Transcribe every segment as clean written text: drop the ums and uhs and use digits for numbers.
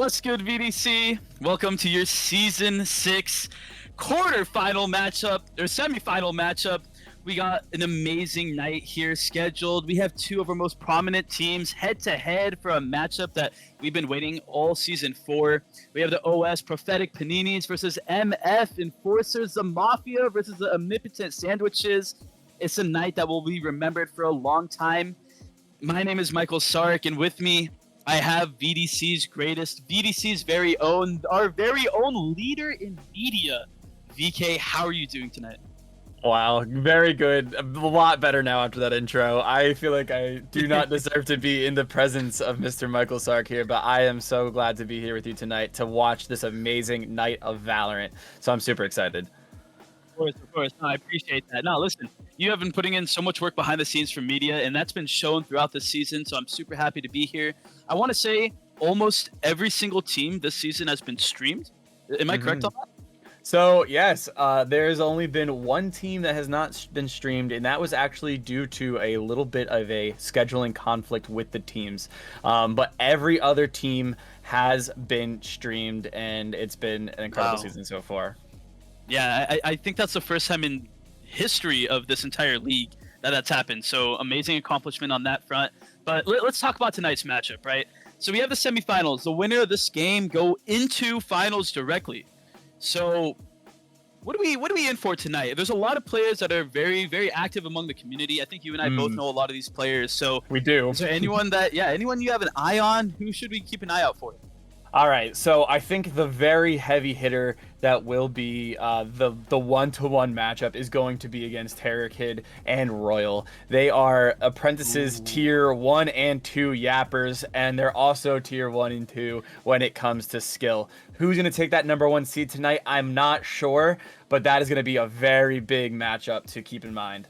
What's good, VDC? Welcome to your Season 6 quarterfinal matchup, or semifinal matchup. We got an amazing night here scheduled. We have two of our most prominent teams head-to-head for a matchup that we've been waiting all season for. We have the OS Prophetic Paninis versus MF Enforcers, the Mafia versus the Omnipotent Sandwiches. It's a night that will be remembered for a long time. My name is Michael Sark, and with me, I have VDC's greatest, VDC's very own, our very own leader in media. VK, how are you doing tonight? Wow, very good. A lot better now after that intro. I feel like I do not deserve to be in the presence of Mr. Michael Sark here, but I am so glad to be here with you tonight to watch this amazing night of Valorant. So I'm super excited. Of course. No, I appreciate that. Now, listen, you have been putting in so much work behind the scenes for media, and that's been shown throughout the season, so I'm super happy to be here. I want to say almost every single team this season has been streamed. Am I correct on that? So, yes, there's only been one team that has not been streamed, and that was actually due to a little bit of a scheduling conflict with the teams. But every other team has been streamed, and it's been an incredible season so far. Yeah, I think that's the first time in history of this entire league that's happened. So amazing accomplishment on that front. But let's talk about tonight's matchup, right? So we have the semifinals. The winner of this game go into finals directly. So what are we in for tonight? There's a lot of players that are very, very active among the community. I think you and I both know a lot of these players. So we do. Is there anyone anyone you have an eye on? Who should we keep an eye out for? All right, so I think the very heavy hitter that will be the one-to-one matchup is going to be against Terror Kid and Royal. They are Apprentice's tier 1 and 2 yappers, and they're also tier 1 and 2 when it comes to skill. Who's going to take that number 1 seed tonight? I'm not sure, but that is going to be a very big matchup to keep in mind.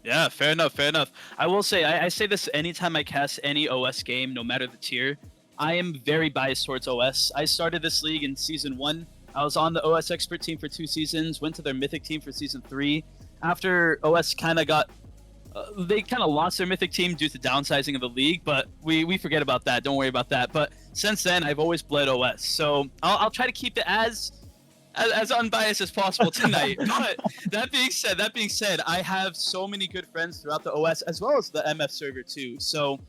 Yeah, fair enough. I will say, I say this anytime I cast any OS game, no matter the tier. I am very biased towards OS. I started this league in Season 1. I was on the OS Expert team for 2 seasons, went to their Mythic team for Season 3. After OS kind of got... they kind of lost their Mythic team due to downsizing of the league, but we forget about that. Don't worry about that. But since then, I've always bled OS. So I'll try to keep it as unbiased as possible tonight. But that being said, I have so many good friends throughout the OS as well as the MF server too. So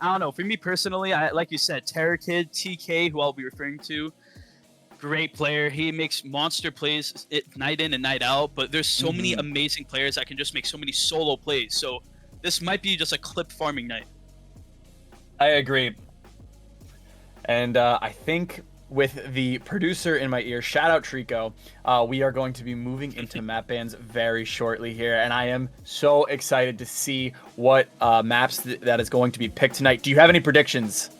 I don't know. For me personally, like you said, Terror Kid, TK, who I'll be referring to, great player. He makes monster plays night in and night out. But there's so many amazing players that can just make so many solo plays. So this might be just a clip farming night. I agree. And I think with the producer in my ear, shout out Trico, we are going to be moving into map bans very shortly here, and I am so excited to see what maps that is going to be picked tonight. Do you have any predictions?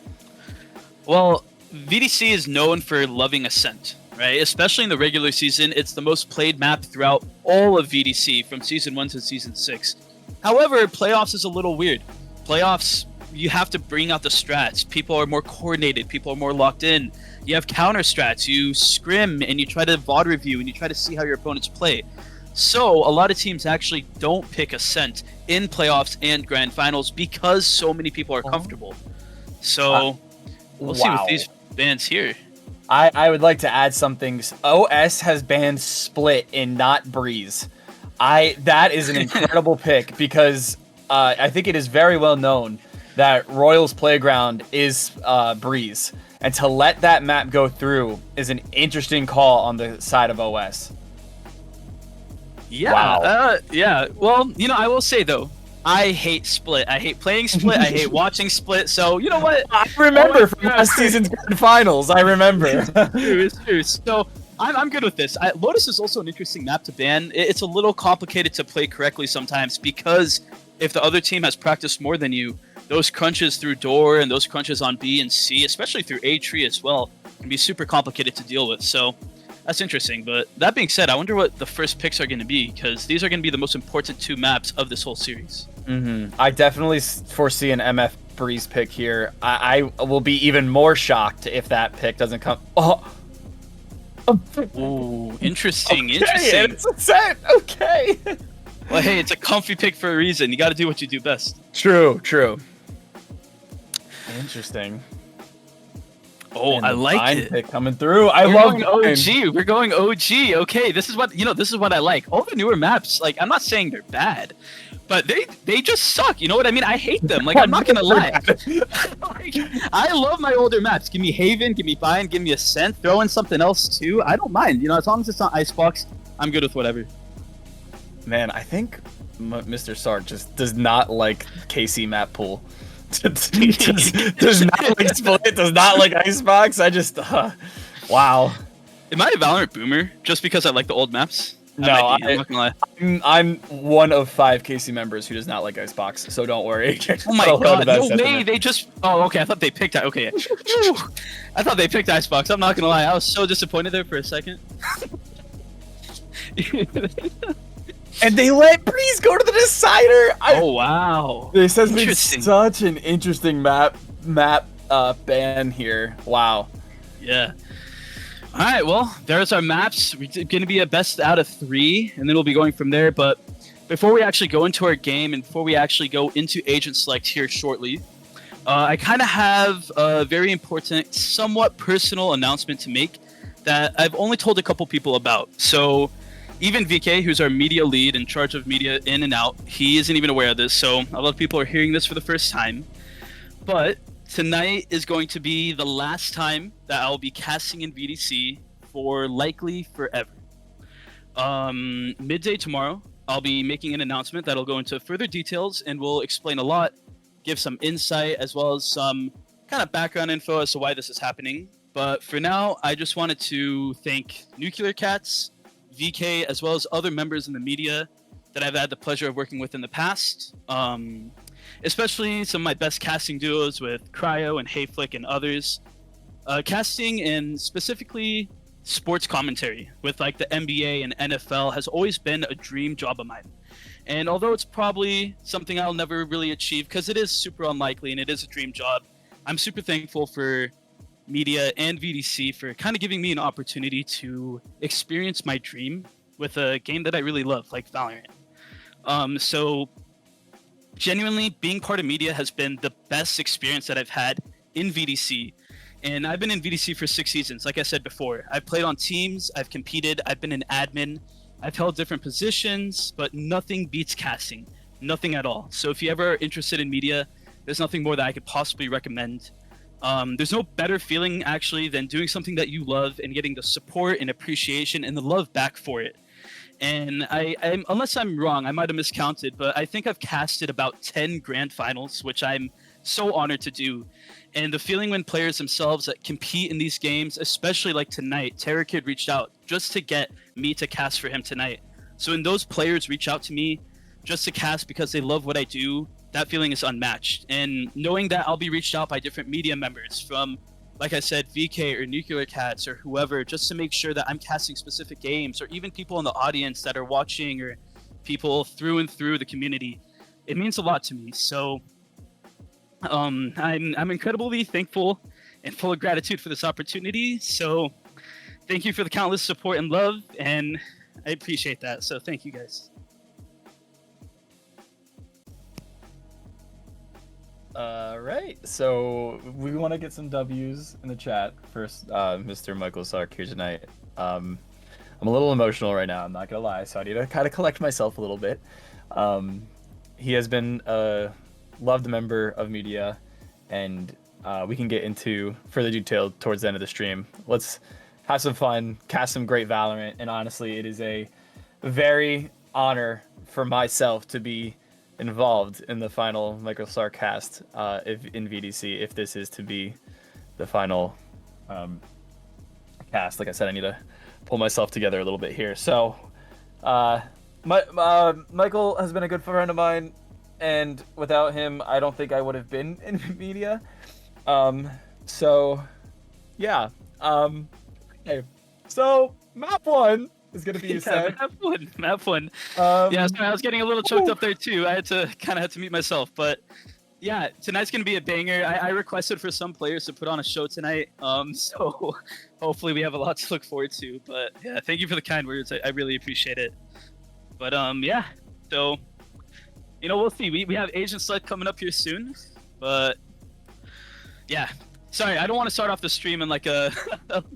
Well, VDC is known for loving Ascent, right? Especially in the regular season, it's the most played map throughout all of VDC from Season 1 to Season 6. However, playoffs is a little weird. Playoffs, you have to bring out the strats. People are more coordinated. People are more locked in. You have counter strats. You scrim and you try to VOD review and you try to see how your opponents play. So a lot of teams actually don't pick Ascent in playoffs and grand finals because so many people are comfortable. So we'll see with these bans here. I would like to add something. OS has banned Split and not Breeze. That is an incredible pick because I think it is very well known that Royal's playground is Breeze. And to let that map go through is an interesting call on the side of OS. Yeah. Wow. Yeah. Well, I will say, though, I hate Split. I hate playing Split. I hate watching Split. So, you know what? I remember from last season's grand finals. I remember. It's true. So, I'm good with this. Lotus is also an interesting map to ban. It's a little complicated to play correctly sometimes because if the other team has practiced more than you, those crunches through door and those crunches on B and C, especially through A tree as well, can be super complicated to deal with. So that's interesting. But that being said, I wonder what the first picks are going to be because these are going to be the most important 2 maps of this whole series. I definitely foresee an MF Breeze pick here. I will be even more shocked if that pick doesn't come. Ooh, interesting. Okay, interesting. It's a set. Okay. Well, hey, it's a comfy pick for a reason. You got to do what you do best. True. Interesting. Oh, I like it. Pick coming through. We're going OG. We're going OG. Okay, this is what I like. All the newer maps, like I'm not saying they're bad, but they just suck. You know what I mean? I hate them. Like I'm not gonna lie. Like, I love my older maps. Give me Haven, give me Bind, give me Ascent. Throw in something else too. I don't mind. As long as it's not Icebox, I'm good with whatever. Man, I think Mr. Sark just does not like KC map pool. does not like Split, does not like Icebox. I just, wow. Am I a Valorant boomer just because I like the old maps? No, I'm not gonna lie. I'm one of 5 KC members who does not like Icebox, so don't worry. Oh my god, no way, they just... Oh, okay, I thought they picked... Okay, I thought they picked Icebox, I'm not gonna lie, I was so disappointed there for a second. And they let Breeze go to the decider. Oh wow! This has been such an interesting map ban here. Wow. Yeah. All right. Well, there's our maps. We're going to be a best out of 3, and then we'll be going from there. But before we actually go into our game, and before we actually go into agent select here shortly, I kind of have a very important, somewhat personal announcement to make that I've only told a couple people about. So. Even VK, who's our media lead in charge of media in and out, he isn't even aware of this, so a lot of people are hearing this for the first time. But tonight is going to be the last time that I'll be casting in VDC for likely forever. Midday tomorrow, I'll be making an announcement that'll go into further details and will explain a lot, give some insight, as well as some kind of background info as to why this is happening. But for now, I just wanted to thank Nuclear Cats, VK, as well as other members in the media that I've had the pleasure of working with in the past. Especially some of my best casting duos with Cryo and Hayflick and others. Casting in specifically sports commentary with like the NBA and NFL has always been a dream job of mine. And although it's probably something I'll never really achieve because it is super unlikely and it is a dream job, I'm super thankful for Media and VDC for kind of giving me an opportunity to experience my dream with a game that I really love, like Valorant. So genuinely, being part of Media has been the best experience that I've had in VDC. And I've been in VDC for 6 seasons, like I said before. I've played on teams, I've competed, I've been an admin, I've held different positions, but nothing beats casting. Nothing at all. So if you ever are interested in Media, there's nothing more that I could possibly recommend. There's no better feeling, actually, than doing something that you love and getting the support and appreciation and the love back for it. And I'm unless I'm wrong, I might have miscounted, but I think I've casted about 10 grand finals, which I'm so honored to do. And the feeling when players themselves that compete in these games, especially like tonight, Terror Kid reached out just to get me to cast for him tonight. So when those players reach out to me just to cast because they love what I do, that feeling is unmatched. And knowing that I'll be reached out by different media members from, like I said, VK or Nuclear Cats or whoever, just to make sure that I'm casting specific games, or even people in the audience that are watching, or people through and through the community, it means a lot to me. So I'm incredibly thankful and full of gratitude for this opportunity. So thank you for the countless support and love, and I appreciate that. So thank you guys. All right, so we want to get some W's in the chat first. Mr. Michael Sark here tonight. I'm a little emotional right now, I'm not gonna lie, so I need to kind of collect myself a little bit. He has been a loved member of Media, and we can get into further detail towards the end of the stream. Let's have some fun, cast some great Valorant, and honestly, it is a very honor for myself to be involved in the final Michael Sark cast in VDC, if this is to be the final cast. Like I said, I need to pull myself together a little bit here. So Michael has been a good friend of mine, and without him, I don't think I would have been in Media. So yeah. Okay. So map 1 is gonna be said. Map one. Yeah, sorry, I was getting a little choked up there too. I had to mute myself, but yeah, tonight's gonna be a banger. I requested for some players to put on a show tonight, so hopefully we have a lot to look forward to. But yeah, thank you for the kind words. I really appreciate it. But yeah, so we'll see. We have Agent Select coming up here soon, but yeah. Sorry, I don't want to start off the stream in like a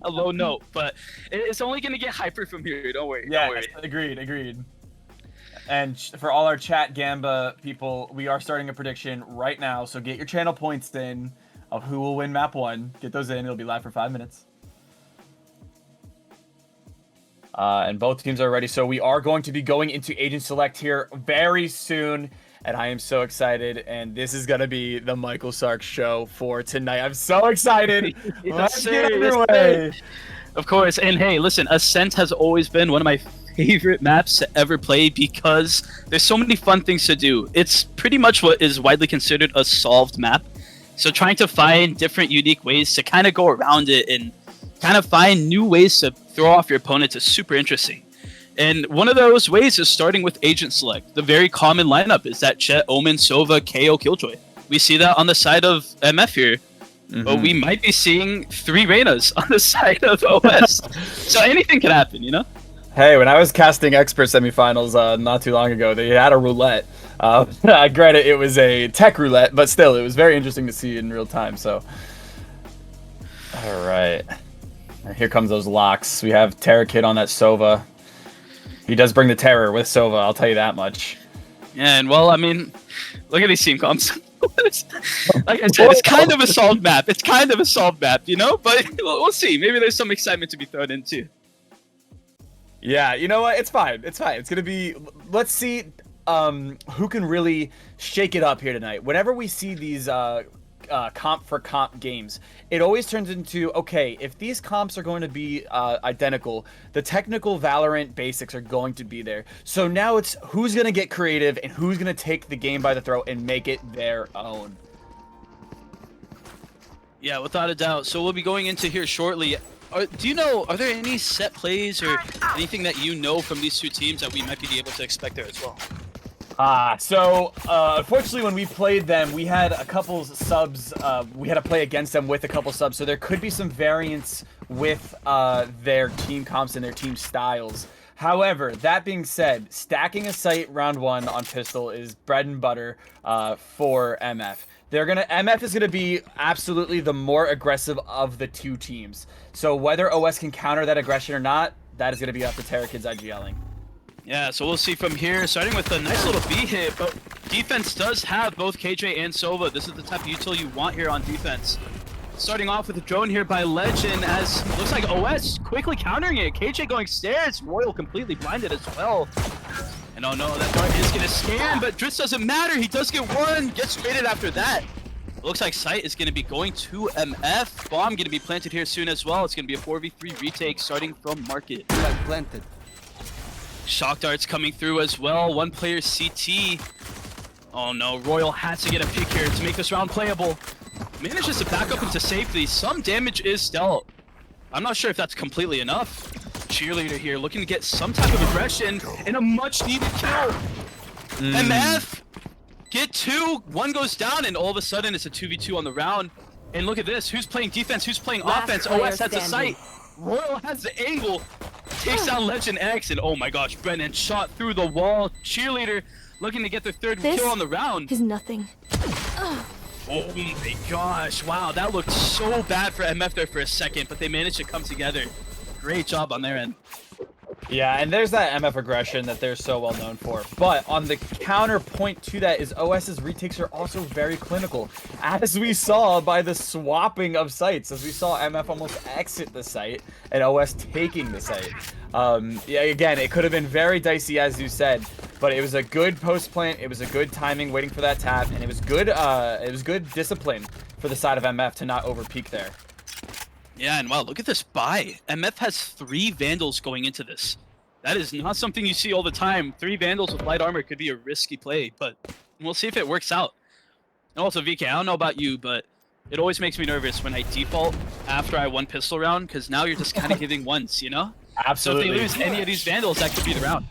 low note, but it's only going to get hyper from here. Don't worry. Yeah, don't worry. Agreed. And for all our chat Gamba people, we are starting a prediction right now, so get your channel points in of who will win map 1. Get those in. It'll be live for 5 minutes. And both teams are ready, so we are going to be going into Agent Select here very soon. And I am so excited, and this is going to be the Michael Sark show for tonight. I'm so excited. Let's get underway. Of course. And hey, listen, Ascent has always been one of my favorite maps to ever play because there's so many fun things to do. It's pretty much what is widely considered a solved map. So trying to find different unique ways to kind of go around it and kind of find new ways to throw off your opponent is super interesting. And one of those ways is starting with Agent Select. The very common lineup is that Chet, Omen, Sova, KO, Killjoy. We see that on the side of MF here. Mm-hmm. But we might be seeing 3 Reynas on the side of OS. So anything can happen, Hey, when I was casting Expert semifinals not too long ago, they had a roulette. Granted, it was a tech roulette, but still, it was very interesting to see in real time. So, all right. Here comes those locks. We have Terror Kid on that Sova. He does bring the terror with Sova, I'll tell you that much. Yeah, and well, I mean, look at these team comps. Like I said, it's kind of a solved map. But we'll see. Maybe there's some excitement to be thrown in too. Yeah, you know what? It's fine. It's gonna be. Let's see who can really shake it up here tonight. Whenever we see these comp for comp games, it always turns into, okay, if these comps are going to be identical, the technical Valorant basics are going to be there. So now it's who's going to get creative and who's going to take the game by the throat and make it their own. Yeah, without a doubt. So we'll be going into here shortly. Are there any set plays or anything that from these two teams that we might be able to expect there as well? Unfortunately, when we played them, we had a couple subs. We had to play against them with a couple subs, so there could be some variance with their team comps and their team styles. However, that being said, stacking a site round 1 on pistol is bread and butter for MF. MF is gonna be absolutely the more aggressive of the two teams. So whether OS can counter that aggression or not, that is gonna be up to Terra Kids IGLing. Yeah, so we'll see from here, starting with a nice little B hit, but defense does have both KJ and Sova. This is the type of util you want here on defense. Starting off with a drone here by Legend, as looks like OS quickly countering it. KJ going stairs, Royal completely blinded as well. And oh no, that dart is gonna scan, but Dritz doesn't matter. He does get one, gets rated after that. Looks like Sight is gonna be going to MF. Bomb gonna be planted here soon as well. It's gonna be a 4v3 retake starting from Market. Planted. Shock darts coming through as well. One player CT. Oh no, Royal has to get a pick here to make this round playable. Manages to back up into safety. Some damage is dealt. I'm not sure if that's completely enough. Cheerleader here looking to get some type of aggression and a much needed kill. MF get 2, 1 goes down, and all of a sudden it's a 2v2 on the round. And look at this, who's playing defense, who's playing offense? OS has the sight. Royal has the angle. Takes down Legend X, and oh my gosh, Brennan shot through the wall. Cheerleader looking to get their 3rd kill on the round. Is nothing. Oh my gosh, wow, that looked so bad for MF there for a second, but they managed to come together. Great job on their end. Yeah, and there's that MF aggression that they're so well known for. But on the counterpoint to that is OS's retakes are also very clinical, as we saw by the swapping of sites, as we saw MF almost exit the site and OS taking the site. Yeah, again, it could have been very dicey, as you said, but it was a good post plant, it was a good timing waiting for that tap, and it was good discipline for the side of MF to not over peak there. Yeah, and wow, look at this buy. MF has 3 Vandals going into this. That is not something you see all the time. 3 Vandals with light armor could be a risky play, but we'll see if it works out. And also, VK, I don't know about you, but it always makes me nervous when I default after I won pistol round, because now you're just kind of giving ones, you know? Absolutely. So if they lose any of these Vandals, that could be the round.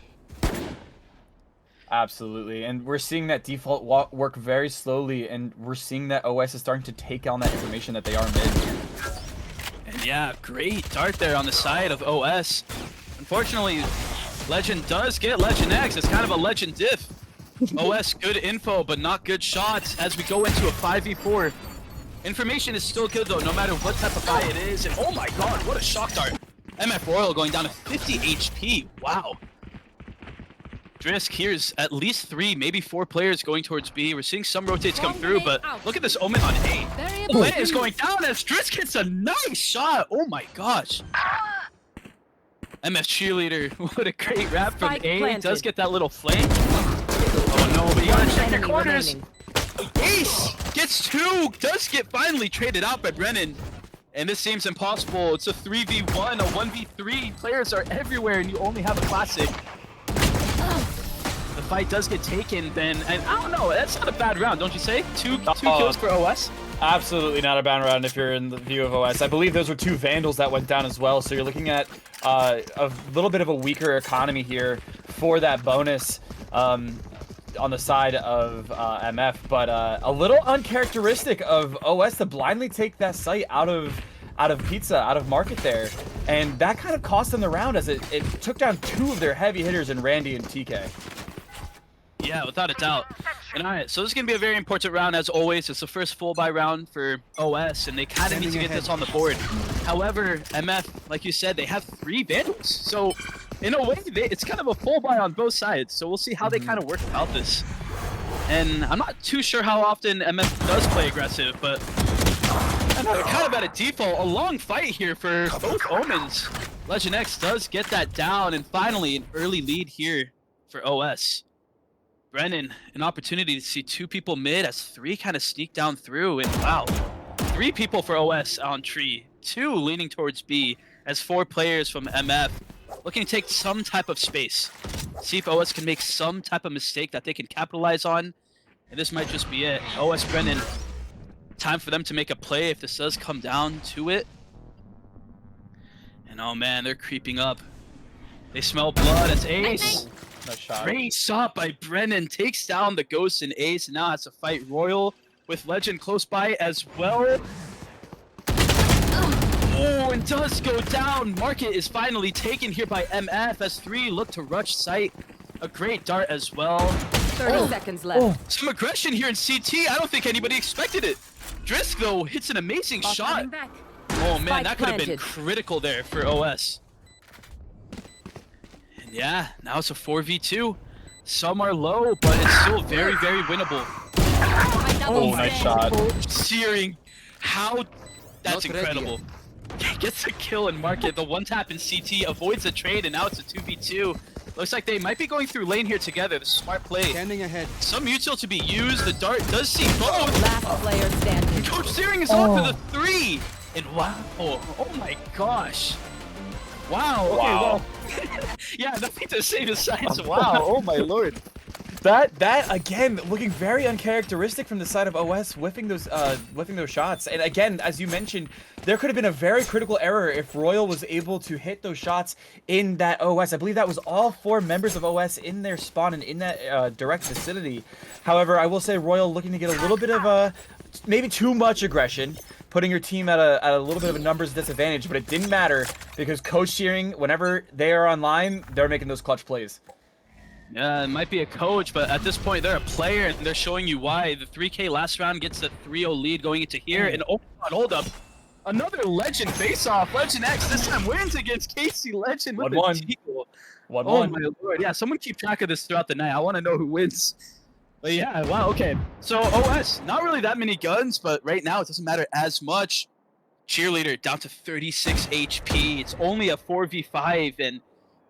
Absolutely, and we're seeing that default work very slowly, and we're seeing that OS is starting to take on that information that they are mid. And yeah, great dart there on the side of OS. Unfortunately, Legend does get Legend X. It's kind of a Legend diff. OS, good info, but not good shots as we go into a 5v4. Information is still good, though, no matter what type of buy it is. And oh my god, what a shock dart. MF Royal going down to 50 HP. Wow. Drisk, here's at least 3, maybe 4 players going towards B. We're seeing some rotates come through, but look at this Omen on A. Omen is going down as Drisk hits a nice shot. Oh my gosh. MF Cheerleader, what a great wrap from A. Does get that little flank. Oh no, but you gotta check your corners. Ace gets 2, does get finally traded out by Brennan. And this seems impossible. It's a 3v1, a 1v3. Players are everywhere and you only have a classic. The fight does get taken then, and I don't know, that's not a bad round, don't you say? Two kills for OS? Absolutely not a bad round if you're in the view of OS. I believe those were 2 Vandals that went down as well, so you're looking at a little bit of a weaker economy here for that bonus on the side of MF, but a little uncharacteristic of OS to blindly take that site out of Pizza, out of Market there, and that kind of cost them the round as it took down 2 of their heavy hitters in Randy and TK. Yeah, without a doubt. And alright, so this is going to be a very important round as always. It's the first full buy round for OS, and they kind of need to get this on the board. However, MF, like you said, they have 3 Vandals. So, in a way, it's kind of a full buy on both sides. So we'll see how they kind of work about this. And I'm not too sure how often MF does play aggressive, but they're kind of at a default. A long fight here for both Omens. Legend X does get that down, and finally an early lead here for OS. Brennan, an opportunity to see 2 people mid as 3 kind of sneak down through, and wow. 3 people for OS on tree, 2 leaning towards B as 4 players from MF looking to take some type of space. See if OS can make some type of mistake that they can capitalize on, and this might just be it. OS Brennan, time for them to make a play if this does come down to it. And oh man, they're creeping up. They smell blood as Ace Nice shot. Great shot by Brennan. Takes down the Ghost and Ace, and now has to fight Royal with Legend close by as well. Oh, and does go down. Market is finally taken here by MF as 3 look to rush site. A great dart as well. 30 seconds left. Some aggression here in CT. I don't think anybody expected it. Drisk, though, hits an amazing shot. Oh, man, that could have been critical there for OS. And yeah, now it's a 4v2. Some are low, but it's still very, very winnable. Oh, nice shot. Searing. How? That's incredible. Gets a kill and Market. The one tap in CT avoids a trade, and now it's a 2v2. Looks like they might be going through lane here together. The smart play. Standing ahead. Some mutual to be used. The dart does see both. Last player standing. Coach Searing is on for the 3. And wow. Oh my gosh. Wow. Okay, Wow. well. Yeah, nothing to say besides Wow. Oh my lord. That again looking very uncharacteristic from the side of OS, whiffing those shots. And again, as you mentioned, there could have been a very critical error if Royal was able to hit those shots in that OS. I believe that was all 4 members of OS in their spawn and in that direct vicinity. However, I will say Royal looking to get a little bit of maybe too much aggression, putting your team at a little bit of a numbers disadvantage. But it didn't matter because Coach Shearing, whenever they are online, they're making those clutch plays. Yeah, it might be a coach, but at this point they're a player and they're showing you why. The 3K last round gets the 3-0 lead going into here, and oh my god, hold up. Another Legend face-off. Legend X this time wins against Casey Legend with 1-1. the deal. 1-1. Oh my lord. Yeah, someone keep track of this throughout the night. I want to know who wins. But yeah, wow, okay. So OS, not really that many guns, but right now it doesn't matter as much. Cheerleader down to 36 HP. It's only a 4v5, and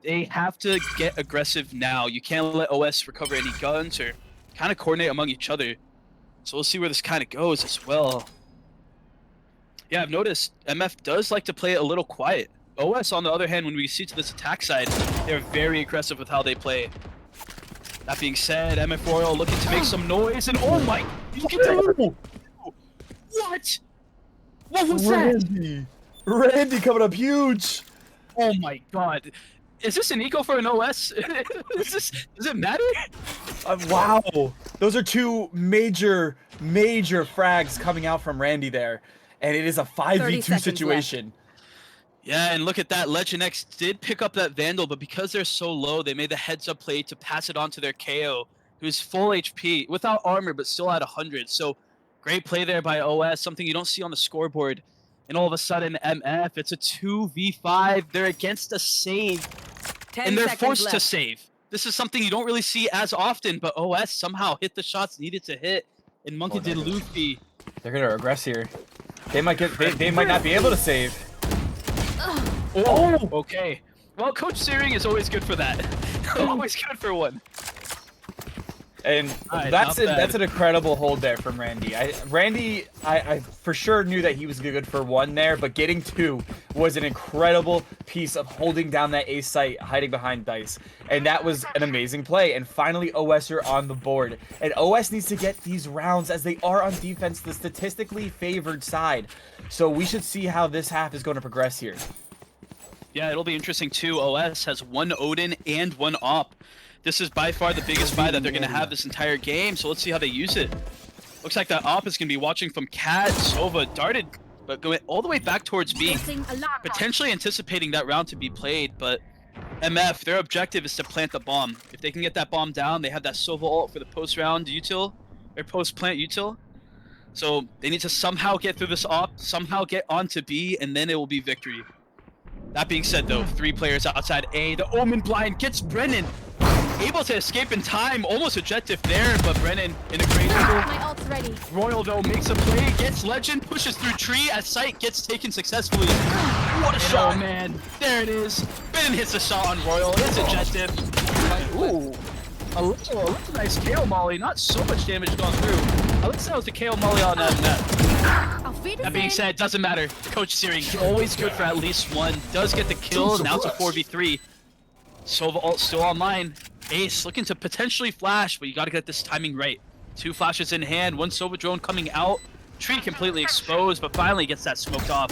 they have to get aggressive now. You can't let OS recover any guns or kind of coordinate among each other. So we'll see where this kind of goes as well. Yeah, I've noticed MF does like to play it a little quiet. OS, on the other hand, when we see to this attack side, they're very aggressive with how they play. That being said, MF Royal looking to make some noise, and oh my, look at that! What? What was that? Randy coming up huge. Oh my god. Is this an eco for an OS? Does it matter? Wow. Those are 2 major frags coming out from Randy there. And it is a 5v2 situation. Yeah, and look at that. Legend X did pick up that Vandal, but because they're so low, they made the heads-up play to pass it on to their KO, who's full HP, without armor, but still at 100. So, great play there by OS, something you don't see on the scoreboard. And all of a sudden, MF, it's a 2v5. They're against a save, and they're forced to save. This is something you don't really see as often, but OS somehow hit the shots needed to hit, and Monkey did Luffy. They're gonna regress here. They might not be able to save. Oh, okay. Well, Coach Searing is always good for that. Always good for one. And Right, that's not an incredible hold there from Randy. I for sure knew that he was good for 1 there, but getting 2 was an incredible piece of holding down that ace site, hiding behind Dice. And that was an amazing play. And finally, OS are on the board. And OS needs to get these rounds as they are on defense, the statistically favored side. So we should see how this half is going to progress here. Yeah, it'll be interesting too. OS has 1 Odin and 1 Op. This is by far the biggest buy that they're going to have this entire game, so let's see how they use it. Looks like that Op is going to be watching from Cat. Sova darted, but going all the way back towards B. Potentially anticipating that round to be played, but MF, their objective is to plant the bomb. If they can get that bomb down, they have that Sova ult for the post-round util, or post-plant util. So they need to somehow get through this Op, somehow get onto B, and then it will be victory. That being said, though, 3 players outside A. The Omen blind gets Brennan. Able to escape in time, almost objective there, but Brennan in a great angle. My ult's ready. Royal, though, makes a play, gets Legend, pushes through tree as sight gets taken successfully. What a shot! Oh, man. There it is. Brennan hits a shot on Royal. It's objective. Ooh. A little nice KO molly. Not so much damage gone through. At least that was the KO molly on that. That being said, doesn't matter. Coach Searing, always good for at least 1. Does get the kill. Now it's a 4v3. Sova ult still online. Ace looking to potentially flash, but you gotta get this timing right. 2 flashes in hand, 1 Sova drone coming out. Tree completely exposed, but finally gets that smoked off.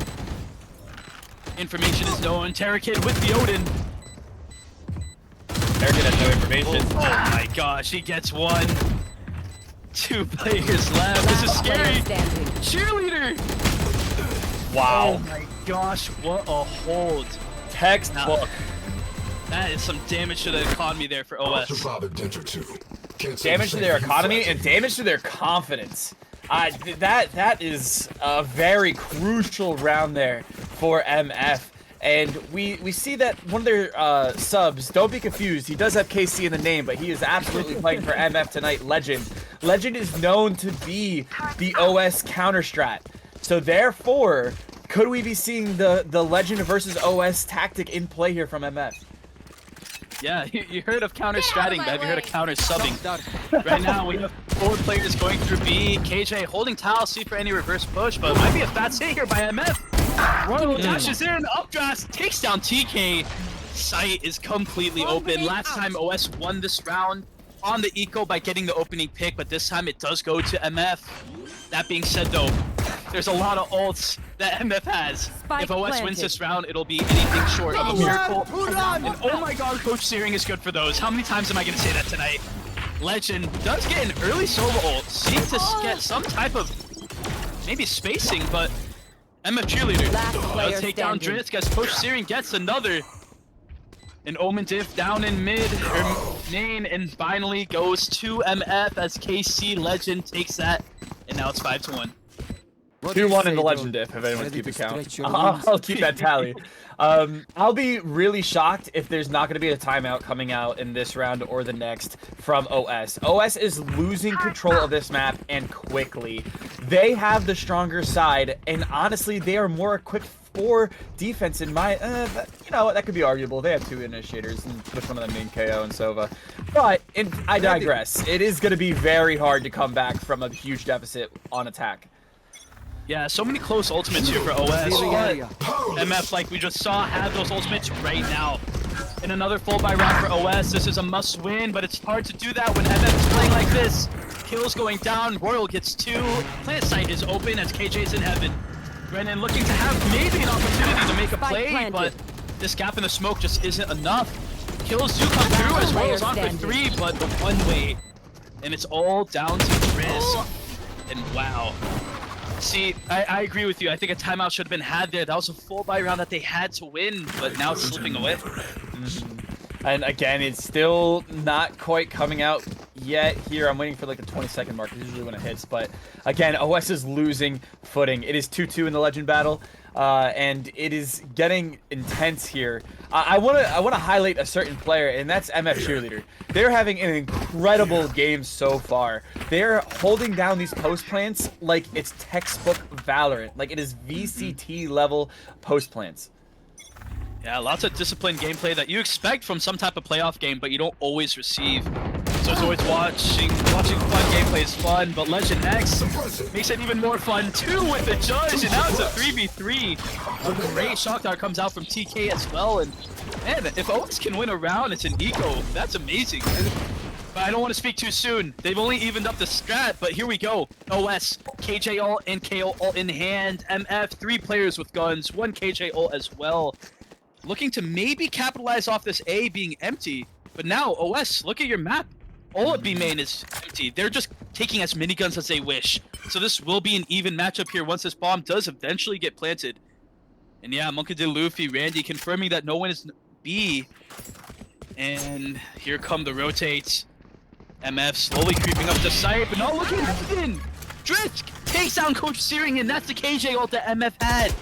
Information is known. Terra Kid with the Odin. They're gonna No information. Oh my gosh, he gets one. 2 players left. This is Last player scary. standing. Cheerleader. Wow. Oh my gosh, what a hold. Textbook. That is some damage to the economy there for OS. Damage to their economy and damage to their confidence. That is a very crucial round there for MF. And we see that one of their subs, don't be confused, he does have KC in the name, but he is absolutely playing for MF tonight, Legend. Legend is known to be the OS counter strat. So therefore, could we be seeing the Legend versus OS tactic in play here from MF? Yeah, you heard of counter stratting, but have you heard of counter subbing? Right now, we have 4 players going through B. KJ holding towel, see for any reverse push, but it might be a fast hit here by MF. Royal dashes in, updraft, takes down TK. Site is completely open. Last time OS won this round on the eco by getting the opening pick, but this time it does go to MF. That being said, though, there's a lot of ults that MF has. Spike If OS wins planted. this round, it'll be anything short of a miracle. And oh my god, Coach Searing is good for those. How many times am I going to say that tonight? Legend does get an early solo ult. Seems to get some type of maybe spacing, but MF Cheerleader Last player does take down standing. Dritz as Coach Searing gets another. An Omen diff down in mid, or main, and finally goes to MF as KC Legend takes that, and now it's 5-1. 2-1 in the Legend diff, if anyone's keeping count. I'll keep that tally. I'll be really shocked if there's not going to be a timeout coming out in this round or the next from OS. OS is losing control of this map, and quickly. They have the stronger side, and honestly, they are more equipped for defense in my... you know, that could be arguable. They have 2 initiators, and which one of them being KO and Sova. But I digress. It is going to be very hard to come back from a huge deficit on attack. Yeah, so many close ultimates here for OS, but MF, like we just saw, have those ultimates right now. In another full buy round for OS, this is a must win, but it's hard to do that when MF is playing like this. Kills going down, Royal gets 2, plant site is open as KJ's in heaven. Brennan looking to have maybe an opportunity to make a play, but this gap in the smoke just isn't enough. Kills do come through as Royal's on for 3, but the one way, and it's all down to Driz. And wow. See, I agree with you. I think a timeout should have been had there. That was a full buy round that they had to win, but now it's slipping away. And again, it's still not quite coming out yet here. I'm waiting for like the 20-second mark, usually when it hits. But again, OS is losing footing. It is 2-2 in the Legend battle, and it is getting intense here. I want to highlight a certain player, and that's MF Cheerleader. They're having an incredible game so far. They're holding down these post plants like it's textbook Valorant, like it is VCT level post plants. Yeah, lots of disciplined gameplay that you expect from some type of playoff game, but you don't always receive. So it's always watching fun gameplay is fun, but Legend X makes it even more fun too with the judge, and now it's a 3v3. A great shock dart comes out from TK as well, and man, if OS can win a round, it's an eco. That's amazing. But I don't want to speak too soon. They've only evened up the strat, but here we go. OS, KJ ult and KO ult in hand. MF, 3 players with guns, 1 KJ ult as well. Looking to maybe capitalize off this A being empty, but now OS, look at your map. All of B main is empty. They're just taking as many guns as they wish. So this will be an even matchup here once this bomb does eventually get planted. And yeah, Monkey D. Luffy, Randy confirming that no one is B. And here come the rotates. MF slowly creeping up the site, but not looking even. Drift takes down Coach Searing, and that's the KJ ult that MF had.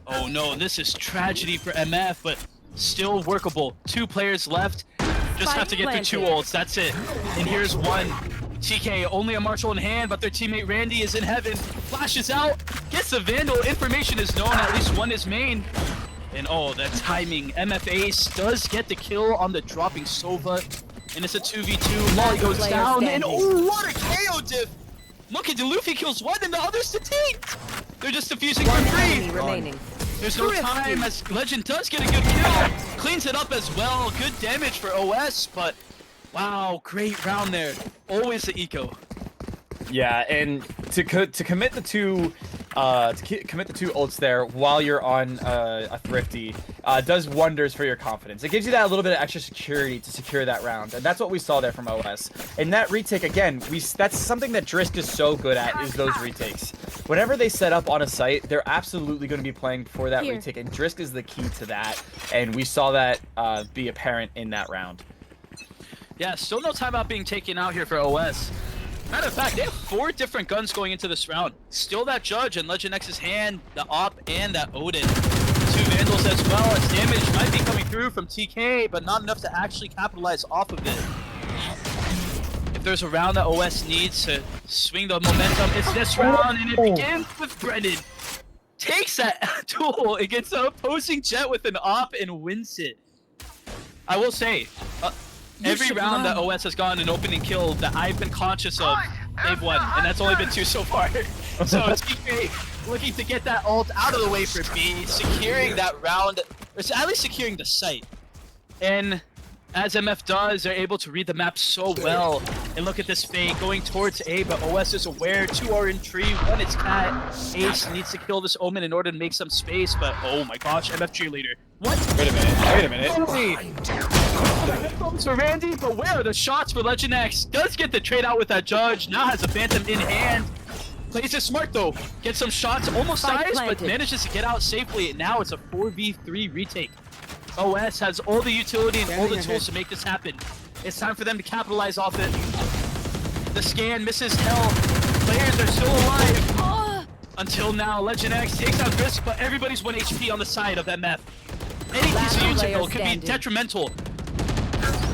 Oh no, this is tragedy for MF, but still workable. 2 players left. Just have to get the 2 ults, that's it. And here's one. TK, only a Marshall in hand, but their teammate Randy is in heaven. Flashes out, gets the Vandal. Information is known, at least one is main. And oh, the timing. MF Ace does get the kill on the dropping Sova. And it's a 2v2. Molly goes down, and oh, what a KO diff! Monkey D. Luffy kills 1 and the other's to take! They're just defusing for 3! Remaining. There's no time as Legend does get a good kill. Cleans it up as well. Good damage for OS, but wow, great round there. Always the eco. Yeah, and to commit the 2 commit the 2 ults there while you're on a Thrifty does wonders for your confidence. It gives you that little bit of extra security to secure that round, and that's what we saw there from OS. And that retake, again, that's something that Drisk is so good at, is those retakes. Whenever they set up on a site, they're absolutely going to be playing for that retake, and Drisk is the key to that, and we saw that be apparent in that round. Yeah, still no timeout being taken out here for OS. Matter of fact, they have 4 different guns going into this round. Still that Judge in Legend X's hand, the Op, and that Odin. 2 Vandals as well, as damage might be coming through from TK, but not enough to actually capitalize off of it. If there's a round that OS needs to swing the momentum, it's this round, and it begins with Brennan. Takes that duel against the opposing Jet with an Op and wins it. I will say, every round that OS has gotten an opening kill that I've been conscious of, they've won, and that's only been 2 so far. So it's TK looking to get that ult out of the way for B, securing that round, or at least securing the site. And as MF does, they're able to read the map so well. And look at this fake going towards A, but OS is aware. 2 are in tree, 1 is Cat. Ace needs to kill this Omen in order to make some space, but oh my gosh, MF cheerleader. What? Wait a minute. Headphones for Randy, but where are the shots for Legend X? Does get the trade out with that Judge, now has a Phantom in hand. Plays it smart though, gets some shots, almost dies, but manages to get out safely. Now it's a 4v3 retake. OS has all the utility and all the tools to make this happen. It's time for them to capitalize off it. The scan misses hell. Players are still alive. Until now, Legend X takes out Risk, but everybody's 1 HP on the side of MF. Any piece of utility could be detrimental.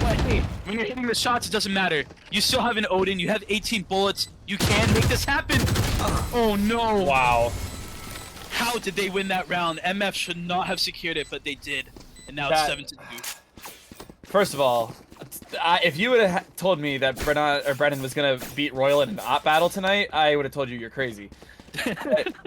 But hey, when you're hitting the shots, it doesn't matter. You still have an Odin, you have 18 bullets. You can make this happen. Oh no. Wow. How did they win that round? MF should not have secured it, but they did. And now it's 7-2. First of all, if you would have told me that Brennan was going to beat Royal in an op battle tonight, I would have told you you're crazy.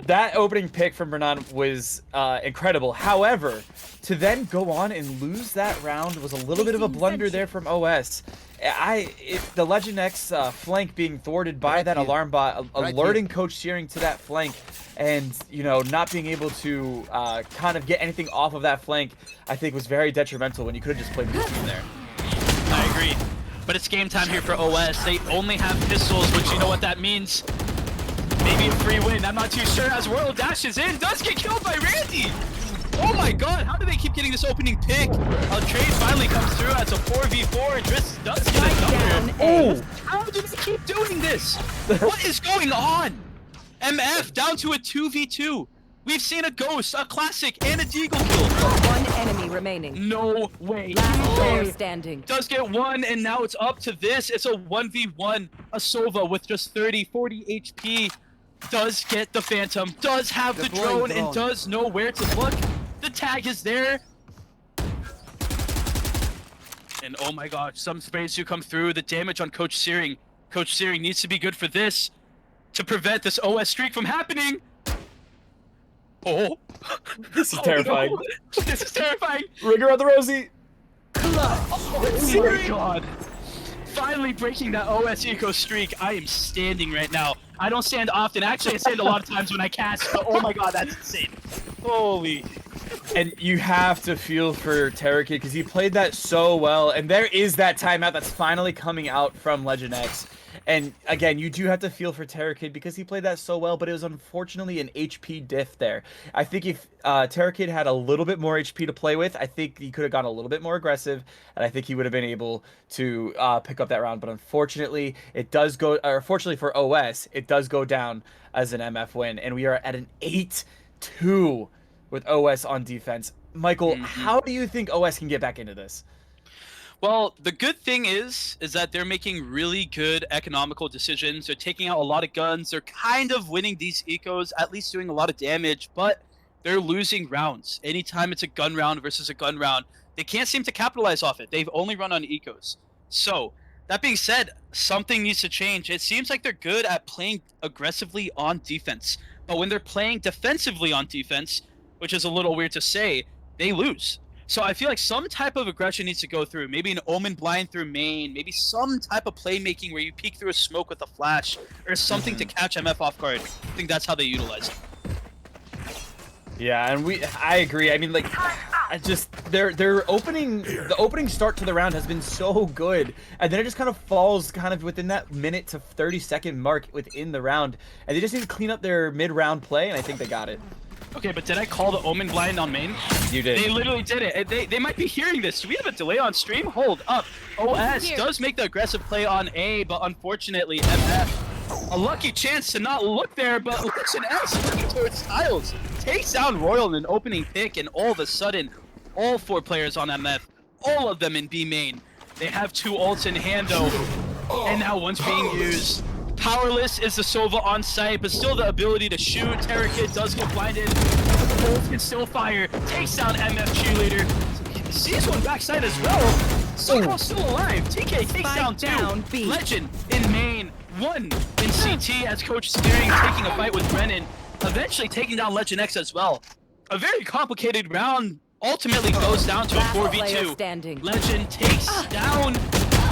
That opening pick from Brennan was incredible. However, to then go on and lose that round was a little bit of a blunder there from OS. The Legend X flank being thwarted by that alarm bot, alerting Coach Shearing to that flank, and not being able to kind of get anything off of that flank, I think was very detrimental when you could have just played blue team there. I agree, but it's game time here for OS. They only have pistols, which you know what that means. Maybe a free win, I'm not too sure, as Royal dashes in, does get killed by Randy! Oh my god, how do they keep getting this opening pick? A trade finally comes through as a 4v4, and Driss does get a number. Oh! How do they keep doing this? What is going on? MF down to a 2v2. We've seen a Ghost, a Classic, and a Deagle kill. 1 enemy remaining. No way. Last player standing. Does get 1, and now it's up to this. It's a 1v1. A Sova with just 40 HP. Does get the Phantom, does have the drone, and does know where to look. The tag is there. And oh my gosh, some sprays do come through. The damage on Coach Searing. Coach Searing needs to be good for this to prevent this OS streak from happening. Oh. This is terrifying. No. This is terrifying. Rigger on the Rosie. Oh my god. Finally breaking that OS eco streak. I am standing right now. I don't stand often. Actually, I stand a lot of times when I cast, but oh my god, that's insane. Holy. And you have to feel for Terrakid because he played that so well. And there is that timeout that's finally coming out from Legend X. And again, you do have to feel for Terrakid because he played that so well, but it was unfortunately an HP diff there. I think if Terrakid had a little bit more HP to play with, I think he could have gone a little bit more aggressive, and I think he would have been able to pick up that round. But unfortunately, it does go, or fortunately for OS, it does go down as an MF win, and we are at an 8-2 with OS on defense. Michael, how do you think OS can get back into this? Well, the good thing is that they're making really good economical decisions. They're taking out a lot of guns. They're kind of winning these ecos, at least doing a lot of damage, but they're losing rounds. Anytime it's a gun round versus a gun round, they can't seem to capitalize off it. They've only run on ecos. So, that being said, something needs to change. It seems like they're good at playing aggressively on defense, but when they're playing defensively on defense, which is a little weird to say, they lose. So I feel like some type of aggression needs to go through. Maybe an Omen blind through main. Maybe some type of playmaking where you peek through a smoke with a flash or something to catch MF off guard. I think that's how they utilize it. Yeah, and I agree. I mean, like, their opening, the opening start to the round has been so good, and then it just kind of falls within that minute to 30-second mark within the round, and they just need to clean up their mid-round play, and I think they got it. Okay, but did I call the Omen blind on main? You did. They literally did it. They might be hearing this. Do we have a delay on stream? Hold up. OS does make the aggressive play on A, but unfortunately, MF, a lucky chance to not look there, but listen, S looking towards Styles. Takes down Royal in an opening pick, and all of a sudden, all 4 players on MF, all of them in B main. They have 2 ults in hand though, and now one's being used. Powerless is the Sova on site, but still the ability to shoot. Terra Kid does get blinded. Bolt can still fire. Takes down MF Cheerleader. Sees one backside as well. Somehow still alive. TK takes down 2. Legend in main. 1 in CT as Coach Steering taking a fight with Brennan. Eventually taking down Legend X as well. A very complicated round ultimately goes down to a 4v2. Legend takes down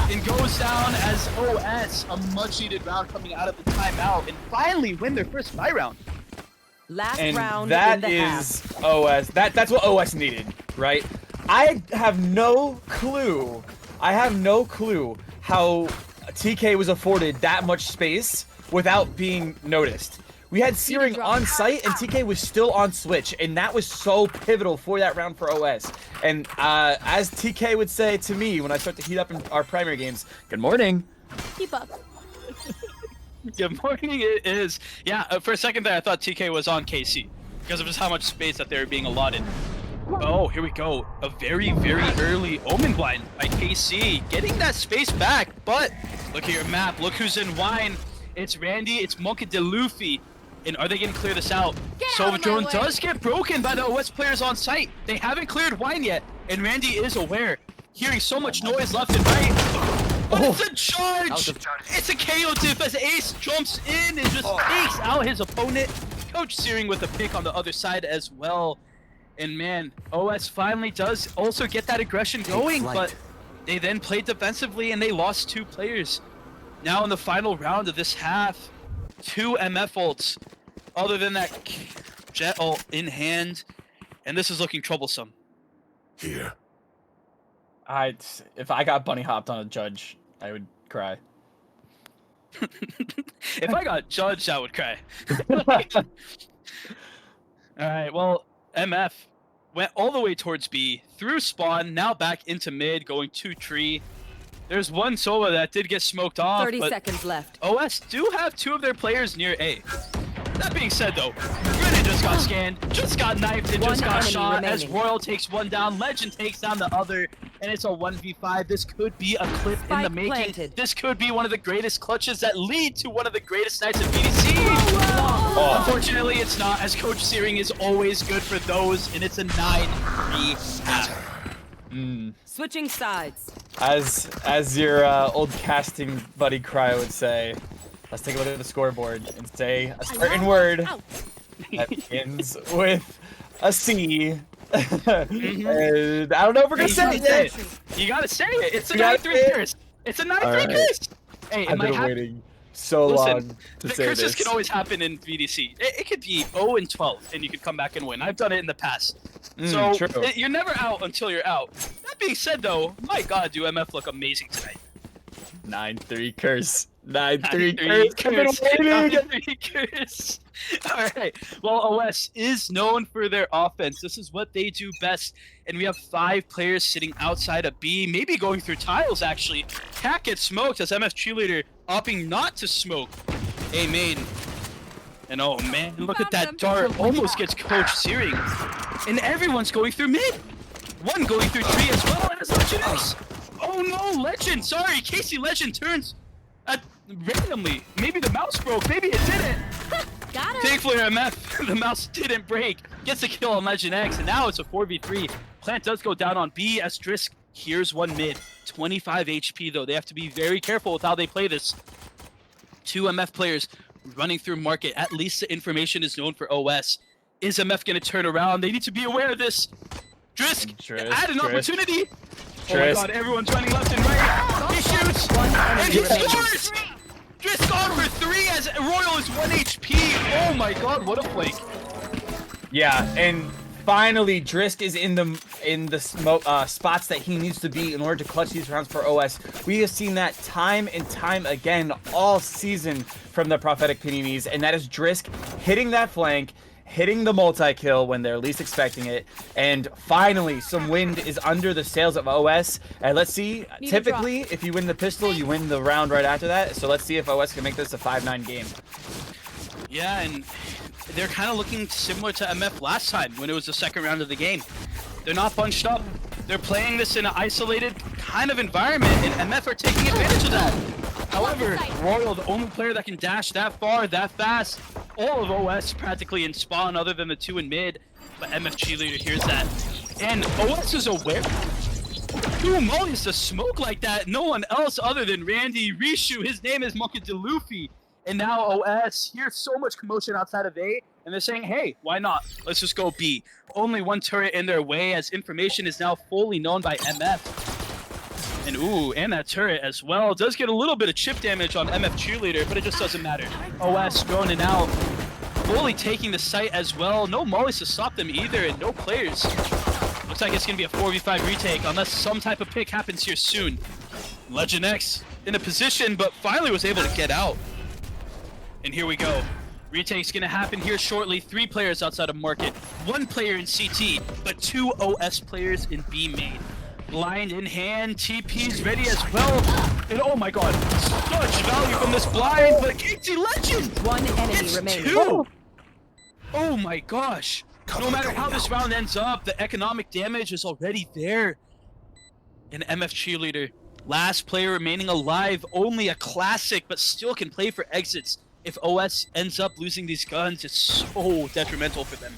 and goes down as OS, a much needed round coming out of the timeout, and finally win their first buy round. Last and round that in the is half. OS. That's what OS needed, right? I have no clue. How TK was afforded that much space without being noticed. We had Searing on site and TK was still on switch, and that was so pivotal for that round for OS. And as TK would say to me when I start to heat up in our primary games, good morning. Keep up. Good morning, it is. Yeah, for a second there I thought TK was on KC because of just how much space that they were being allotted. Oh, here we go. A very, very early Omen blind by KC, getting that space back, but look at your map. Look who's in wine. It's Randy, it's Monk and DeLuffy. And are they going to clear this out? Sova Drone does get broken by the OS players on site. They haven't cleared wine yet, and Randy is aware. Hearing so much noise left and right. But it's a charge! It's a KO diff as Ace jumps in and just takes out his opponent. Coach Searing with a pick on the other side as well. And man, OS finally does also get that aggression going, but they then played defensively and they lost 2 players. Now in the final round of this half, 2 MF ults. Other than that Jet ult in hand, and this is looking troublesome. Here. If I got bunny hopped on a judge, I would cry. If I got judged, I would cry. Alright, well, MF went all the way towards B, through spawn, now back into mid, going 2-tree. There's one Sova that did get smoked off, 30 but seconds left. OS do have 2 of their players near A. That being said though, Brennan just got scanned, just got knifed, and just got shot as Royal takes one down, Legend takes down the other, and it's a 1v5. This could be a clip in the making. Planted. This could be one of the greatest clutches that lead to one of the greatest nights of VDC. Unfortunately, it's not, as Coach Searing is always good for those, and it's a 9-3 half. Switching sides. As your old casting buddy Cryo would say, let's take a look at the scoreboard and say a certain word that begins with a C. And I don't know if we're gonna say it yet. You gotta say it. It's a 9-3 curse. It's a 9-3 curse. Hey, I've been waiting so long to say this. Curses can always happen in VDC. It could be 0-12, and you could come back and win. I've done it in the past. So you're never out until you're out. That being said, though, my God, do MF look amazing tonight. 9-3 curse. 9-3 curse. 9-3 curse. All right. Well, OS is known for their offense. This is what they do best. And we have 5 players sitting outside of B, maybe going through tiles, actually. Cat gets smoked as MF Cheerleader opting not to smoke A main. And oh man, look at that dart. Almost gets Coach Searing. And everyone's going through mid. One going through tree as well as Legend X. Oh no, Legend. Sorry, Casey Legend turns randomly. Maybe the mouse broke. Maybe it didn't. Got it. Thankfully, MF, the mouse didn't break. Gets a kill on Legend X, and now it's a 4v3. Plant does go down on B as Drisk here's one mid. 25 HP though. They have to be very careful with how they play this. 2 MF players running through market. At least the information is known for OS. Is MF going to turn around? They need to be aware of this. Drisk had an opportunity. Oh my God, everyone's running left and right. He shoots, and he scores! Drisk on for 3 as Royal is 1 HP. Oh my God, what a flank. Yeah, and finally Drisk is in the spots that he needs to be in order to clutch these rounds for OS. We have seen that time and time again all season from the Prophetic Paninis, and that is Drisk hitting that flank, hitting the multi-kill when they're least expecting it, and finally some wind is under the sails of OS. And let's see, typically if you win the pistol, you win the round right after that. So let's see if OS can make this a 5-9 game. Yeah, and they're kind of looking similar to MF last time when it was the second round of the game. They're not bunched up. They're playing this in an isolated kind of environment, and MF are taking advantage of that. However, Royal, the only player that can dash that far, that fast, all of OS practically in spawn other than the 2 in mid, but MF Cheerleader hears that. And OS is aware. Who mollies to smoke like that? No one else other than Randy Rishu. His name is Monkey DeLuffy. And now OS hears so much commotion outside of A, and they're saying, hey, why not? Let's just go B. Only one turret in their way, as information is now fully known by MF. And ooh, and that turret as well does get a little bit of chip damage on MF Cheerleader, but it just doesn't matter. OS droning out, fully taking the site as well. No mollies to stop them either, and no players. Looks like it's going to be a 4v5 retake, unless some type of pick happens here soon. Legend X in a position, but finally was able to get out. And here we go. Retake's gonna happen here shortly. 3 players outside of market, 1 player in CT, but 2 OS players in B main. Blind in hand, TP's ready as well. And oh my god, such value from this blind, but KT Legend! 1 enemy It's remaining. 2! Oh my gosh. No matter how this round ends up, the economic damage is already there. And MF Cheerleader, last player remaining alive, only a classic, but still can play for exits. If OS ends up losing these guns, it's so detrimental for them.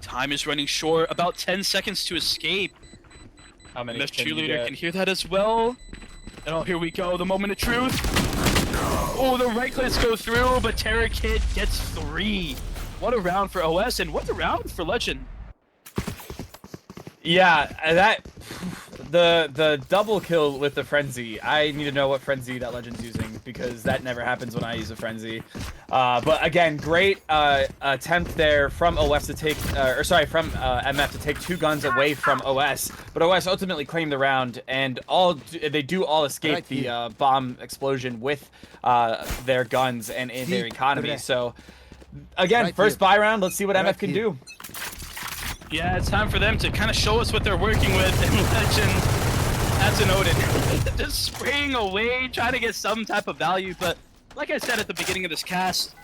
Time is running short, about 10 seconds to escape. How many MF Cheerleader can hear that as well. And oh, here we go, the moment of truth. Oh, the right clicks go through, but Terror Kid gets 3. What a round for OS, and what a round for Legend. Yeah, that the double kill with the frenzy. I need to know what frenzy that Legend's using, because that never happens when I use a frenzy. But again, great attempt there from OS to take, from MF to take 2 guns away from OS. But OS ultimately claimed the round, and they do all escape the bomb explosion with their guns and in their economy. So again, first buy round. Let's see what MF can do. Yeah, it's time for them to kind of show us what they're working with, and Legend has an Odin. Just spraying away, trying to get some type of value, but like I said at the beginning of this cast,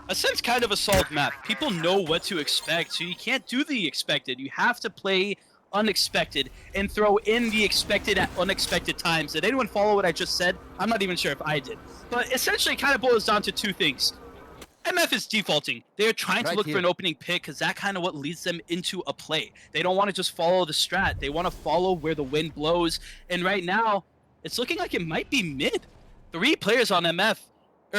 Ascent's kind of a solved map. People know what to expect, so you can't do the expected. You have to play unexpected and throw in the expected at unexpected times. Did anyone follow what I just said? I'm not even sure if I did. But essentially it kind of boils down to 2 things. MF is defaulting. They're trying to look for an opening pick, because that kind of what leads them into a play. They don't want to just follow the strat. They want to follow where the wind blows. And right now, it's looking like it might be mid. 3 players on MF.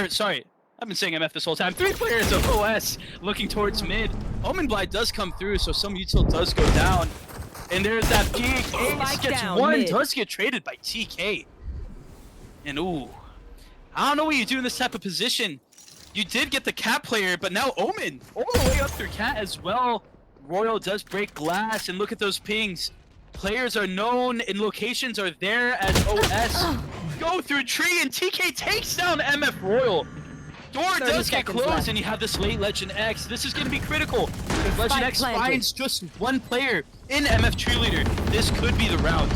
Sorry, I've been saying MF this whole time. 3 players of OS looking towards mid. Omen Blight does come through, so some util does go down. And there's that peek. Ace gets down, 1, mid. does get traded by TK. And ooh, I don't know what you do in this type of position. You did get the cat player, but now Omen all the way up through cat as well. Royal does break glass, and look at those pings. Players are known and locations are there as OS go through tree, and TK takes down MF Royal. Door does get closed, left. and you have this late Legend X. This is going to be critical. If Legend X finds just 1 player in MF Cheerleader, this could be the round.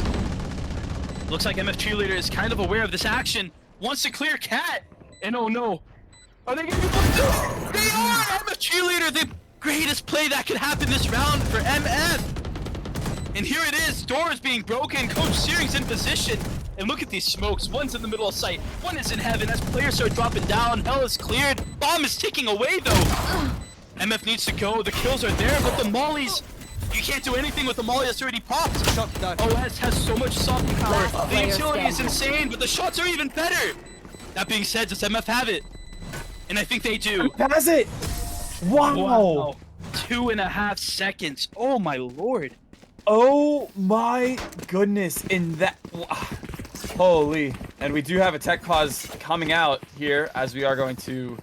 Looks like MF Cheerleader is kind of aware of this action, wants to clear cat, and oh no. Are they going to be able to? They are! MF Cheerleader, the greatest play that could happen this round for MF. And here it is, door is being broken, Coach Searing's in position. And look at these smokes, one's in the middle of sight, one is in heaven. As players start dropping down, hell is cleared. Bomb is ticking away though. MF needs to go, the kills are there, but the mollies, you can't do anything with the molly that's already popped. OS has so much softening power. The utility is insane, but the shots are even better. That being said, does MF have it? And I think they do. Pass it! Wow! 2.5 seconds. Oh my lord. Oh my goodness. In that... Holy. And we do have a tech pause coming out here, as we are going to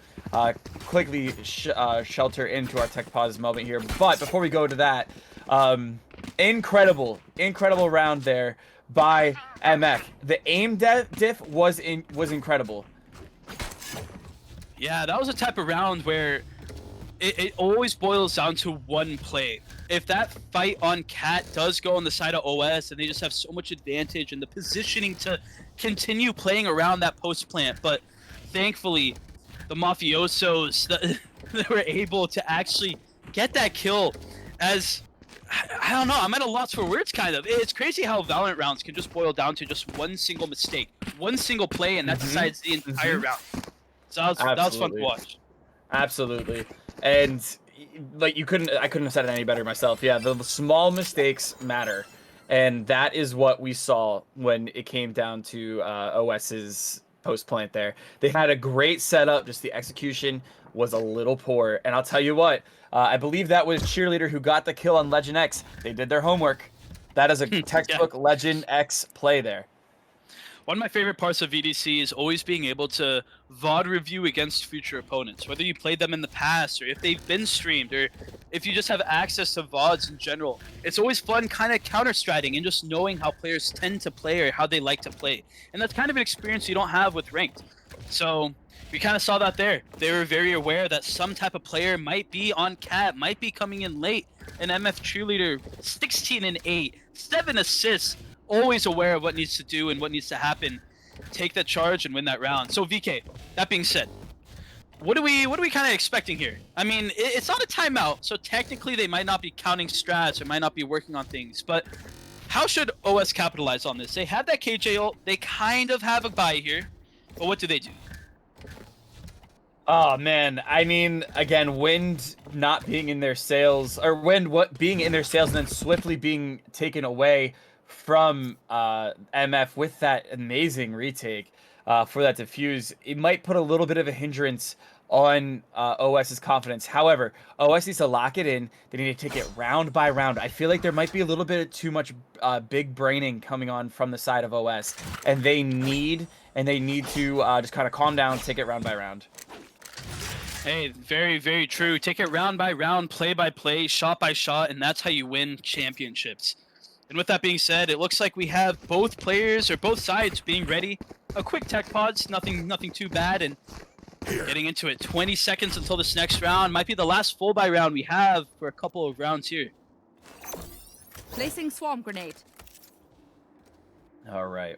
quickly shelter into our tech pause moment here. But before we go to that, incredible round there by MF. The aim diff was incredible. Yeah, that was a type of round where it always boils down to one play. If that fight on Cat does go on the side of OS and they just have so much advantage and the positioning to continue playing around that post plant, but thankfully the mafiosos they were able to actually get that kill. As I don't know, I'm at a loss for words kind of. It's crazy how Valorant rounds can just boil down to just one single mistake, one single play, and that decides the entire round. So that was fun to watch. Absolutely. And like I couldn't have said it any better myself. Yeah, the small mistakes matter. And that is what we saw when it came down to OS's post plant there. They had a great setup, just the execution was a little poor. And I'll tell you what, I believe that was Cheerleader who got the kill on Legend X. They did their homework. That is a textbook Legend X play there. One of my favorite parts of VDC is always being able to VOD review against future opponents, whether you played them in the past or if they've been streamed or if you just have access to VODs in general. It's always fun kind of counter-stratting and just knowing how players tend to play or how they like to play. And that's kind of an experience you don't have with ranked. So we kind of saw that there. They were very aware that some type of player might be on Cat, might be coming in late. An MF Cheerleader, 16 and 8, 7 assists. Always aware of what needs to do and what needs to happen. Take that charge and win that round. So VK, that being said, what are we kind of expecting here? I mean, it's not a timeout, so technically they might not be counting strats or might not be working on things, but how should OS capitalize on this? They have that KJ ult, they kind of have a buy here, but what do they do? Oh man, I mean, again, Wind not being in their sails, or Wind being in their sails and then swiftly being taken away from MF with that amazing retake for that defuse, it might put a little bit of a hindrance on OS's confidence. However, OS needs to lock it in. They need to take it round by round. I feel like there might be a little bit of too much big braining coming on from the side of OS, and they need to just kind of calm down, take it round by round. Hey, very, very true. Take it round by round, play by play, shot by shot, and that's how you win championships. And with that being said, it looks like we have both players or both sides being ready. A quick tech pods, nothing too bad, and getting into it. 20 seconds until this next round. Might be the last full buy round we have for a couple of rounds here. Placing swarm grenade. All right.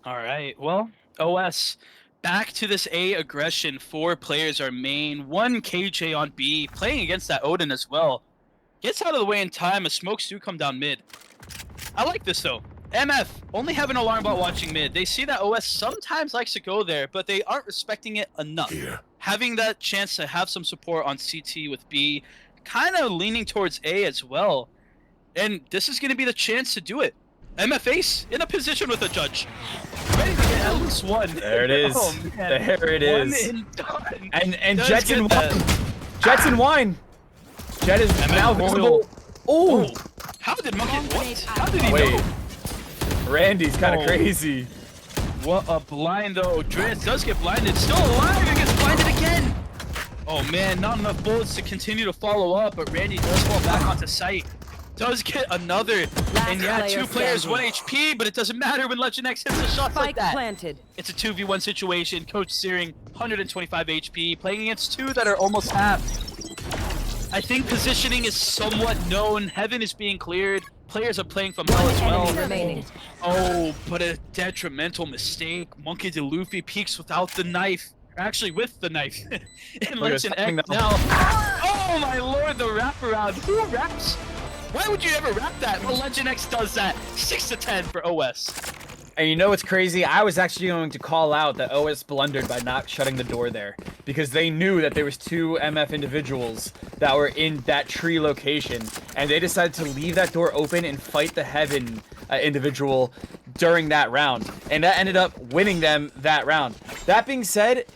All right. Well, OS back to this A aggression. 4 players are main. 1 KJ on B, playing against that Odin as well. Gets out of the way in time as smokes do come down mid. I like this though. MF only have an alarm bot watching mid. They see that OS sometimes likes to go there, but they aren't respecting it enough. Yeah. Having that chance to have some support on CT with B, kind of leaning towards A as well. And this is going to be the chance to do it. MF Ace in a position with a judge. Ready to get at least one. There it is. Oh, man. There it is. One and done. And Jets and Wine. Jets and Wine. Jet is now visible. Oh, how did Monkey? What? How did he know? Randy's kind of crazy. What a blind though. Dreas does get blinded. Still alive and gets blinded again. Oh man, not enough bullets to continue to follow up, but Randy does fall back onto site. Does get another. And yeah, 2 players, 1 HP, but it doesn't matter when Legend X hits a shot like that. Planted. It's a 2v1 situation. Coach Searing, 125 HP, playing against 2 that are almost half. I think positioning is somewhat known. Heaven is being cleared. Players are playing from hell as well. Oh, but a detrimental mistake. Monkey D. Luffy peeks without the knife. Actually, with the knife. And Legend X now. Oh my lord, the wraparound. Who wraps? Why would you ever wrap that? Well, Legend X does that. 6-10 for OS. And you know what's crazy? I was actually going to call out that OS blundered by not shutting the door there, because they knew that there was 2 MF individuals that were in that tree location, and they decided to leave that door open and fight the Heaven individual during that round, and that ended up winning them that round. That being said,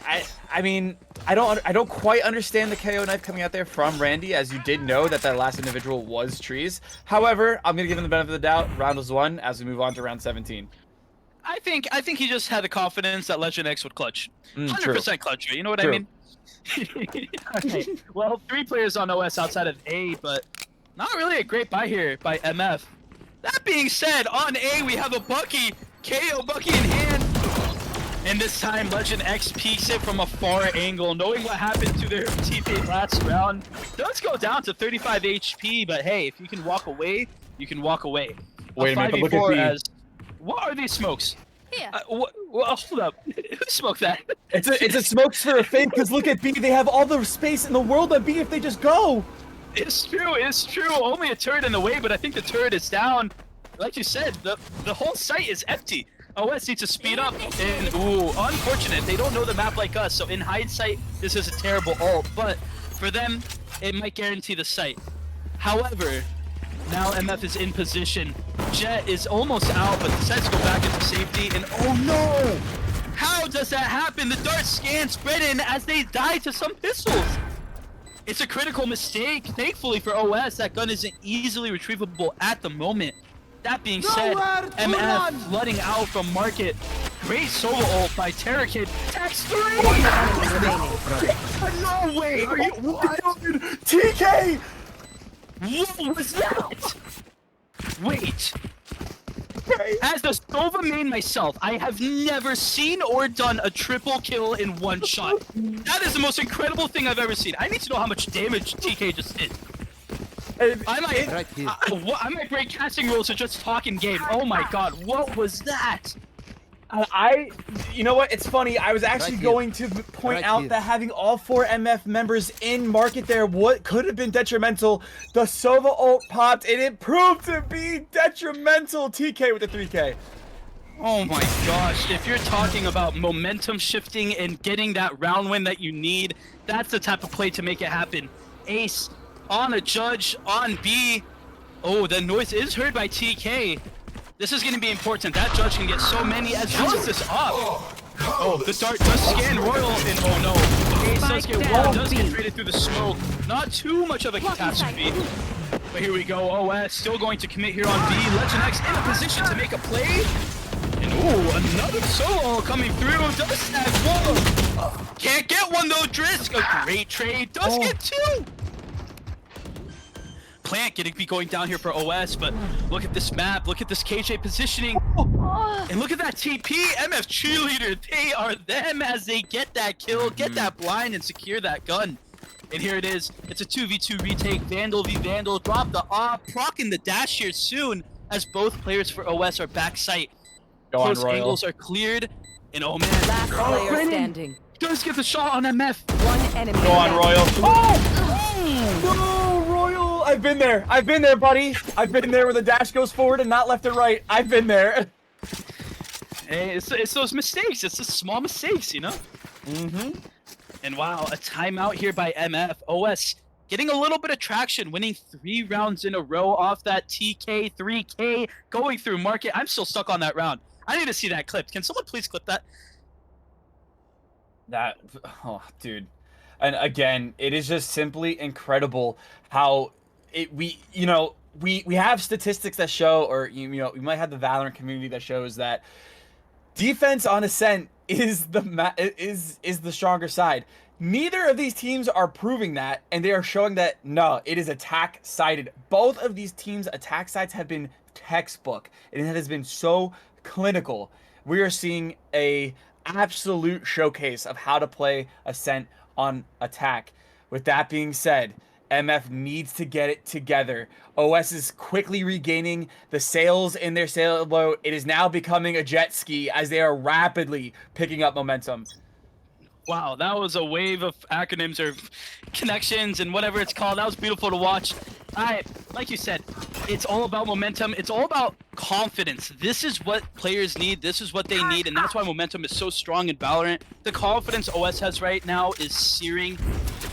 I mean, I don't quite understand the KO knife coming out there from Randy, as you did know that last individual was trees. However, I'm gonna give him the benefit of the doubt. Round was won as we move on to round 17. I think he just had the confidence that Legend X would clutch. 100% clutch, right? You know what I True. mean? Okay. Well, 3 players on OS outside of A, but not really a great buy here by MF. That being said, on A we have a Bucky, KO Bucky in hand. And this time Legend X peeks it from a far angle, knowing what happened to their teammate last round. Does go down to 35 HP, but hey, if you can walk away, you can walk away. Wait a minute, but look at 5v4 B. as... What are these smokes? Here. Hold up. Who smoked that? It's a smoke sphere of fame, because look at B, they have all the space in the world at B if they just go. It's true. Only a turret in the way, but I think the turret is down. Like you said, the whole site is empty. OS needs to speed up, and ooh, unfortunate. They don't know the map like us, so in hindsight, this is a terrible ult, but for them, it might guarantee the site. However, now MF is in position. Jet is almost out, but the sets go back into safety, and oh no! How does that happen? The dart scan spread in as they die to some pistols. It's a critical mistake. Thankfully for OS, that gun isn't easily retrievable at the moment. That being said, MF flooding out from market. Great solo ult by Terra Kid. Tax 3! No way! Are you what? TK! What was that? Wait. As the Sova main myself, I have never seen or done a triple kill in one shot. That is the most incredible thing I've ever seen. I need to know how much damage TK just did. I might break casting rules to just talk in game. Oh my god, what was that? You know what? It's funny. I was actually going to point out that having all 4 MF members in market there, what could have been detrimental. The Sova ult popped, and it proved to be detrimental. TK with the 3K. Oh my gosh, if you're talking about momentum shifting and getting that round win that you need, that's the type of play to make it happen. Ace on a judge on B. Oh, the noise is heard by TK. This is going to be important. That judge can get so many as well as this up. Oh, the dart does scan Royal, and oh no. Ace does get one, does get traded through the smoke. Not too much of a catastrophe. But here we go, OS still going to commit here on B. Legend X in a position to make a play. And ooh, another solo coming through. Does snag one. Can't get one though, Drisk. A great trade. Does get 2. Plant getting be going down here for OS, but look at this map, look at this KJ positioning, and look at that TP, MF cheerleader, they are them as they get that kill, get that blind, and secure that gun. And here it is, it's a 2v2 retake, Vandal v Vandal, drop the op, procking the dash here soon, as both players for OS are back sight. Close angles are cleared, and oh man, Last player standing. does get the shot on MF. One enemy. Go on, Royal. Oh! No, Royal! I've been there, buddy. I've been there where the dash goes forward and not left or right. I've been there. Hey, it's those mistakes. It's the small mistakes, you know? Mm-hmm. And wow, a timeout here by MF. OS getting a little bit of traction, winning 3 rounds in a row off that TK 3K going through market. I'm still stuck on that round. I need to see that clipped. Can someone please clip that? Oh, dude. And again, it is just simply incredible how we have statistics that show, or you know, we might have the Valorant community that shows that defense on Ascent is the stronger side. Neither of these teams are proving that, and they are showing that no, it is attack sided. Both of these teams' attack sides have been textbook, and it has been so clinical. We are seeing a absolute showcase of how to play Ascent on attack. With that being said, MF needs to get it together. OS is quickly regaining the sails in their sailboat. It is now becoming a jet ski as they are rapidly picking up momentum. Wow, that was a wave of acronyms or connections and whatever it's called. That was beautiful to watch. Like you said, it's all about momentum. It's all about confidence. This is what players need. This is what they need, and that's why momentum is so strong in Valorant. The confidence OS has right now is searing,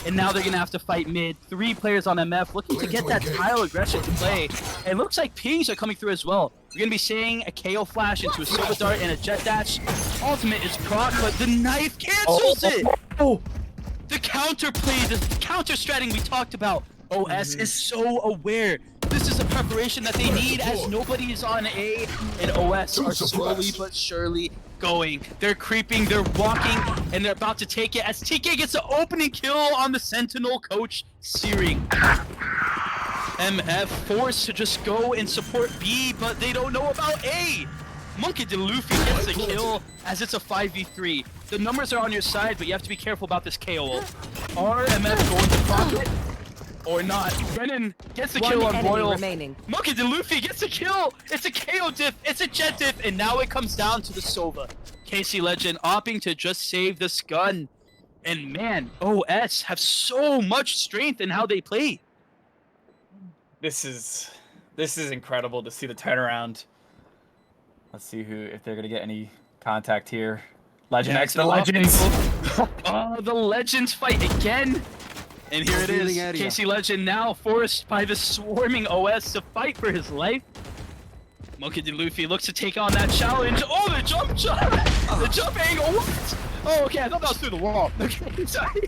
and now they're going to have to fight mid. 3 players on MF looking to get that tile aggression to play. It looks like pings are coming through as well. We're going to be seeing a KO flash into a Silver Dart and a Jet Dash. Ultimate is proc, but the knife cancels it! The counter play, the counter stratting we talked about. OS is so aware. This is a preparation that they need as nobody is on A, and OS are slowly but surely going. They're creeping, they're walking, and they're about to take it as TK gets the opening kill on the Sentinel coach Searing. MF forced to just go and support B, but they don't know about A. Monkey D. Luffy gets the kill as it's a 5v3. The numbers are on your side, but you have to be careful about this KO. Are MF going to profit or not? Brennan gets the kill on Royal. Monkey D. Luffy gets the kill. It's a KO diff, it's a jet diff, and now it comes down to the Sova. KC Legend opting to just save this gun. And man, OS have so much strength in how they play. This is incredible to see the turnaround. Let's see if they're gonna get any contact here. Legend X, the Legends. Oh, the Legends fight again. And here it is. KC Legend now forced by the swarming OS to fight for his life. Monkey D. Luffy looks to take on that challenge. Oh, the jump shot! The jump angle, what? Oh, okay, I thought that was through the wall. Okay, sorry.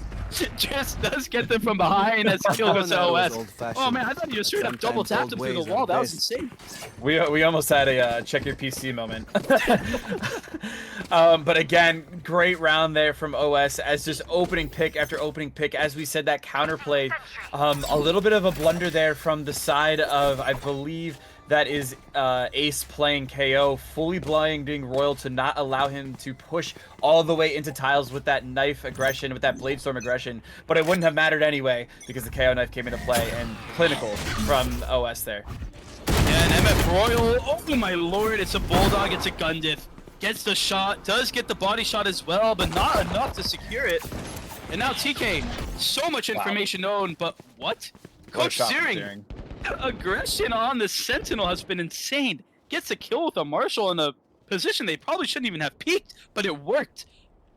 Just does get them from behind as kill goes to OS. Oh man, I thought you just straight up double tapped him through the wall. That was insane. We almost had a check your PC moment. But again, great round there from OS as just opening pick after opening pick. As we said, that counterplay, a little bit of a blunder there from the side of, I believe, that is Ace playing KO, fully blinding Royal to not allow him to push all the way into tiles with that knife aggression, with that Blade Storm aggression. But it wouldn't have mattered anyway because the KO knife came into play, and clinical from OS there. And MF Royal, oh my lord, it's a Bulldog, it's a gun diff. Gets the shot, does get the body shot as well, but not enough to secure it. And now TK, so much information known, but what? Coach Searing. Aggression on the Sentinel has been insane. Gets a kill with a Marshall in a position they probably shouldn't even have peeked, but it worked.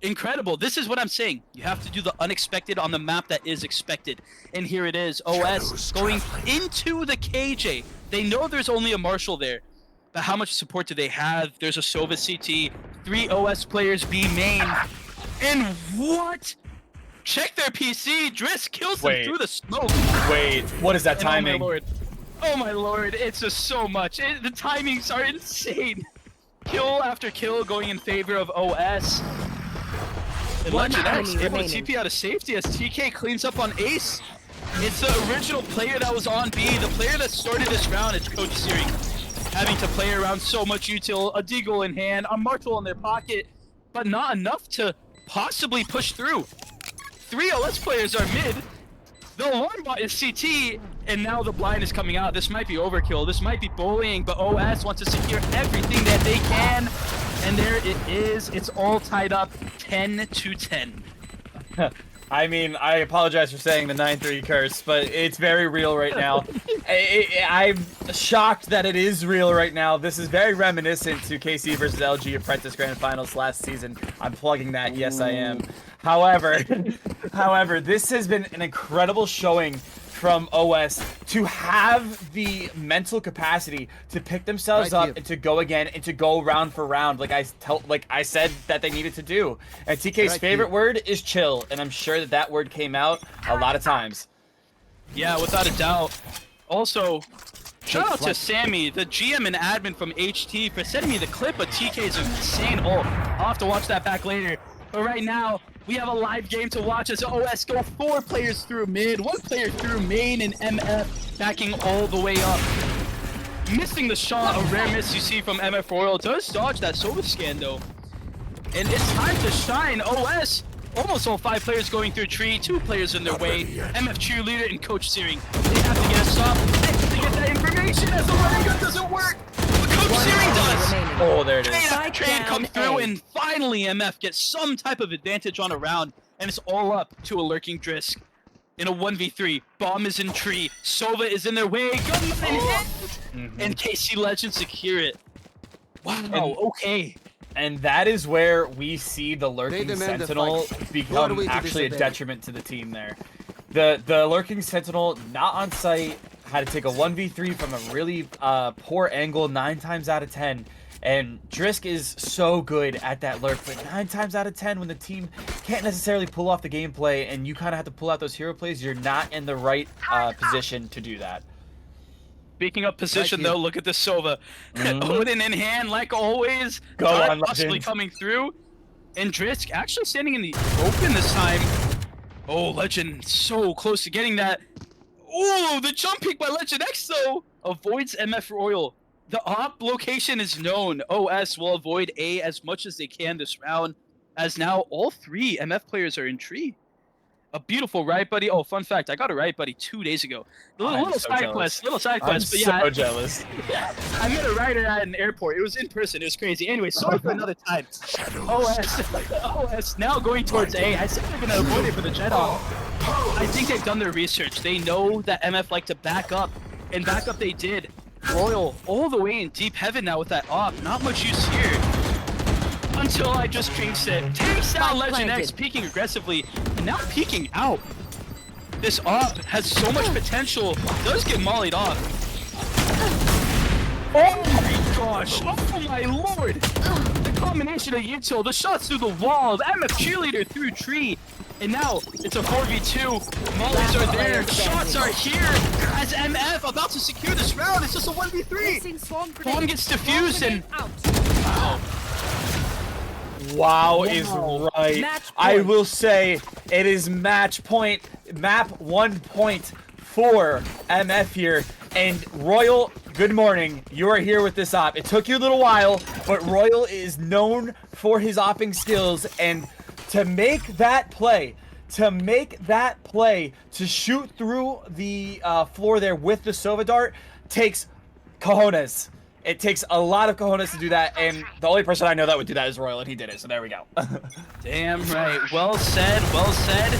Incredible. This is what I'm saying. You have to do the unexpected on the map that is expected. And here it is. OS going into the KJ. They know there's only a Marshall there, but how much support do they have? There's a Sova CT, 3 OS players B main. And what? Check their PC. Driss kills them through the smoke. Wait, what is that timing? Oh my lord, it's just so much. The timings are insane. Kill after kill going in favor of OS. And Legend X able to TP out of safety as TK cleans up on Ace. It's the original player that was on B. The player that started this round is Coach Searing. Having to play around so much util, a Deagle in hand, a Marshall in their pocket, but not enough to possibly push through. 3 OS players are mid. The alarm bot is CT, and now the blind is coming out. This might be overkill. This might be bullying, but OS wants to secure everything that they can. And there it is. It's all tied up 10-10. I mean, I apologize for saying the 9-3 curse, but it's very real right now. I'm shocked that it is real right now. This is very reminiscent to KC versus LG Apprentice Grand Finals last season. I'm plugging that. Yes, I am. However, this has been an incredible showing from OS to have the mental capacity to pick themselves up and to go again and to go round for round, like I said that they needed to do. And TK's favorite word is chill, and I'm sure that word came out a lot of times. Yeah, without a doubt. Also, shout out to Sammy, the GM and admin from HT, for sending me the clip of TK's insane ult. I'll have to watch that back later. But right now, we have a live game to watch as OS go 4 players through mid, 1 player through main, and MF backing all the way up. Missing the shot, a rare miss you see from MF Royal. Does dodge that Sova scan though. And it's time to shine. OS, almost all 5 players going through tree, 2 players in their way. MF Cheerleader and Coach Searing. They have to get a stop to get that information as the running gun doesn't work. But Coach Searing does. Oh, there it is. Trade comes through, and finally MF gets some type of advantage on a round, and it's all up to a lurking Drisk. In a 1v3, bomb is in tree, Sova is in their way, gun in hand, and KC Legend secure it. Wow, okay. And that is where we see the lurking Sentinel become actually a detriment to the team there. The lurking Sentinel, not on site, had to take a 1v3 from a really poor angle 9 times out of 10. And Drisk is so good at that lurk, but 9 times out of 10 when the team can't necessarily pull off the gameplay and you kind of have to pull out those hero plays, you're not in the right position to do that. Speaking of position, Right though, look at the Sova. Odin in hand, like always. Go Dart on, possibly Legend. coming through. And Drisk actually standing in the open this time. Oh, Legend so close to getting that. Oh, the jump peek by Legend X, though, avoids MF Royal. The op location is known. OS will avoid A as much as they can this round, as now all 3 MF players are in tree. A beautiful right buddy. Oh, fun fact, I got a right buddy 2 days ago. I'm so jealous. Little side I'm quest, but so yeah. jealous. I met a rider at an airport. It was in person. It was crazy. Anyway, sorry for another time. OS now going towards A. I said they're going to avoid it for the jet off. I think they've done their research. They know that MF like to back up, and back up they did. Royal all the way in deep heaven now with that op. Not much use here. Until I just jinxed it. Takes down Legend X, peeking aggressively, and now peeking out. This op has so much potential. Does get mollied off. Oh my gosh! Oh my lord! The combination of util, the shots through the wall, the MF cheerleader through tree, and now it's a 4v2. Mollies are there, shots are here. As MF about to secure this round, it's just a 1v3. Bomb gets defused and wow. Wow is right. I will say it is match point, map 1 point for MF here. And Royal, good morning. You are here with this op. It took you a little while, but Royal is known for his opping skills. And to make that play, to shoot through the floor there with the Sova dart takes cojones. It takes a lot of cojones to do that, and the only person I know that would do that is Royal, and he did it, so there we go. Damn right. Well said, well said.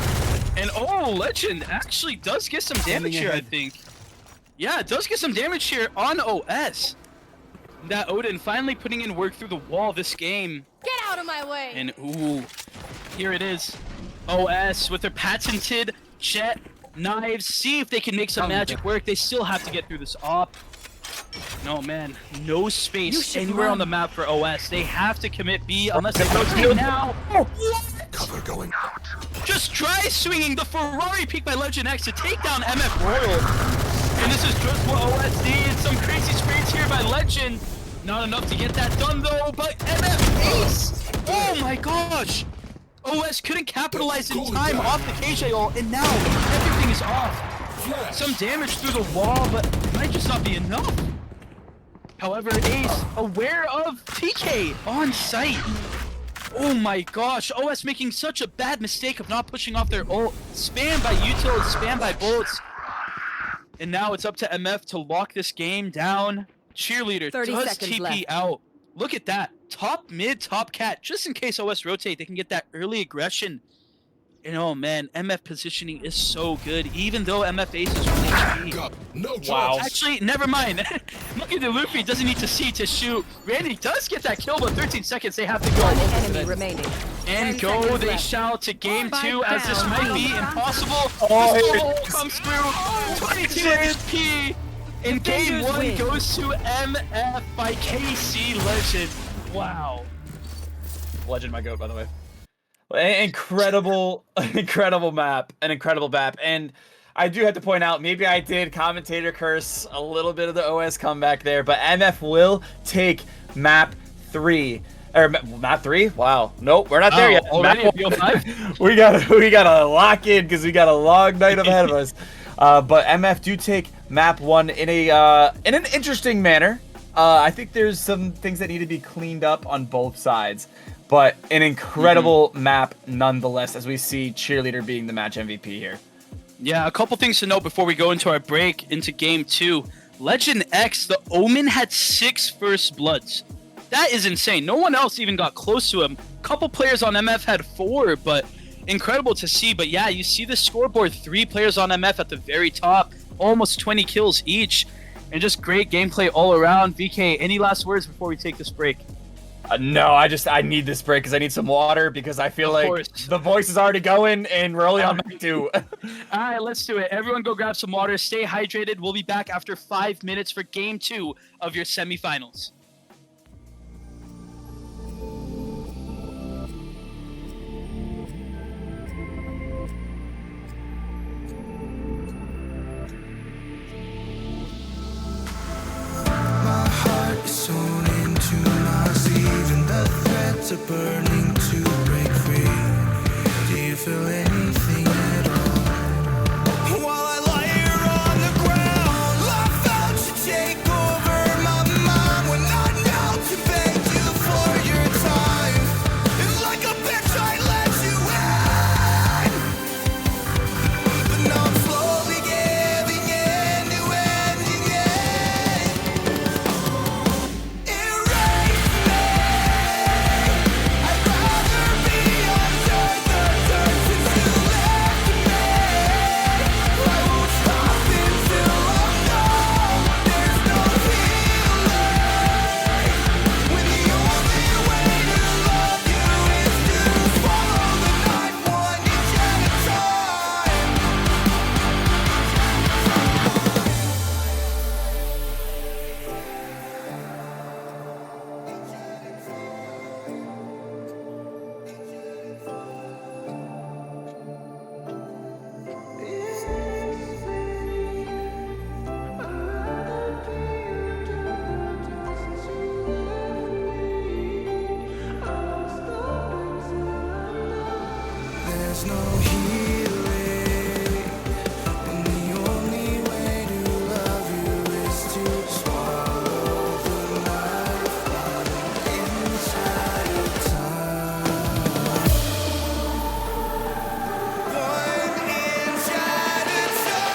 And oh, Legend actually does get some damage here, I think. Yeah, it does get some damage here on OS. That Odin finally putting in work through the wall this game. Get out of my way! And ooh, here it is. OS with their patented jet knives. See if they can make some magic work. They still have to get through this op. No, man. No space anywhere on the map for OS. They have to commit B unless they go to B now. What? Cover going out. Just try swinging the Ferrari peak by Legend X to take down MF Royal. And this is just what OS needs. Some crazy sprays here by Legend. Not enough to get that done, though, but MF Ace! Oh my gosh! OS couldn't capitalize in time off the KJ ult, and now everything is off. Some damage through the wall, but it might just not be enough. However, Ace, aware of PK on site. Oh my gosh, OS making such a bad mistake of not pushing off their ult. Spam by util, spam by bullets. And now it's up to MF to lock this game down. Cheerleader 30 does seconds TP left. out. Look at that. Top mid, top cat. Just in case OS rotate, they can get that early aggression. And oh man, MF positioning is so good, even though MF Ace is really HP. No Wow. Actually, never mind. Look at the Luffy, doesn't need to see to shoot. Randy does get that kill, but 13 seconds, they have to go. One enemy remaining. And 10 go, seconds they left. shall to game Spike 2, as this down. might be impossible. Oh, This here goal it is. comes through. 22 HP. And game Defenders 1 win. goes to MF by KC Legend. Wow. Legend, my goat, by the way. Incredible, incredible map, an incredible map, and I do have to point out, maybe I did commentator curse a little bit of the OS comeback there, but MF will take map 3. Or map 3? Wow. Nope, we're not there yet. Already Map at BO5? we gotta lock in because we got a long night ahead of us. But MF do take map 1 in an interesting manner. I think there's some things that need to be cleaned up on both sides. But an incredible map nonetheless, as we see Cheerleader being the match MVP here. Yeah, a couple things to note before we go into our break into game 2. Legend X, the Omen had 6 first bloods. That is insane. No one else even got close to him. Couple players on MF had 4, but incredible to see. But yeah, you see the scoreboard, 3 players on MF at the very top, almost 20 kills each, and just great gameplay all around. VK, any last words before we take this break? No, I need this break because I need some water because I feel like the voice is already going and we're only on map 2. All right, let's do it. Everyone go grab some water. Stay hydrated. We'll be back after 5 minutes for game 2 of your semifinals. are burning to break free. Do you feel anything at all? While I lie here on the ground, I felt you take over my mind. When I knelt to beg you for your time, and like a bitch I let you in. But now I'm slowly giving in to ending it. Erase me. I'd rather be under the dirt since you left me. I won't stop until I'm gone. There's no healing when the only way to love you is to swallow the knife one inch at a time. There's no healing when the only way to love you is to swallow the knife one inch at a time. One inch at a time.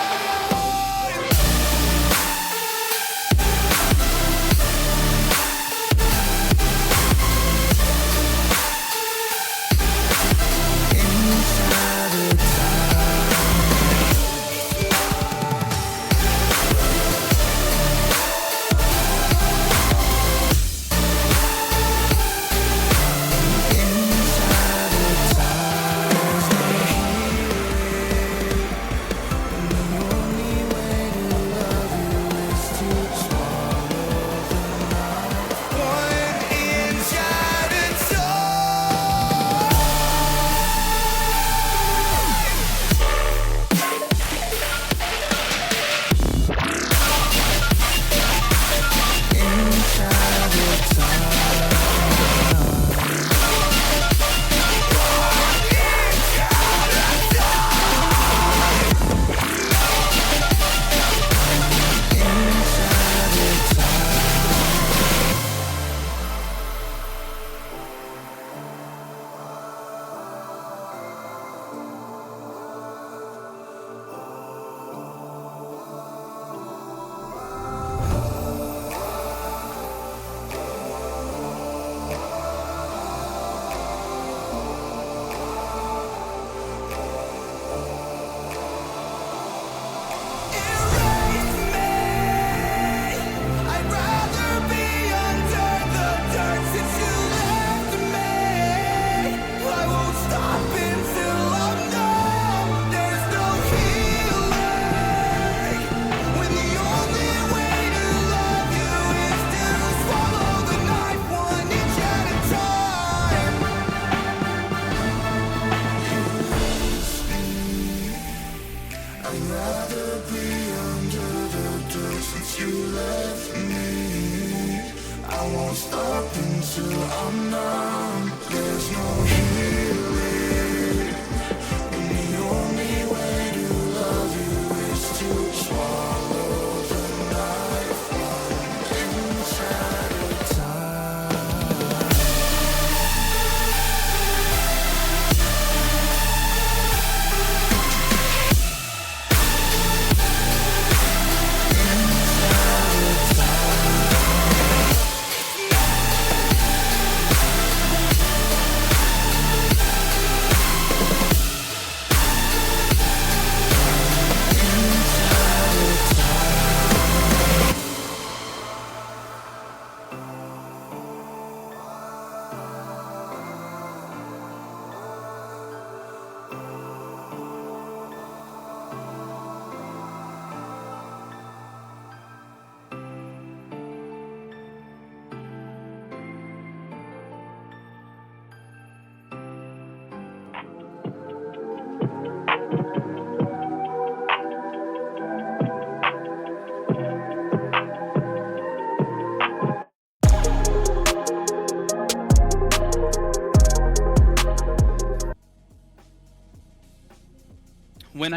I'd rather be under the dirt since you left me. I won't stop until I'm numb. There's no healing when the only way to love you is to swallow the knife one inch at a time. I'd rather be under the dirt since you left me. I won't stop until I'm numb. There's no healing when the only way to love you is to swallow the knife one inch at a time.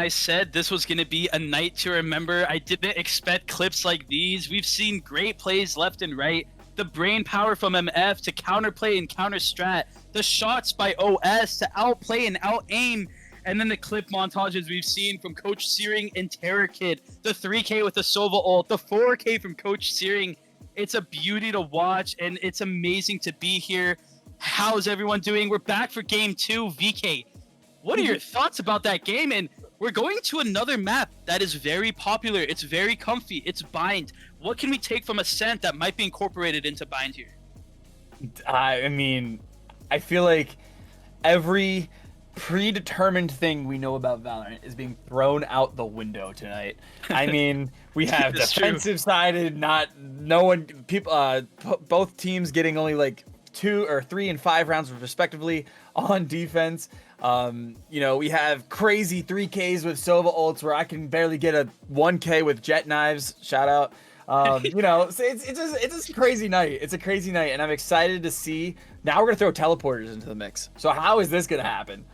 I said this was going to be a night to remember. I didn't expect clips like these. We've seen great plays left and right. The brain power from MF to counterplay and counter strat. The shots by OS to outplay and out aim. And then the clip montages we've seen from Coach Searing and Terror Kid. The 3K with the Sova ult. The 4K from Coach Searing. It's a beauty to watch, and it's amazing to be here. How's everyone doing? We're back for game 2, VK. What are your thoughts about that game? And we're going to another map that is very popular. It's very comfy. It's Bind. What can we take from Ascent that might be incorporated into Bind here? I mean, I feel like every predetermined thing we know about Valorant is being thrown out the window tonight. I mean, we have defensive sided, both teams getting only like 2 or 3 and 5 rounds respectively on defense. We have crazy 3Ks with Sova ults where I can barely get a 1K with jet knives. Shout out. So it's just a crazy night. It's a crazy night, and I'm excited to see. Now we're gonna throw teleporters into the mix. So how is this gonna happen?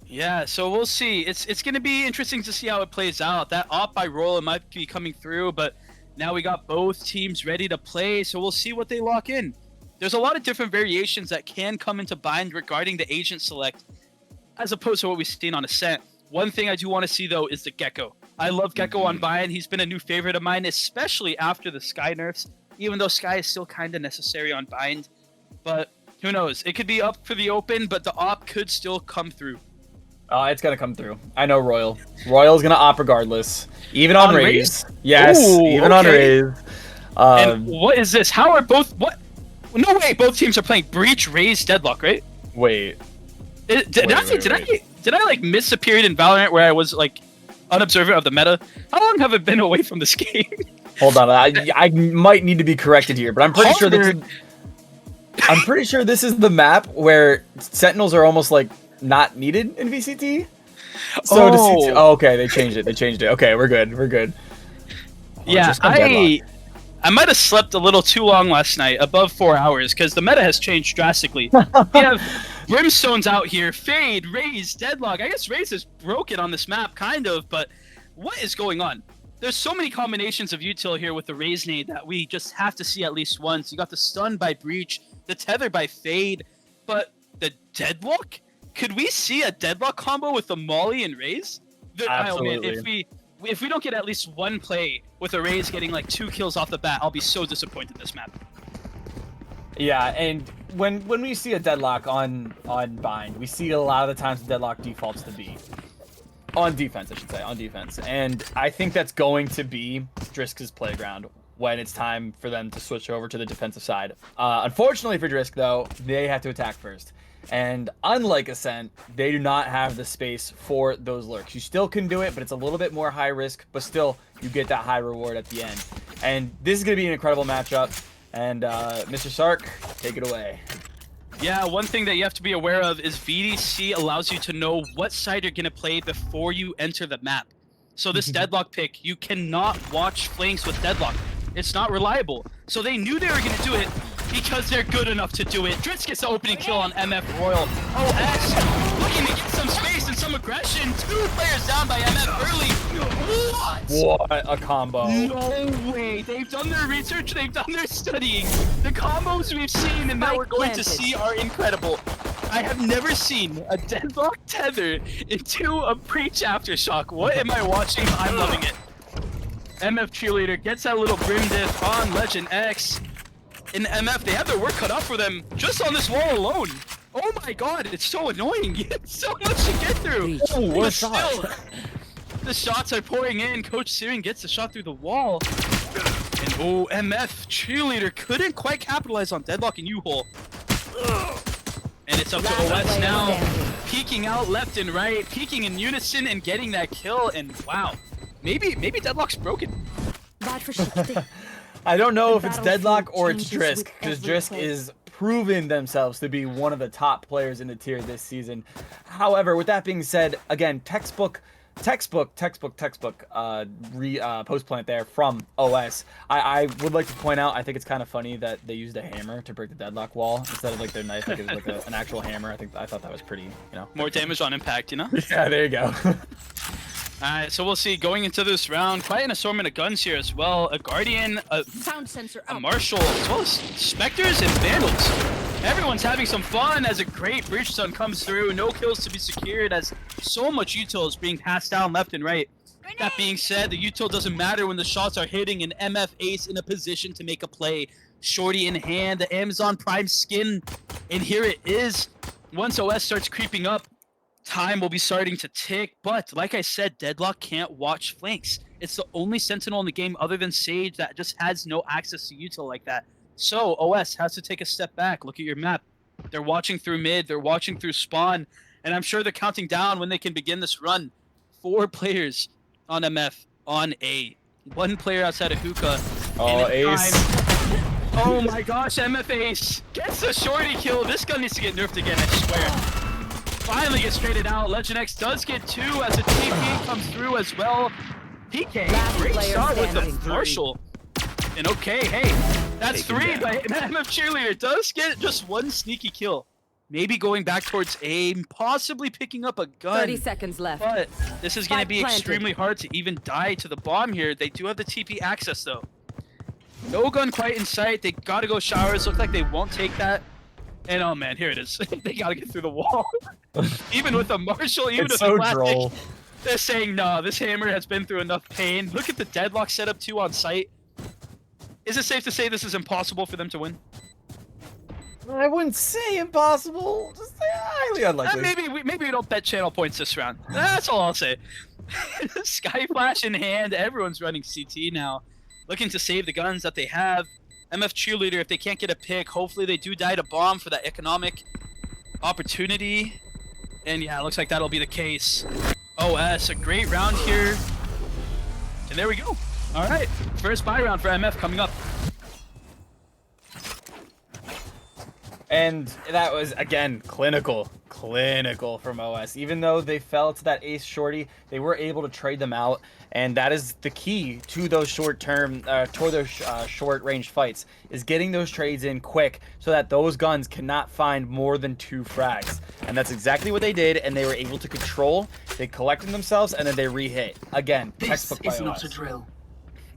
Yeah, so we'll see. It's gonna be interesting to see how it plays out. That op by Rolla might be coming through, but now we got both teams ready to play, so we'll see what they lock in. There's a lot of different variations that can come into Bind regarding the agent select, as opposed to what we've seen on Ascent. One thing I do want to see, though, is the Gecko. I love Gecko on Bind. He's been a new favorite of mine, especially after the Sky nerfs, even though Sky is still kind of necessary on Bind. But who knows? It could be up for the open, but the op could still come through. It's gonna come through. I know Royal. Royal's gonna op regardless, even on Raze. Yes, Ooh, even on Raze. And what is this? How are both? What? No way! Both teams are playing Breach, Raze, Deadlock, right? Wait. Did I like miss a period in Valorant where I was like unobservant of the meta? How long have I been away from this game? Hold on, I might need to be corrected here, but I'm pretty sure this is the map where Sentinels are almost like not needed in VCT. So okay, they changed it. Okay, we're good. Yeah, I might have slept a little too long last night, above 4 hours, because the meta has changed drastically. We have Brimstones out here, Fade, Raze, Deadlock. I guess Raze is broken on this map, kind of, but what is going on? There's so many combinations of util here with the Raze nade that we just have to see at least once. You got the stun by Breach, the tether by Fade, but the Deadlock? Could we see a Deadlock combo with the Molly and Raze? Absolutely. Oh, man, if we don't get at least one play with a Raze getting like 2 kills off the bat, I'll be so disappointed this map. Yeah, and when we see a Deadlock on Bind, we see a lot of the times the Deadlock defaults to be on defense, I should say, on defense. And I think that's going to be Drisk's playground when it's time for them to switch over to the defensive side. Unfortunately for Drisk, though, they have to attack first. And unlike Ascent, they do not have the space for those lurks. You still can do it, but it's a little bit more high risk, but still you get that high reward at the end. And this is going to be an incredible matchup. And Mr. Sark, take it away. Yeah, one thing that you have to be aware of is VDC allows you to know what side you're going to play before you enter the map. So this Deadlock pick, you cannot watch flanks with Deadlock. It's not reliable. So they knew they were going to do it because they're good enough to do it. Dritz gets the opening kill on MF Royal. OS looking to get some space and some aggression. 2 players down by MF early. What a combo. No way. They've done their research. They've done their studying. The combos we've seen and that we're going to see are incredible. I have never seen a Deadlock tether into a Breach Aftershock. What am I watching? I'm loving it. MF Cheerleader gets that little Brim diff on Legend X. In MF, they have their work cut out for them just on this wall alone. Oh my god, it's so annoying. It's so much to get through. Oh, what a shot. The shots are pouring in. Coach Searing gets the shot through the wall. And MF Cheerleader couldn't quite capitalize on Deadlock and U-Hole. And it's up to OS now. Peeking out left and right, peeking in unison and getting that kill. And wow, maybe Deadlock's broken. I don't know if it's Deadlock or it's Drisk, because Drisk is proven themselves to be one of the top players in the tier this season. However, with that being said, again, textbook textbook post plant there from OS. I would like to point out, I think it's kind of funny that they used a hammer to break the deadlock wall instead of like their knife, like it was like an actual hammer. I thought that was pretty, you know. More damage on impact, you know? Yeah, there you go. Alright, so we'll see going into this round, quite an assortment of guns here as well. A Guardian, Sound sensor a up. Marshal, as well as Spectres and Vandals. Everyone's having some fun as a great Breach Stun comes through. No kills to be secured as so much util is being passed down left and right. That being said, the util doesn't matter when the shots are hitting an MF Ace in a position to make a play. Shorty in hand, the Amazon Prime skin, and here it is. Once OS starts creeping up, time will be starting to tick, but like I said, Deadlock can't watch flanks. It's the only Sentinel in the game other than Sage that just has no access to util like that. So OS has to take a step back. Look at your map. They're watching through mid, they're watching through spawn, and I'm sure they're counting down when they can begin this run. 4 players on MF on A. 1 player outside of Hookah. Oh, Ace. Oh my gosh, MF Ace gets the shorty kill. This gun needs to get nerfed again, I swear. Finally gets traded out. Legend X does get 2 as a TP comes through as well. PK, great player start with standing. the Marshal. And okay, hey, that's 3, but MF Cheerleader does get just 1 sneaky kill. Maybe going back towards A, possibly picking up a gun. 30 seconds left. But this is going to Spike be planted. extremely hard to even die to the bomb here. They do have the TP access, though. No gun quite in sight. They got to go showers. Look like they won't take that. And oh man, here it is. They got to get through the wall. Even with a Marshal, even It's with so a plastic, droll. they're saying, no, this hammer has been through enough pain. Look at the deadlock setup, too, on site. Is it safe to say this is impossible for them to win? I wouldn't say impossible, just say highly unlikely. Maybe we don't bet channel points this round. That's all I'll say. Sky Flash in hand. Everyone's running CT now, looking to save the guns that they have. MF Cheerleader, if they can't get a pick, hopefully they do die to bomb for that economic opportunity. And yeah, it looks like that'll be the case. OS, a great round here. And there we go. All right, first buy round for MF coming up. And that was, again, clinical from OS. Even though they fell to that Ace shorty, they were able to trade them out, and that is the key to those short-range fights, is getting those trades in quick so that those guns cannot find more than 2 frags. And that's exactly what they did, and they were able to control. They collected themselves, and then they re-hit. Again, textbook by OS. drill.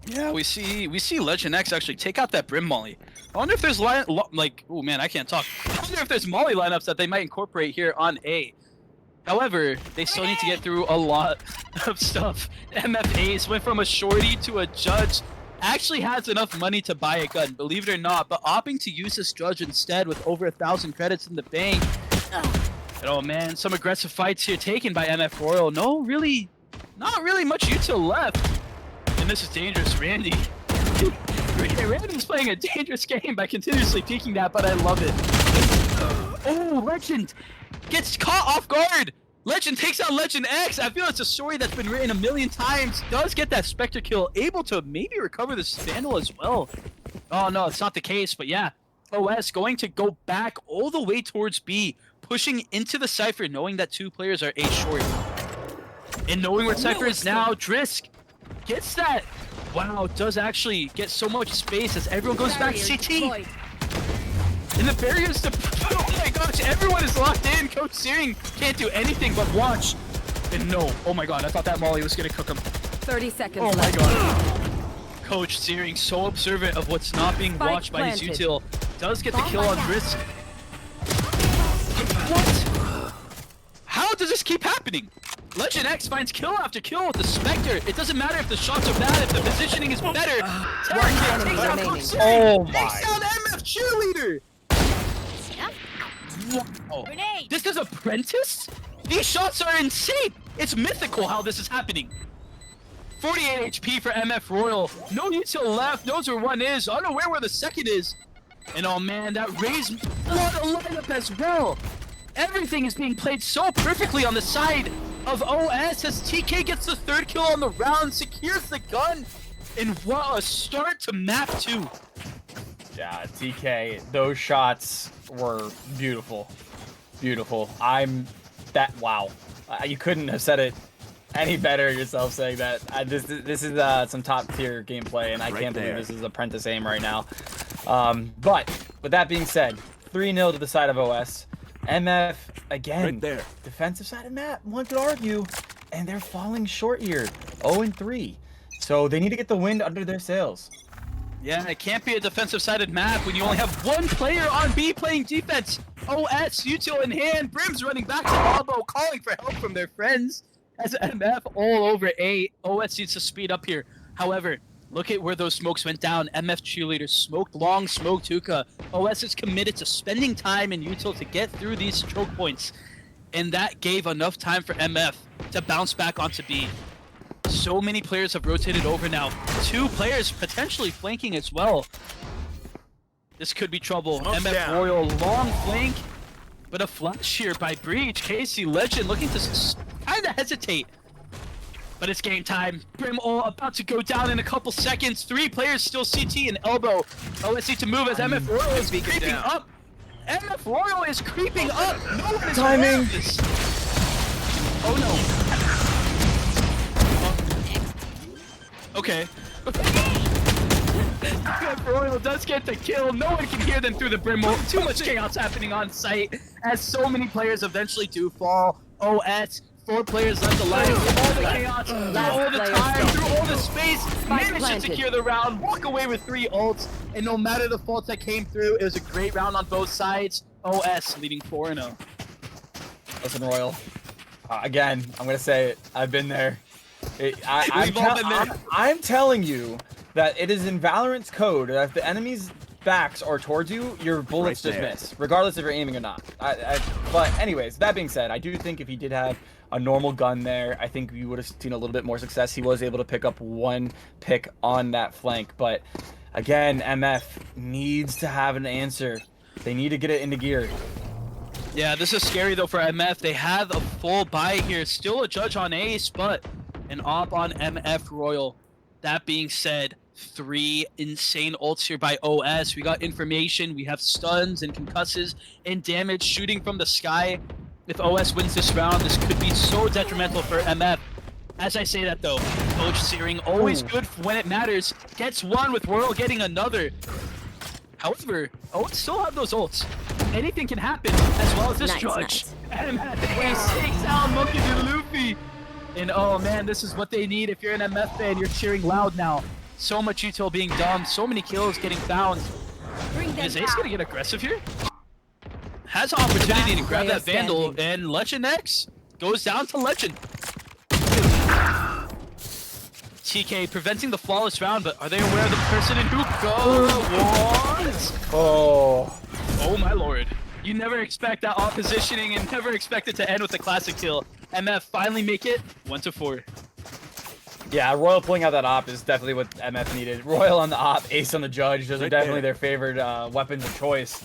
Yeah, we see Legend X actually take out that Brim Molly. I wonder if there's oh man, I can't talk. I wonder if there's Molly lineups that they might incorporate here on A. However, they still need to get through a lot of stuff. MF Ace went from a shorty to a judge. Actually has enough money to buy a gun, believe it or not, but opting to use this judge instead with over 1,000 credits in the bank. And oh man, some aggressive fights here taken by MF Royal. Not really much util left. And this is dangerous, Randy. Randy's playing a dangerous game by continuously peeking that, but I love it. Oh, Legend gets caught off guard. Legend takes out Legend X. I feel it's a story that's been written a million times. Does get that Spectre kill, able to maybe recover this Vandal as well. Oh no, it's not the case, but yeah. OS going to go back all the way towards B, pushing into the Cypher, knowing that 2 players are A short. And knowing where Cypher is now, Drisk gets that. Wow, does actually get so much space as everyone goes back CT. And the barriers to... Oh my gosh, everyone is locked in. Coach Searing can't do anything but watch. And no, oh my god, I thought that Molly was going to cook him. 30 seconds Oh my left. god. Coach Searing, so observant of what's not being Spike watched by his planted. util. Does get the Bomb kill by on that. Risk. What? How does this keep happening? Legend X finds kill after kill with the Spectre. It doesn't matter if the shots are bad, if the positioning is better. Terran takes out remaining. Coach Searing. Oh Takes my. out MF Cheerleader. Wow. This is Apprentice? These shots are insane. It's mythical how this is happening. 48 HP for MF Royal. No util left. Knows where one is. Unaware where the second is. And oh man, that Raze, what a lineup as well. Everything is being played so perfectly on the side of OS as TK gets the 3rd kill on the round, secures the gun. And what a start to map 2. Yeah, TK, those shots were beautiful. Beautiful. Wow. You couldn't have said it any better yourself saying that. This is some top tier gameplay, and I can't believe this is Apprentice aim right now. But with that being said, 3-0 to the side of OS. MF again, defensive side of map. One could argue, and they're falling short here, 0-3. So they need to get the wind under their sails. Yeah, it can't be a defensive-sided map when you only have one player on B playing defense. OS, util in hand, Brim's running back to elbow, calling for help from their friends. As MF all over A, OS needs to speed up here. However, look at where those smokes went down. MF cheerleaders smoked long, smoked hookah. OS is committed to spending time in util to get through these choke points. And that gave enough time for MF to bounce back onto B. So many players have rotated over now. 2 players potentially flanking as well. This could be trouble. MF Royal, long flank, but a flash here by Breach. Casey Legend looking to kind of hesitate. But it's game time. Brim all about to go down in a couple seconds. 3 players still CT and elbow. OS need to move as MF Royal is creeping up. MF Royal is creeping up. No one is Timing. this. Oh no. Okay. Royal does get the kill. No one can hear them through the Brim. Too much chaos happening on site as so many players eventually do fall. OS, 4 players left alive. All the chaos, all the time, through all the space, managed to secure the round, walk away with 3 ults, and no matter the faults that came through, it was a great round on both sides. OS leading 4-0. Listen, Royal. Again, I'm gonna say it. I've been there. I'm telling you that it is in Valorant's code that if the enemy's backs are towards you, your bullets just miss, regardless if you're aiming or not. But anyways, that being said, I do think if he did have a normal gun there, I think you would have seen a little bit more success. He was able to pick up 1 pick on that flank, but again, MF needs to have an answer. They need to get it into gear. Yeah, this is scary though for MF. They have a full buy here, still a judge on Ace, but an op on MF Royal. That being said, 3 insane ults here by OS. We got information, we have stuns and concusses and damage shooting from the sky. If OS wins this round, this could be so detrimental for MF. As I say that though, Coach Searing, always good when it matters, gets 1 with Royal getting another. However, OS still have those ults. Anything can happen, as well as this judge. MF Ace takes out Monkey D. Luffy. And oh man, this is what they need. If you're an MF fan, you're cheering loud now. So much util being done, so many kills getting found. Is Ace gonna get aggressive here? Has an opportunity to grab that Vandal, and Legend X goes down to Legend. TK preventing the flawless round, but are they aware of the person in hookah? What? Oh my lord. You never expect that oppositioning and never expect it to end with a classic kill. MF finally make it 1-4. Yeah, Royal pulling out that op is definitely what MF needed. Royal on the op, Ace on the judge. Those are definitely their favored weapons of choice.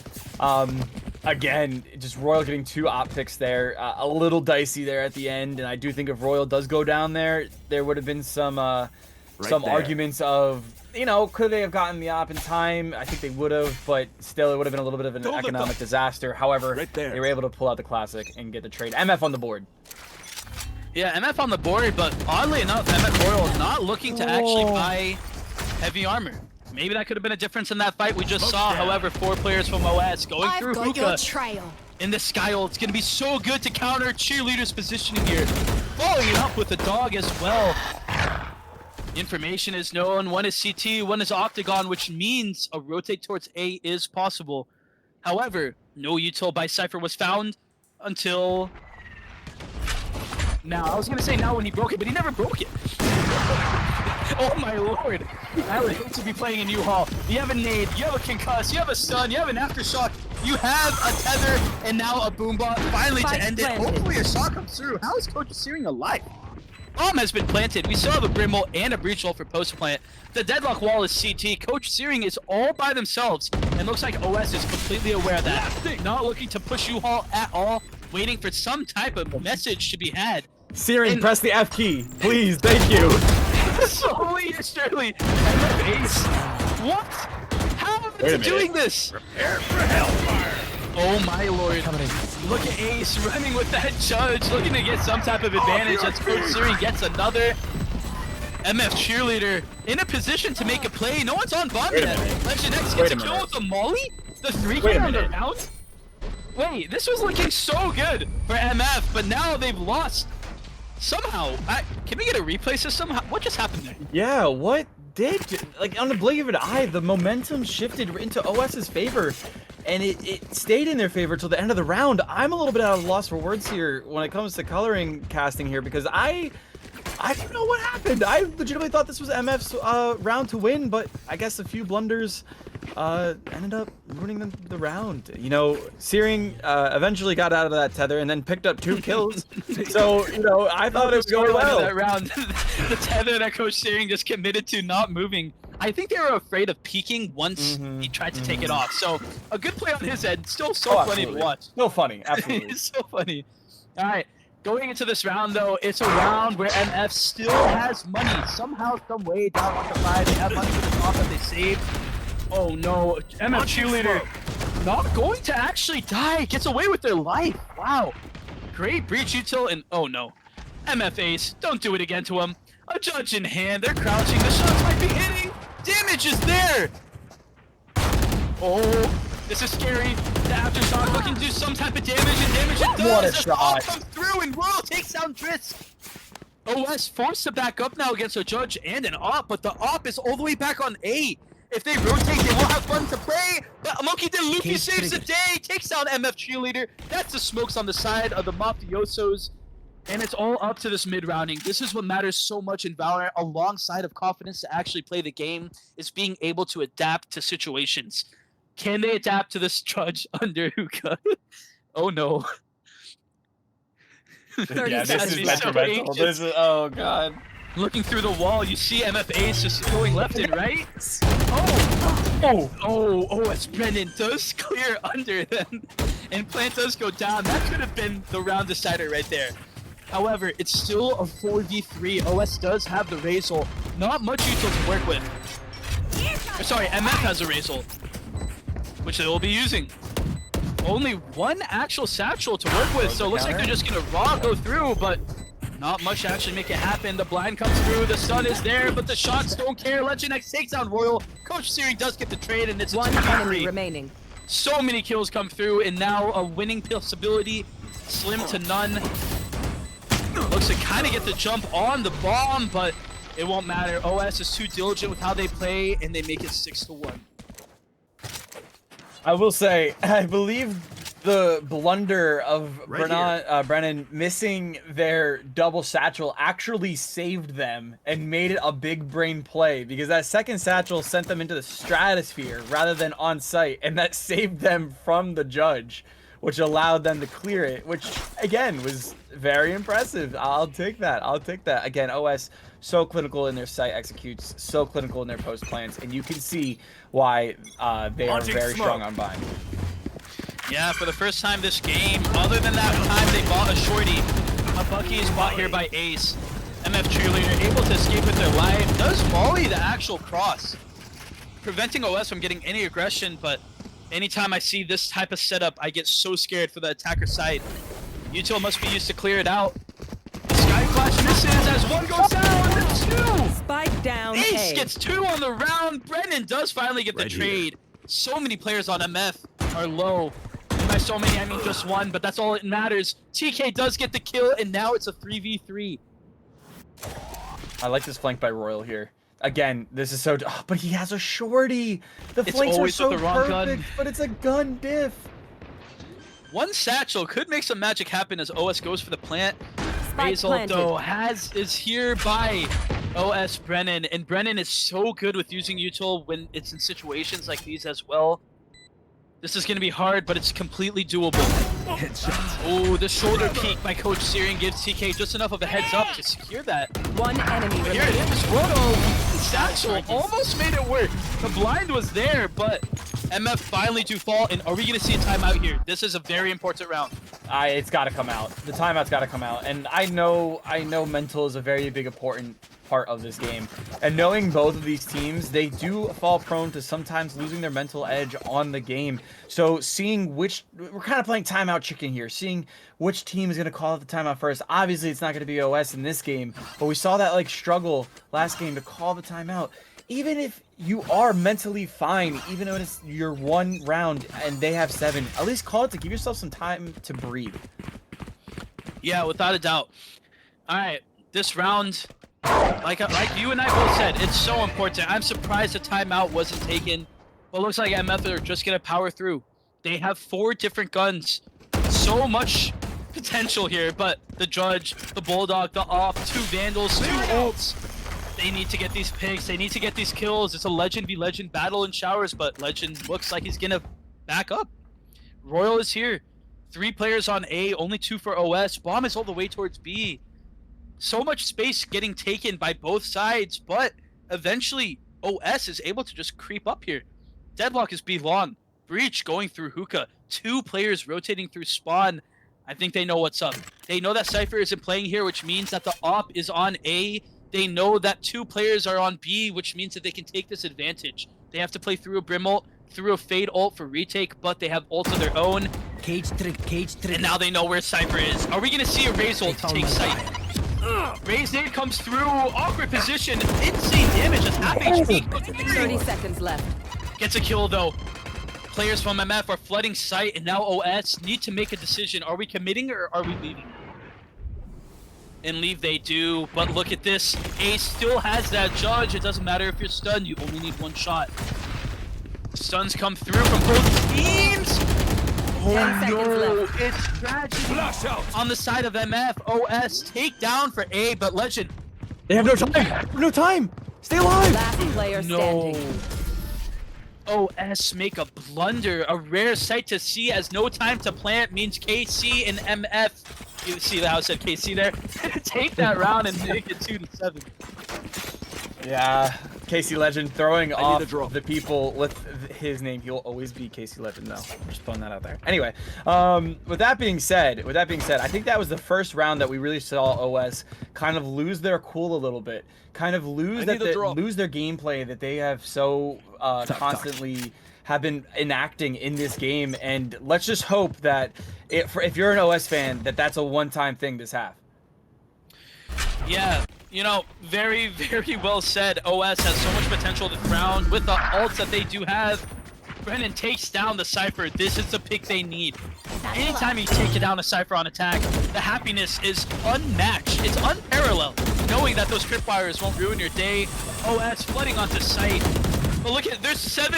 Again, just Royal getting 2 op picks there. A little dicey there at the end, and I do think if Royal does go down there, there would have been some arguments of, you know, could they have gotten the op in time? I think they would have, but still, it would have been a little bit of an economic disaster. However, they were able to pull out the classic and get the trade. MF on the board. Yeah, MF on the board, but oddly enough, MF Royal not looking to actually buy heavy armor. Maybe that could have been a difference in that fight we just saw. However, 4 players from OS going through hookah in the sky ult. It's going to be so good to counter Cheerleader's positioning here. Following it up with the dog as well. Information is known. 1 is CT, 1 is Octagon, which means a rotate towards A is possible. However, no util by Cypher was found until now. I was going to say now when he broke it, but he never broke it. Oh my lord. I would hate to be playing in U-Haul. You have a nade, you have a concuss, you have a stun, you have an aftershock, you have a tether, and now a boombot finally to end it. Hopefully a shot comes through. How is Coach Searing alive? Bomb has been planted. We still have a Brim ult and a Breach ult for post-plant. The deadlock wall is CT. Coach Searing is all by themselves, and looks like OS is completely aware of that. Not looking to push U-Haul at all, waiting for some type of message to be had. Searing, press the F key, please. Thank you. Slowly and surely, Ace. What? How is he doing this? Prepare for hellfire. Oh my lord. Look at Ace running with that judge, looking to get some type of advantage as Coach Siri gets another. MF cheerleader in a position to make a play. No one's on bomb yet. Legend X gets a kill with the molly. The 3K on the round. Wait, this was looking so good for MF, but now they've lost. Somehow, can we get a replay system? What just happened there? Yeah, what did, like, on the blink of an eye, the momentum shifted into OS's favor, and it stayed in their favor till the end of the round. I'm a little bit out of loss for words here when it comes to coloring casting here, because I don't know what happened. I legitimately thought this was MF's round to win, but I guess a few blunders ended up ruining the round. You know, Searing eventually got out of that tether and then picked up 2 kills. So, you know, I thought it was going well. That round, the tether that Coach Searing just committed to not moving. I think they were afraid of peeking once he tried to take it off. So, a good play on his end. Still so funny to watch. So funny, absolutely. It's so funny. All right. Going into this round, though, it's a round where MF still has money. Somehow, some way, down 1-5. They have money for the top that they saved. Oh no, MF cheerleader not going to actually die. Gets away with their life. Wow. Great breach util, and oh no. MF Ace, don't do it again to him. A judge in hand, they're crouching. The shots might be hitting. Damage is there. Oh, this is scary. The aftershock looking to do some type of damage, and damage it does. What a As the shot. AWP comes through, and Royal takes down Driss. OS forced to back up now against a judge and an AWP, but the AWP is all the way back on A. If they rotate, they will have fun to play. But Monkey D. Luffy saves the day, takes down MF cheerleader. That's the smokes on the side of the Mafiosos. And it's all up to this mid-rounding. This is what matters so much in Valorant, alongside of confidence to actually play the game, is being able to adapt to situations. Can they adapt to this judge under Hookah? Oh no. 30 Yeah, this seconds is left. detrimental. This is, oh god. Looking through the wall, you see MF Ace just going left and right. OS Brennan does clear under them, and Plant does go down. That could have been the round decider right there. However, it's still a 4v3. OS does have the Razor. Not much util to work with. Or, sorry, MF has a Razor, which they will be using. Only one actual satchel to work with, so it looks like they're just gonna raw go through, but not much to actually make it happen. The blind comes through, the sun is there, but the shots don't care. Legend X takes down Royal. Coach Searing does get the trade, and it's a 1 enemy 2v3. remaining. So many kills come through, and now a winning possibility slim to none. Looks to kind of get the jump on the bomb, but it won't matter. OS is too diligent with how they play, and they make it 6-1. I will say, I believe the blunder of Brennan missing their double satchel actually saved them and made it a big brain play, because that second satchel sent them into the stratosphere rather than on site, and that saved them from the judge, which allowed them to clear it, which again was very impressive. I'll take that. I'll take that. Again, OS so clinical in their site executes, so clinical in their post plans, and you can see why they are very strong on bind. Yeah, for the first time this game, other than that time they bought a shorty, a Bucky is bought here by Ace. MF cheerleader able to escape with their life, does molly the actual cross, preventing OS from getting any aggression, but anytime I see this type of setup, I get so scared for the attacker side. Util must be used to clear it out. Sky Flash misses as one goes down, and then 2! Spike down Ace A. gets 2 on the round. Brennan does finally get the trade. So many players on MF are low. And by so many, I mean just one, but that's all that matters. TK does get the kill, and now it's a 3v3. I like this flank by Royal here. Again, this is so... Oh, but he has a shorty! The It's flanks are always so with the wrong perfect, gun. but it's a gun diff. One satchel could make some magic happen as OS goes for the plant. Spike Basil, planted. though, is here by OS Brennan, and Brennan is so good with using util when it's in situations like these as well. This is going to be hard, but it's completely doable. Oh, the shoulder peek by Coach Searing gives TK just enough of a heads up to secure that. 1 enemy Here it remaining. is, Roto, satchel almost made it work. The blind was there, but MF finally do fall, and are we going to see a timeout here? This is a very important round. It's got to come out. The timeout's got to come out. And I know mental is a very big important part of this game. And knowing both of these teams, they do fall prone to sometimes losing their mental edge on the game. So seeing which, we're kind of playing timeout chicken here, seeing which team is going to call out the timeout first. Obviously, it's not going to be OS in this game, but we saw that like struggle last game to call the timeout. Even if you are mentally fine, even though it's your one round and they have 7, at least call it to give yourself some time to breathe. Yeah, without a doubt. All right, this round, like you and I both said, it's so important. I'm surprised the timeout wasn't taken, but it looks like MF are just gonna power through. They have 4 different guns, so much potential here, but the Judge, the Bulldog, the Op, 2 Vandals, 2 ults. They need to get these picks. They need to get these kills. It's a Legend v Legend battle in Showers, but Legend looks like he's gonna back up. Royal is here. 3 players on A, only 2 for OS. Bomb is all the way towards B. So much space getting taken by both sides, but eventually OS is able to just creep up here. Deadlock is B long. Breach going through Hookah. 2 players rotating through Spawn. I think they know what's up. They know that Cypher isn't playing here, which means that the Op is on A. They know that 2 players are on B, which means that they can take this advantage. They have to play through a Brim ult, through a Fade ult for retake, but they have ults of their own. Cage trick. And now they know where Cypher is. Are we going to see a Raze ult to take sight? Raze nade comes through, awkward position, insane damage, just half HP. 30 seconds left. Gets a kill though. Players from MF are flooding site, and now OS need to make a decision. Are we committing or are we leaving? And leave they do, but look at this. A still has that Judge. It doesn't matter if you're stunned, you only need 1 shot. Stuns come through from both teams. 10 seconds left. It's tragedy on the side of MF. OS take down for A, but Legend. They have no time. No time. Stay alive. Last player standing. OS make a blunder. A rare sight to see, as no time to plant means KC and MF. You see how I said KC there? Take that round and make it 2-7. Yeah, Casey Legend throwing off the people with his name. He'll always be Casey Legend, though. I'm just throwing that out there. Anyway, with that being said, I think that was the first round that we really saw OS kind of lose their cool a little bit, kind of lose lose their gameplay that they have so constantly have been enacting in this game. And let's just hope that if you're an OS fan, that's a one-time thing this half. Yeah, you know, very, very well said. OS has so much potential this round with the ults that they do have. Brennan takes down the Cypher. This is the pick they need. Anytime you take down a Cypher on attack, the happiness is unmatched. It's unparalleled. Knowing that those tripwires won't ruin your day. OS flooding onto site. But look at, there's 6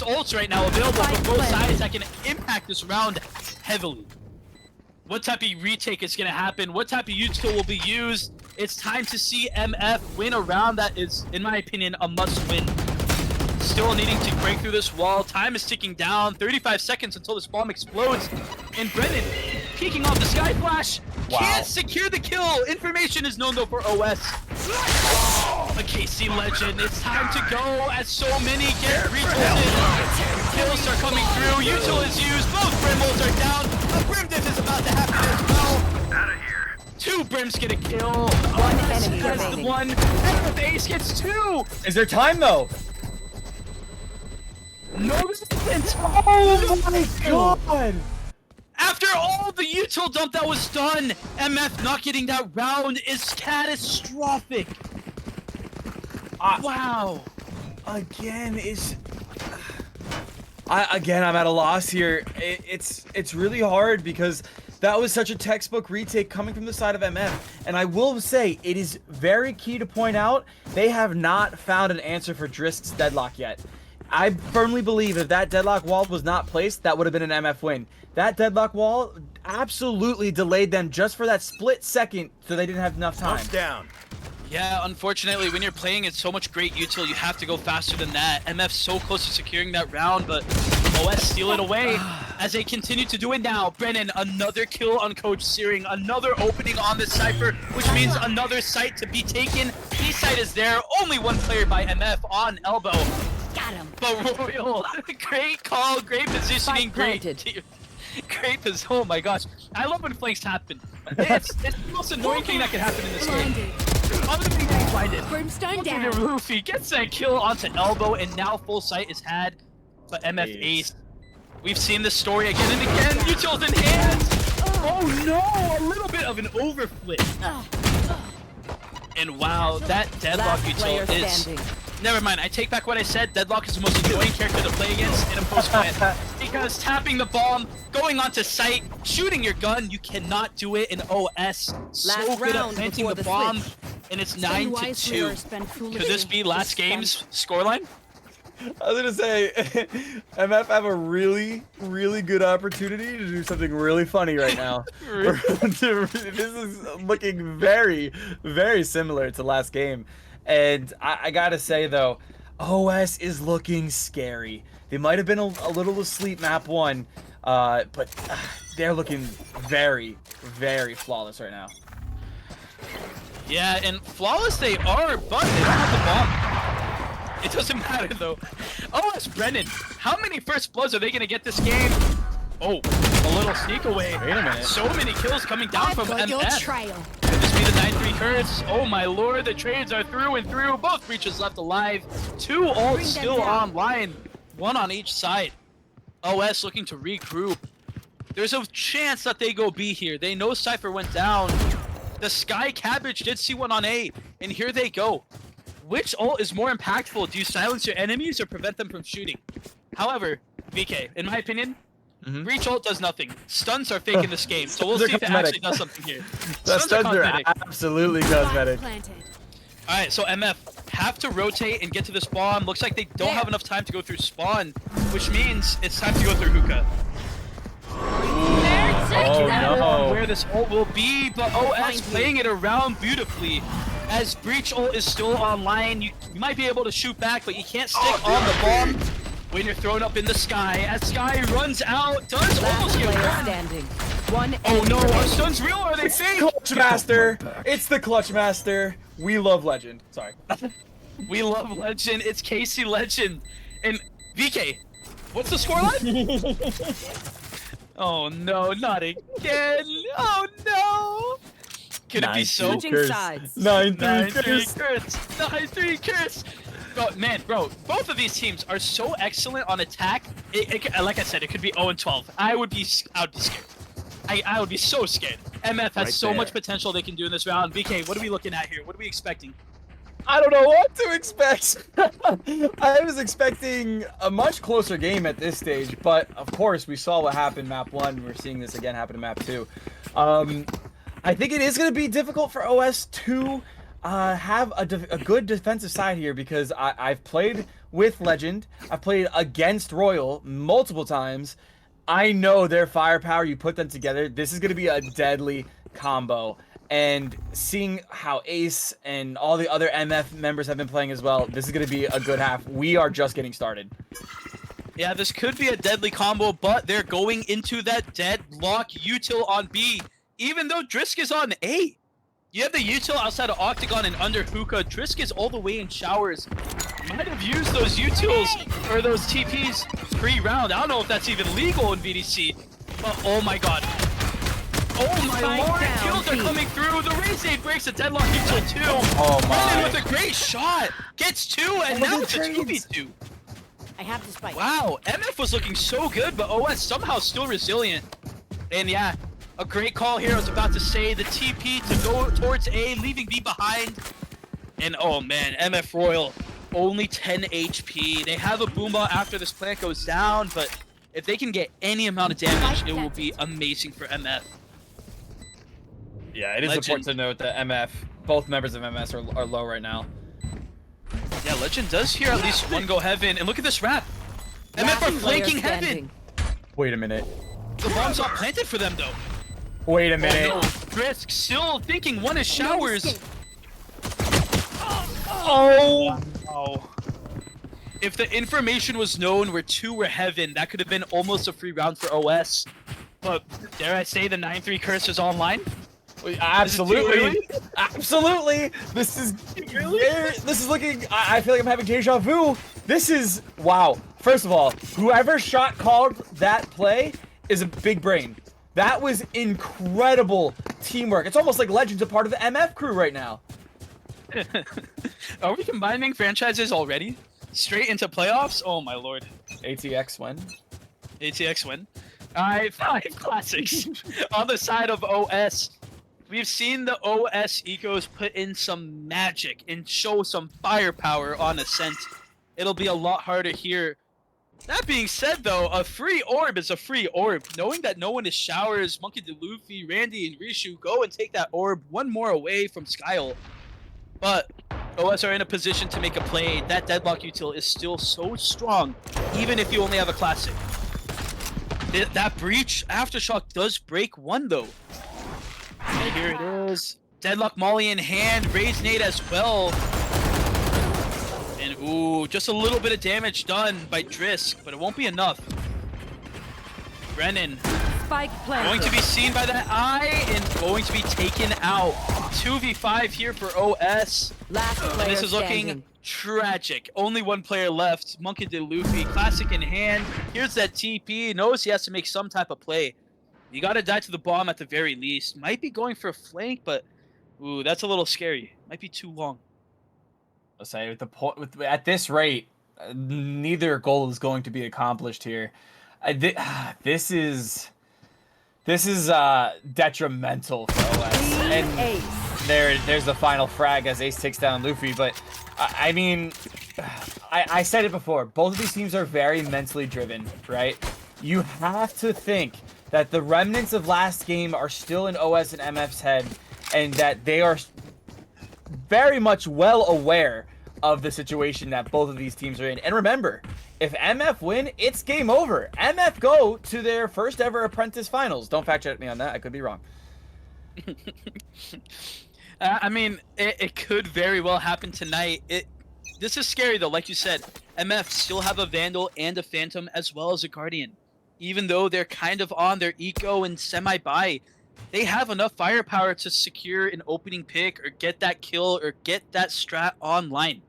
ults right now available from both sides that can impact this round heavily. What type of retake is going to happen? What type of util will be used? It's time to see MF win a round that is, in my opinion, a must-win. Still needing to break through this wall. Time is ticking down. 35 seconds until this bomb explodes. And Brennan, peeking off the Sky Flash, can't secure the kill. Information is known, though, for OS. A KC Legend. It's time to go as so many get retulted. Kills are coming through. Util is used. Both Brim ults are down. A Brim diff is about to happen as well. Out of here. 2 Brims get a kill. 1 enemy That's the remaining. 1. And the Ace gets 2. Is there time, though? No resistance. Oh my God! After all the util dump that was done, MF not getting that round is catastrophic. Wow. Again, I'm at a loss here. It's really hard because that was such a textbook retake coming from the side of MF. And I will say, it is very key to point out, they have not found an answer for Drisk's deadlock yet. I firmly believe if that deadlock wall was not placed, that would have been an MF win. That deadlock wall absolutely delayed them just for that split second, so they didn't have enough time. Down. Yeah, unfortunately, when you're playing it's so much great util, you have to go faster than that. MF's so close to securing that round, but OS steal it away as they continue to do it now. Brennan, another kill on Coach Searing, another opening on the Cypher, which means another site to be taken. B site is there, only 1 player by MF on elbow. Got him. But Royal, great call, great positioning, great position. Oh my gosh, I love when flanks happen. It's the most annoying thing that can happen in this game. Other than being find it. Brimstone Look at down. the roofie. Gets that kill onto elbow, and now full sight is had. But MF ace. We've seen this story again and again. Utils in hands. Oh no! A little bit of an overflip. And wow, that deadlock Last player util is. standing. Never mind. I take back what I said. Deadlock is the most annoying character to play against in a post-fight because tapping the bomb, going onto site, shooting your gun, you cannot do it in OS. So Last good at round planting before the the bomb, switch. and it's Spend 9-2. wisely or spend Could foolishly. this be last game's scoreline? I was gonna say, MF have a really good opportunity to do something really funny right now. This is looking very similar to last game. And I gotta say though, OS is looking scary. They might have been a little asleep map 1, but they're looking very flawless right now. Yeah, and flawless they are, but they don't have the bomb. It doesn't matter though. OS Brennan, how many first bloods are they gonna get this game? Oh, a little sneak away. Wait a minute. So many kills coming down I've from got your MF. trail. Could this be the 9-3 curse? Oh my lord, the trades are through and through. Both breaches left alive. 2 ults Bring them still down. online. 1 on each side. OS looking to regroup. There's a chance that they go B here. They know Cypher went down. The Sky Cabbage did see 1 on A, and here they go. Which ult is more impactful? Do you silence your enemies or prevent them from shooting? However, VK, in my opinion, Breach ult does nothing. Stuns are fake in this game, so we'll They're see if it cosmetic. actually does something here. The Stuns are stuns are cosmetic. absolutely cosmetic. Planted. Alright, so MF have to rotate and get to the spawn. Looks like they don't have enough time to go through spawn, which means it's time to go through hookah. Oh no. Where this ult will be, but OS playing it around beautifully. As Breach ult is still online, you might be able to shoot back, but you can't stick on the bomb when you're thrown up in the sky. As Sky runs out, does Last almost get player one. standing. One Oh enemy no, are remaining. stuns real or are they fake? Clutch Master. It's the Clutch Master. We love Legend. Sorry. We love Legend. It's Casey Legend. And VK, what's the scoreline? Oh no, not again. Oh no. Could it be so? Switching sides. 9-3 9-3 curse. curse. 9-3 curse. Bro, both of these teams are so excellent on attack. Like I said, it could be 0-12. I would be scared. I would be so scared. MF has so much potential they can do in this round. VK, what are we looking at here? What are we expecting? I don't know what to expect. I was expecting a much closer game at this stage, but of course we saw what happened map 1. We're seeing this again happen in map 2. I think it is going to be difficult for OS to have a good defensive side here because I've played with Legend. I've played against Royal multiple times. I know their firepower. You put them together, this is going to be a deadly combo. And seeing how Ace and all the other MF members have been playing as well, this is going to be a good half. We are just getting started. Yeah, this could be a deadly combo, but they're going into that deadlock util on B. Even though Drisk is on A. You have the util outside of Octagon and under hookah. Drisk is all the way in showers. Might have used those utils or those TPs pre-round. I don't know if that's even legal in VDC. But oh my god. Oh my Spike lord, down, kills are Pete. coming through. The race aid breaks the deadlock util too. Oh Brennan my. with a great shot. Gets 2 and Look now at it's a trades. 2v2. I have the spike. Wow, MF was looking so good, but OS somehow still resilient. And yeah, a great call here. I was about to say the TP to go towards A, leaving B behind. And oh man, MF Royal, only 10 HP. They have a boombot after this plant goes down, but if they can get any amount of damage, it will be amazing for MF. Yeah, it is Legend. important to note that MF, both members of MS are low right now. Yeah, Legend does hear at least one go heaven. And look at this wrap. MF are Last player flanking heaven. standing. Wait a minute. The bomb's not planted for them though. Wait a minute. Oh no, Brisk still thinking one is showers. escape. Oh! Wow. If the information was known where 2 were heaven, that could have been almost a free round for OS. But dare I say the 9-3 curse is online? Absolutely. Absolutely. This is this is looking. I feel like I'm having deja vu. This is wow. First of all, whoever shot called that play is a big brain. That was incredible teamwork. It's almost like Legend's a part of the MF crew right now. Are we combining franchises already? Straight into playoffs? Oh my lord. ATX win. ATX win. Alright, 5 classics. On the side of OS, we've seen the OS ecos put in some magic and show some firepower on Ascent. It'll be a lot harder here. That being said, though, a free orb is a free orb. Knowing that no one is Showers, Monkey D. Luffy, Randy, and Rishu go and take that orb one more away from Skyle. But OS are in a position to make a play. That deadlock util is still so strong, even if you only have a classic. That breach aftershock does break one, though. And here it is. Deadlock Molly in hand, raise nade as well. And ooh, just a little bit of damage done by Drisk, but it won't be enough. Brennan Spike planted. going to be seen by that eye and going to be taken out. 2v5 here for OS. Last player And this is looking standing. tragic. Only one player left. Monkey D. Luffy, classic in hand. Here's that TP. Knows he has to make some type of play. You gotta die to the bomb at the very least. Might be going for a flank, but ooh, that's a little scary. Might be too long. I'll say at this rate, neither goal is going to be accomplished here. This is detrimental for OS. And Ace. there's the final frag as Ace takes down Luffy. But I mean, I said it before. Both of these teams are very mentally driven, right? You have to think that the remnants of last game are still in OS and MF's head, and that they are very much well aware of the situation that both of these teams are in. And remember, if MF win, it's game over. MF go to their first ever Apprentice finals. Don't fact check me on that. I could be wrong. I mean, it could very well happen tonight. This is scary though. Like you said, MF still have a Vandal and a Phantom as well as a Guardian. Even though they're kind of on their eco and semi-buy, they have enough firepower to secure an opening pick or get that kill or get that strat online.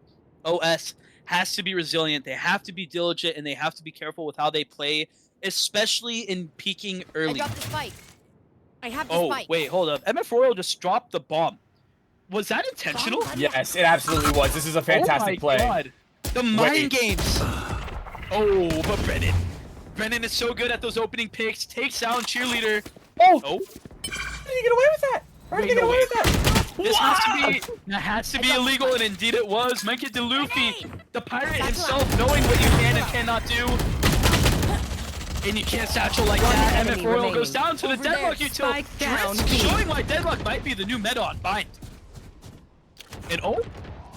OS has to be resilient. They have to be diligent and they have to be careful with how they play, especially in peaking I early. dropped the spike. I have the Oh, spike. wait, hold up. MF Royal just dropped the bomb. Was that intentional? Yes, it absolutely was. This is a fantastic Oh my play. God. The mind games. Oh, but Brennan is so good at those opening picks. Takes down Cheerleader. Oh! Oh, How did you get away with that? How did you Wait, get no, away wait. with that? that has to be illegal, and indeed it was. Monkey D. Luffy, the pirate himself, knowing what you can and cannot do. And you can't satchel like One that. enemy MF Royal remaining. goes down to the Over deadlock there, util. spike down, Drisk B. showing why deadlock might be the new meta on Bind. And oh,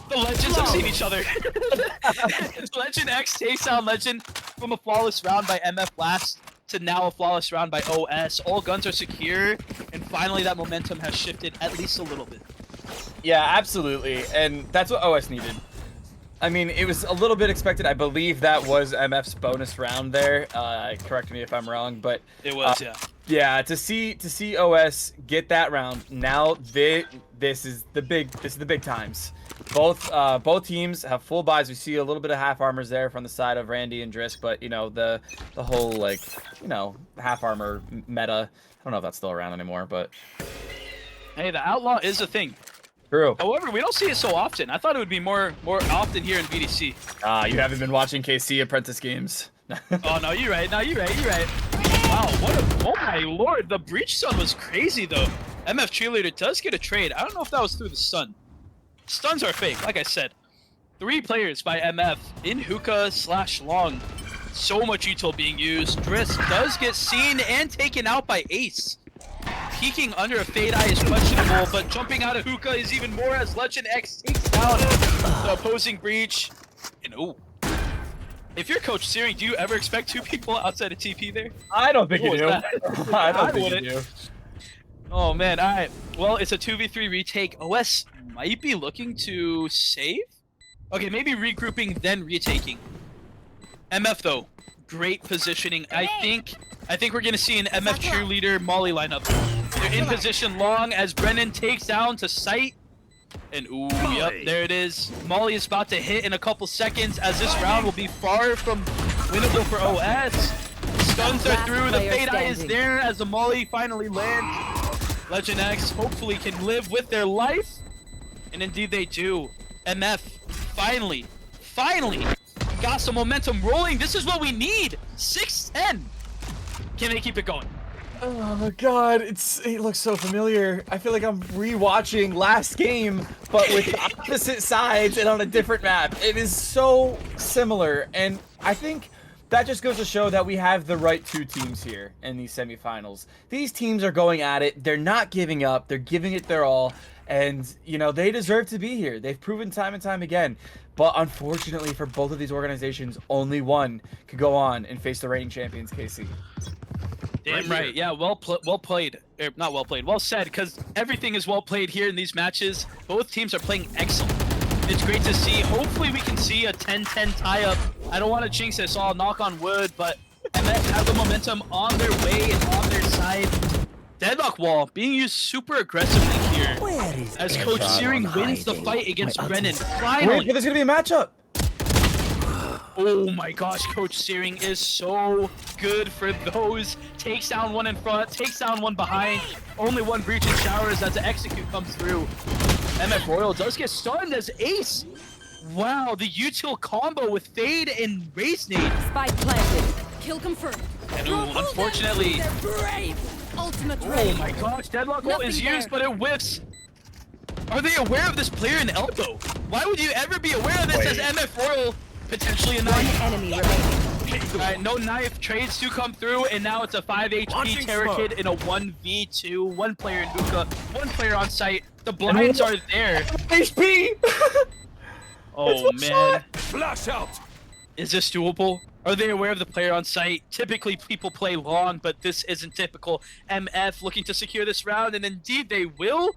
the Legends have seen each other. Legend X takes down Legend from a flawless round by MF last to now a flawless round by OS. All guns are secure, and finally that momentum has shifted at least a little bit. Yeah, absolutely. And that's what OS needed. I mean, it was a little bit expected. I believe that was MF's bonus round there. Correct me if I'm wrong, but It was, yeah. yeah, to see OS get that round. Now this is the big times. Both teams have full buys. We see a little bit of half armors there from the side of Randy and Drisk, but you know the whole like half armor meta. I don't know if that's still around anymore, but Hey, the outlaw is a thing. true. However, we don't see it so often. I thought it would be more often here in VDC. You haven't been watching KC Apprentice games. Oh no, you're right. No, you're right. Wow, oh my lord, the breach stun was crazy though. MF Cheerleader does get a trade. I don't know if that was through the stun. Stuns are fake, like I said. 3 players by MF in hookah/long. So much util being used. Drisk does get seen and taken out by Ace. Peeking under a Fade Eye is questionable, but jumping out of hookah is even more as Legend X takes down the opposing breach. And ooh. If you're Coach Searing, do you ever expect 2 people outside of TP there? I don't think you What do. was that? I I don't think you wouldn't. do. Oh man, alright. Well, it's a 2v3 retake. OS might be looking to save? Okay, maybe regrouping, then retaking. MF though, great positioning. I think we're gonna see an MF Cheerleader Molly lineup. They're in position long as Brennan takes down to sight. And ooh, yep, there it is. Molly is about to hit in a couple seconds as this round will be far from winnable for OS. Stuns are through, the Fade Eye is there as the Molly finally lands. Legend X hopefully can live with their life. And indeed they do. MF finally got some momentum rolling. This is what we need. 6-10. Can they keep it going? Oh my god, it looks so familiar. I feel like I'm rewatching last game, but with opposite sides and on a different map. It is so similar, and I think that just goes to show that we have the right two teams here in these semifinals. These teams are going at it. They're not giving up. They're giving it their all, and you know they deserve to be here. They've proven time and time again. But unfortunately for both of these organizations, only one could go on and face the reigning champions, KC. Damn right. Yeah, well played. Not well played. Well said, because everything is well played here in these matches. Both teams are playing excellent. It's great to see. Hopefully we can see a 10-10 tie-up. I don't want to jinx this, so I'll knock on wood, but MF have the momentum on their way and on their side. Deadlock wall being used super aggressively here as Coach Searing wins the fight against Brennan. Finally. Wait, but there's going to be a matchup. Oh my gosh, Coach Searing is so good for those. Takes down one in front, takes down one behind. Only one breach in showers as the execute comes through. MF Royal does get stunned as Ace. Wow, the util combo with Fade and Race Nade. Spike planted. Kill confirmed. And unfortunately, Ultimate oh my gosh, Deadlock ult is used, but it whiffs. Are they aware of this player in elbow? Why would you ever be aware of this as MF Royal? Potentially a knife. One enemy remaining. Alright, no knife. Trades to come through, and now it's a 5 HP Terra Kid in a 1v2. One player in hookah, one player on site. The blinds are there. HP! Oh man. Flash out! Is this doable? Are they aware of the player on site? Typically people play long, but this isn't typical. MF looking to secure this round, and indeed they will.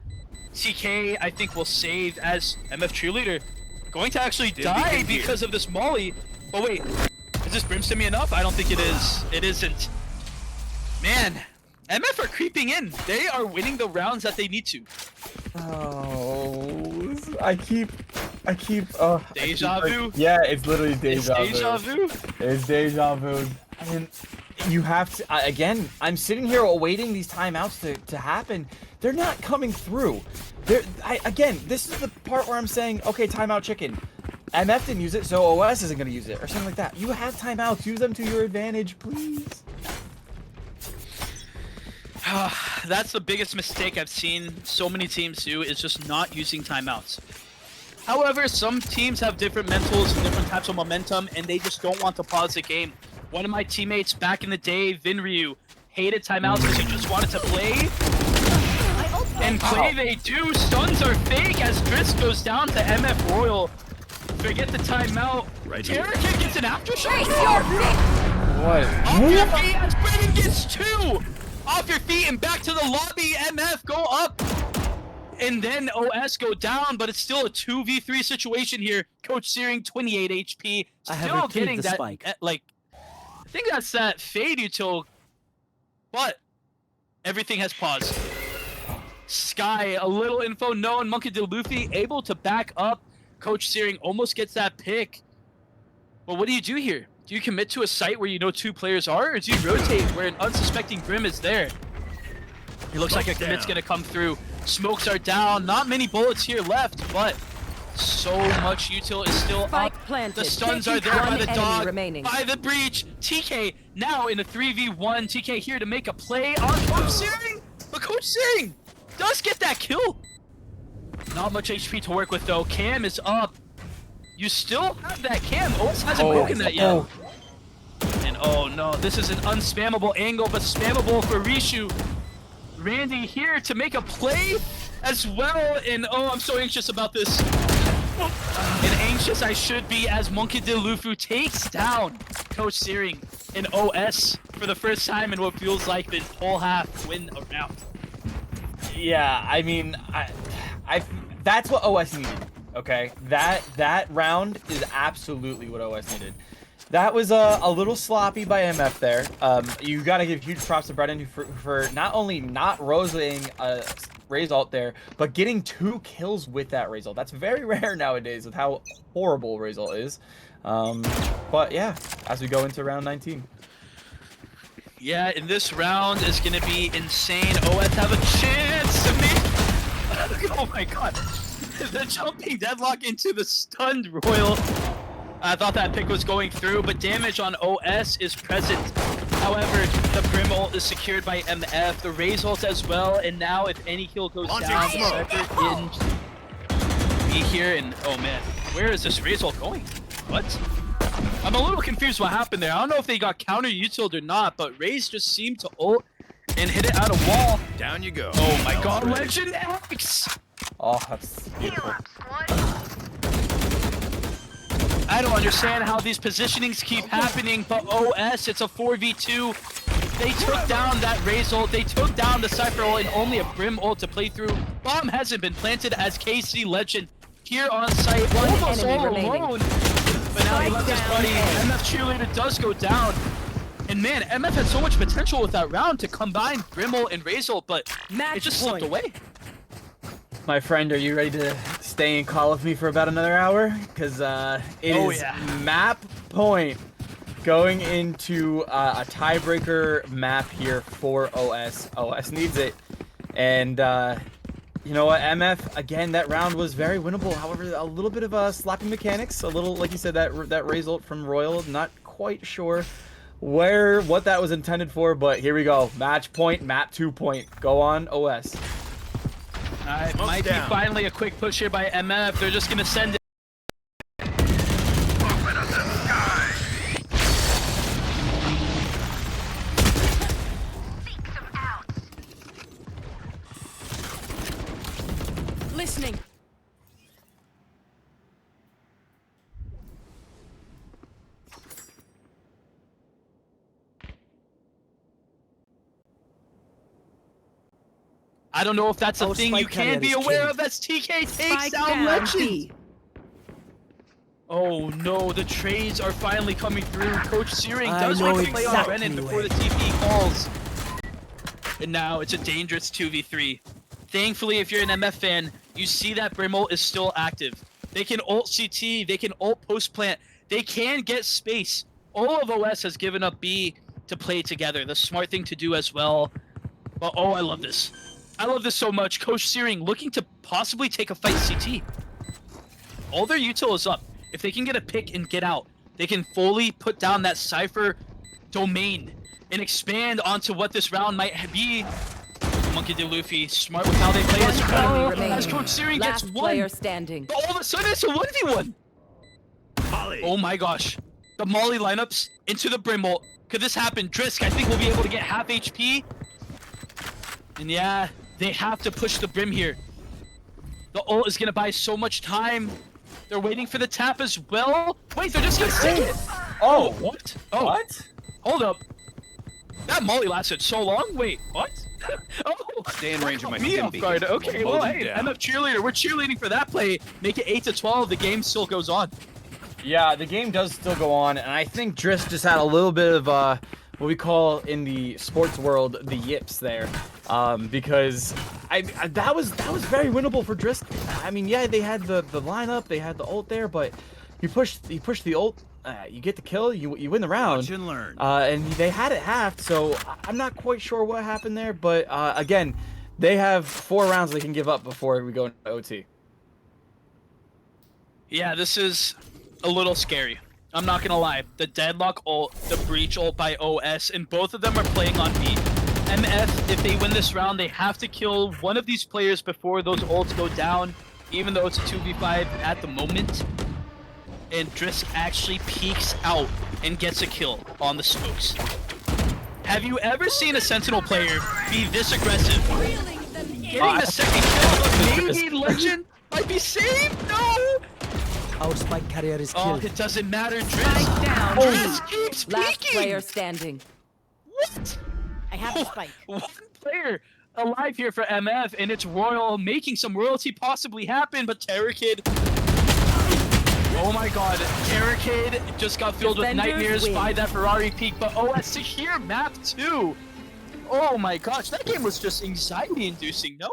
TK, I think, will save as MF cheerleader. Going to actually die because of this molly. But wait, is this Brimstone enough? I don't think it is. It isn't. Man, MF are creeping in. They are winning the rounds that they need to. Oh, I keep. Deja vu? Yeah, it's literally deja vu. It's deja vu? It's deja vu. I mean, you have to. Again, I'm sitting here awaiting these timeouts to happen. They're not coming through. Again, this is the part where I'm saying, okay, timeout chicken. MF didn't use it, so OS isn't going to use it, or something like that. You have timeouts. Use them to your advantage, please. That's the biggest mistake I've seen so many teams do, is just not using timeouts. However, some teams have different mentals and different types of momentum, and they just don't want to pause the game. One of my teammates back in the day, Vinryu, hated timeouts because he just wanted to play. And play they do. Stuns are fake as Driss goes down to MF Royal. Forget the timeout. Terra Kid gets an aftershock. What? Off your feet as Brennan gets 2. Off your feet and back to the lobby. MF go up. And then OS go down, but it's still a 2v3 situation here. Coach Searing, 28 HP. Still getting that, spike. Like, I think that's that Fade util, but everything has paused. Sky, a little info known. Monkey D. Luffy able to back up. Coach Searing almost gets that pick. But what do you do here? Do you commit to a site where you know 2 players are, or do you rotate where an unsuspecting Grim is there? It looks like a commit's gonna come through. Smokes are down. Not many bullets here left, but so much util is still Spike up. planted. The stuns are there by the dog, remaining. by the breach. TK now in a 3v1. TK here to make a play on Coach Searing, but Coach Searing does get that kill. Not much HP to work with though. Cam is up. You still have that Cam. Oats hasn't broken that yet. And oh no, this is an unspammable angle, but spammable for Rishu. Randy here to make a play as well. And oh, I'm so anxious about this. And anxious I should be as Monkey D. Luffy takes down Coach Searing in OS for the first time in what feels like this whole half win around. Yeah, I mean, that's what OS needed. Okay, that round is absolutely what OS needed. That was a little sloppy by MF there. You gotta give huge props to Brennan for not only not rosing a Raze ult there, but getting 2 kills with that Raze ult. That's very rare nowadays with how horrible Raze ult is. But yeah, as we go into round 19. Yeah, and this round is gonna be insane. OS have a chance to make. Oh my god. the jumping deadlock into the stunned Royal. I thought that pick was going through, but damage on OS is present. However, the Brim ult is secured by MF, the Raze ult as well, and now if any kill goes down, in be here, and oh man, where is this Raze ult going? What? I'm a little confused what happened there. I don't know if they got counter-utiled or not, but Raze just seemed to ult and hit it out of wall. Down you go. Oh my god, Legend X! Oh, that's beautiful. I don't understand how these positionings keep happening, but OS, it's a 4v2. They took down that Raze ult, they took down the Cypher ult, and only a Brim ult to play through. Bomb hasn't been planted as KC Legend here on site, almost all alone. But now he left his buddy. MF Cheerleader does go down. And man, MF had so much potential with that round to combine Brim ult and Raze ult, but it just slipped away. My friend, are you ready to stay and call with me for about another hour? Because it is map point going into a tiebreaker map here for OS. OS needs it. And you know what, MF, again, that round was very winnable. However, a little bit of sloppy mechanics. A little, like you said, that Raze ult from Royal. Not quite sure what that was intended for, but here we go. Match point, map 2 point. Go on, OS. Alright, might be finally a quick push here by MF. They're just gonna send it. Open up the sky. Listening. I don't know if that's a thing you can be aware of as TK takes down Legend. Oh no, the trades are finally coming through. Coach Searing does make a play on Brennan before the TP falls. And now it's a dangerous 2v3. Thankfully, if you're an MF fan, you see that Brim ult is still active. They can ult CT, they can ult post plant, they can get space. All of OS has given up B to play together. The smart thing to do as well. But oh, I love this. I love this so much. Coach Searing looking to possibly take a fight CT. All their util is up. If they can get a pick and get out, they can fully put down that Cypher domain and expand onto what this round might be. Monkey D. Luffy, smart with how they play as well. As Coach Searing gets one. Player standing. But all of a sudden it's a 1v1. Oh my gosh. The Molly lineups into the Brim ult. Could this happen? Drisk, I think, will be able to get half HP. And yeah, they have to push the Brim here. The ult is gonna buy so much time. They're waiting for the tap as well. Wait, they're just gonna stick it. Oh, what? Oh, What? Hold up. That Molly lasted so long. Wait, what? Oh, Stay in range of my me stim off beacon. guard. Okay, well, Loaded hey, down. MF Cheerleader, we're cheerleading for that play. Make it 8-12. The game still goes on. Yeah, the game does still go on, and I think Drisk just had a little bit of what we call in the sports world the yips there, because that was very winnable for Drisk. I mean, yeah, they had the lineup, they had the ult there, but you push the ult, you get the kill, you win the round. Watch and learn. And they had it halved, so I'm not quite sure what happened there, but again, they have 4 rounds they can give up before we go into OT. Yeah, this is a little scary. I'm not gonna lie. The Deadlock ult, the Breach ult by OS, and both of them are playing on B. MF, if they win this round, they have to kill one of these players before those ults go down, even though it's a 2v5 at the moment. And Drisk actually peeks out and gets a kill on the smokes. Have you ever seen a Sentinel player be this aggressive? Getting the second kill, maybe Legend might be saved? No! Our spike carrier is Oh, killed. it doesn't matter, Spike Drisk. down. Drisk keeps Last peeking! player standing. What? I have the spike. One player alive here for MF, and it's Royal making some royalty possibly happen, but Terror Kid. Oh my god, Terror Kid just got filled with Defenders nightmares win. by that Ferrari peak, but OS secure map 2. Oh my gosh, that game was just anxiety inducing, no?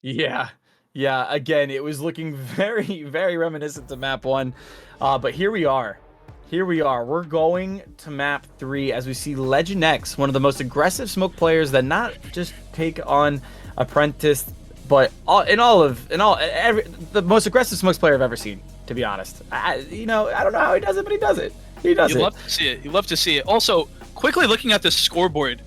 Yeah. Yeah, again, it was looking very, very reminiscent to map 1. But here we are. Here we are. We're going to map 3 as we see Legend X, one of the most aggressive smoke players that not just take on Apprentice But the most aggressive smokes player I've ever seen, to be honest. I don't know how he does it, but he does it. He does it. You love to see it. You love to see it. Also, quickly looking at the scoreboard,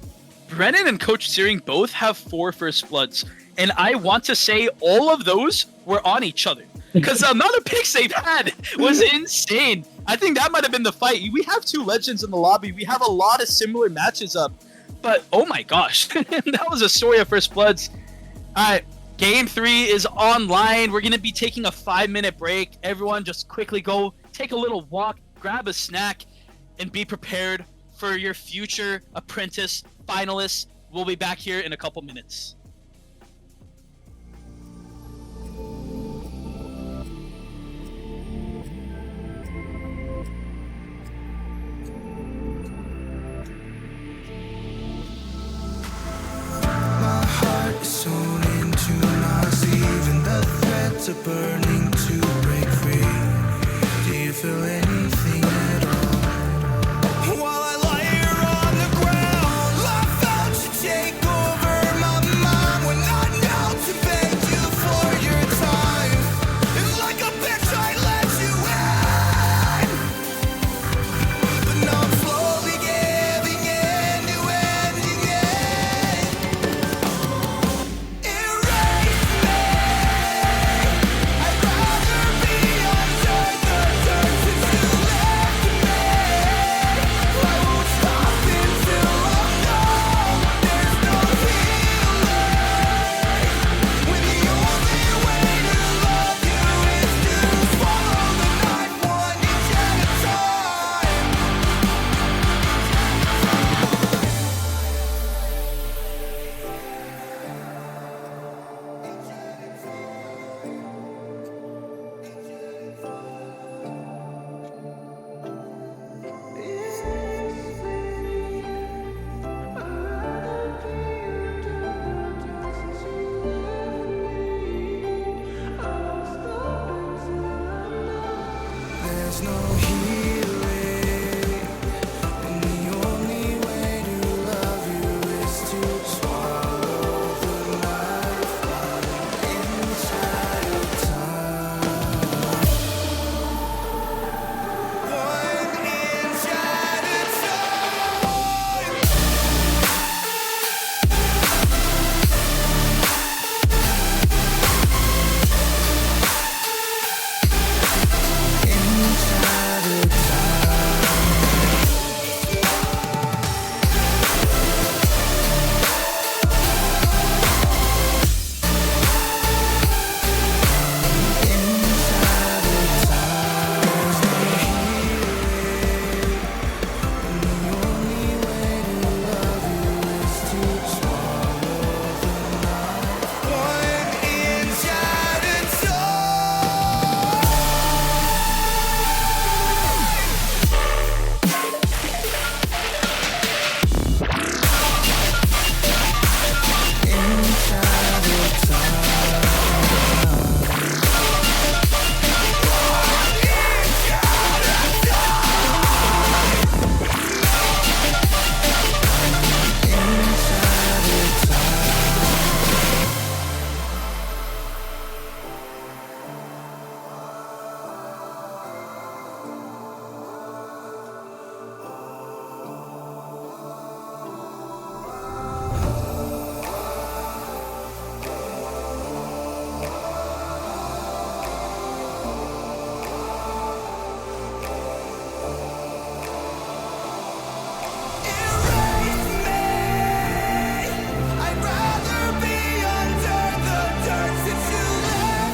Brennan and Coach Searing both have 4 first bloods, and I want to say all of those were on each other because the amount of picks they've had was insane. I think that might have been the fight. We have 2 legends in the lobby. We have a lot of similar matches up, but oh my gosh, that was a story of first bloods. All right, game 3 is online. We're gonna be taking a 5-minute break. Everyone, just quickly go take a little walk, grab a snack, and be prepared for your future Apprentice finalists. We'll be back here in a couple minutes. My heart is sewn into my sleeve, and the threads are burning to break free. Do you feel anything at all? While I lie here on the ground, I felt you take over my mind when I knelt to beg you for your time. And like a bitch, I let you in, but now I'm slowly giving in to ending it. Erase me. I'd rather be under the dirt since you left me. I won't stop until I'm gone. There's no healing when the only way to love you is to swallow the knife 1 inch at a time. There's no healing, and the only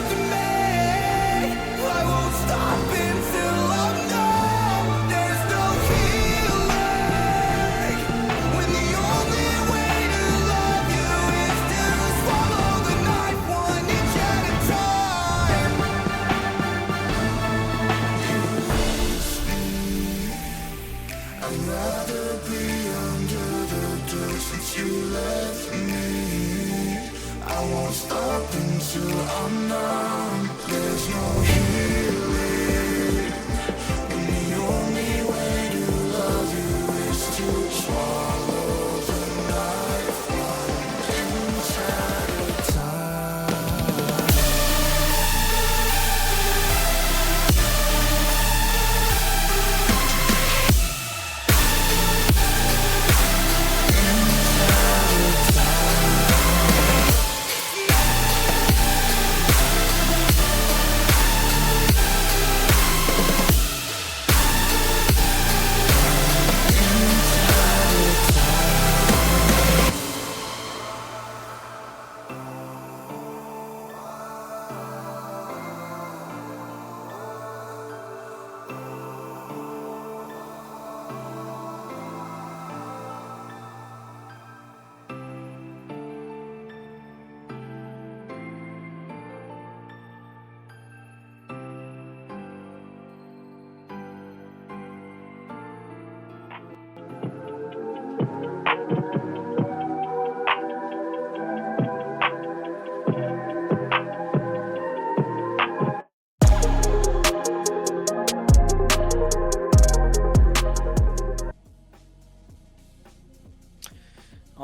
way to love you is to swallow the knife 1 inch at a time. 1 inch at a time. Swallow the knife 1 inch at a time.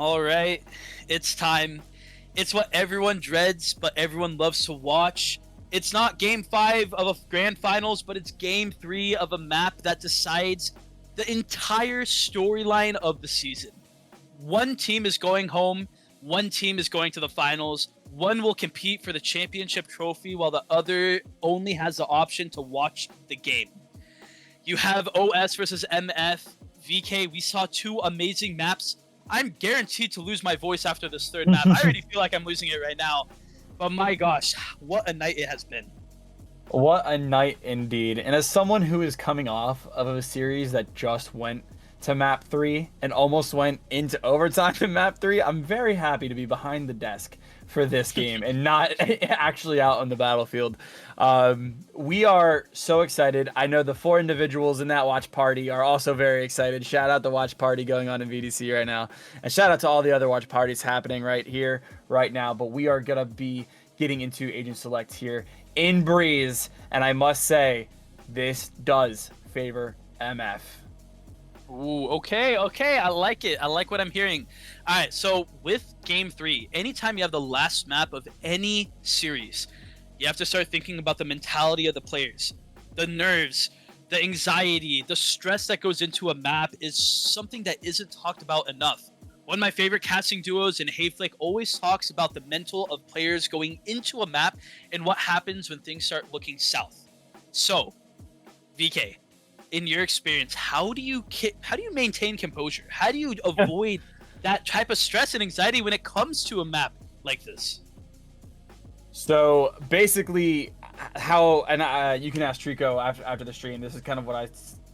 All right, it's time. It's what everyone dreads, but everyone loves to watch. It's not game 5 of a grand finals, but it's game 3 of a map that decides the entire storyline of the season. One team is going home, one team is going to the finals, one will compete for the championship trophy while the other only has the option to watch the game. You have OS versus MF. VK, we saw 2 amazing maps. I'm guaranteed to lose my voice after this third map. I already feel like I'm losing it right now. But my gosh, what a night it has been. What a night indeed. And as someone who is coming off of a series that just went to map 3 and almost went into overtime in map 3, I'm very happy to be behind the desk for this game and not actually out on the battlefield. We are so excited. I know the 4 individuals in that watch party are also very excited. Shout out the watch party going on in VDC right now. And shout out to all the other watch parties happening right here, right now. But we are going to be getting into Agent Select here in Breeze. And I must say, this does favor MF. Ooh, okay. I like it. I like what I'm hearing. All right, so with game 3, anytime you have the last map of any series, you have to start thinking about the mentality of the players, the nerves, the anxiety, the stress that goes into a map is something that isn't talked about enough. One of my favorite casting duos in Hayflick always talks about the mental of players going into a map and what happens when things start looking south. So, VK, in your experience, how do you maintain composure? How do you avoid that type of stress and anxiety when it comes to a map like this? So basically, you can ask Trico after the stream. This is kind of what I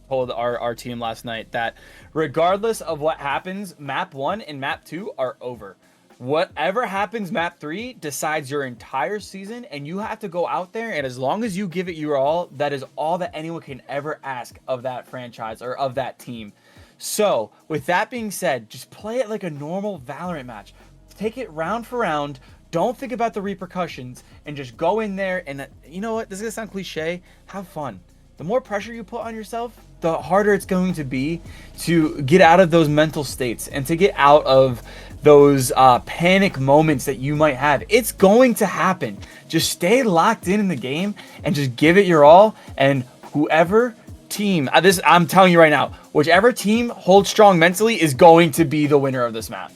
told our team last night, that regardless of what happens, map 1 and map 2 are over. Whatever happens map 3 decides your entire season, and you have to go out there, and as long as you give it your all, that is all that anyone can ever ask of that franchise or of that team. So with that being said, just play it like a normal Valorant match. Take it round for round. Don't think about the repercussions, and just go in there and, you know what, this is gonna sound cliche, have fun. The more pressure you put on yourself, the harder it's going to be to get out of those mental states and to get out of those panic moments that you might have. It's going to happen. Just stay locked in the game and just give it your all. And whoever team, I'm telling you right now, whichever team holds strong mentally is going to be the winner of this map.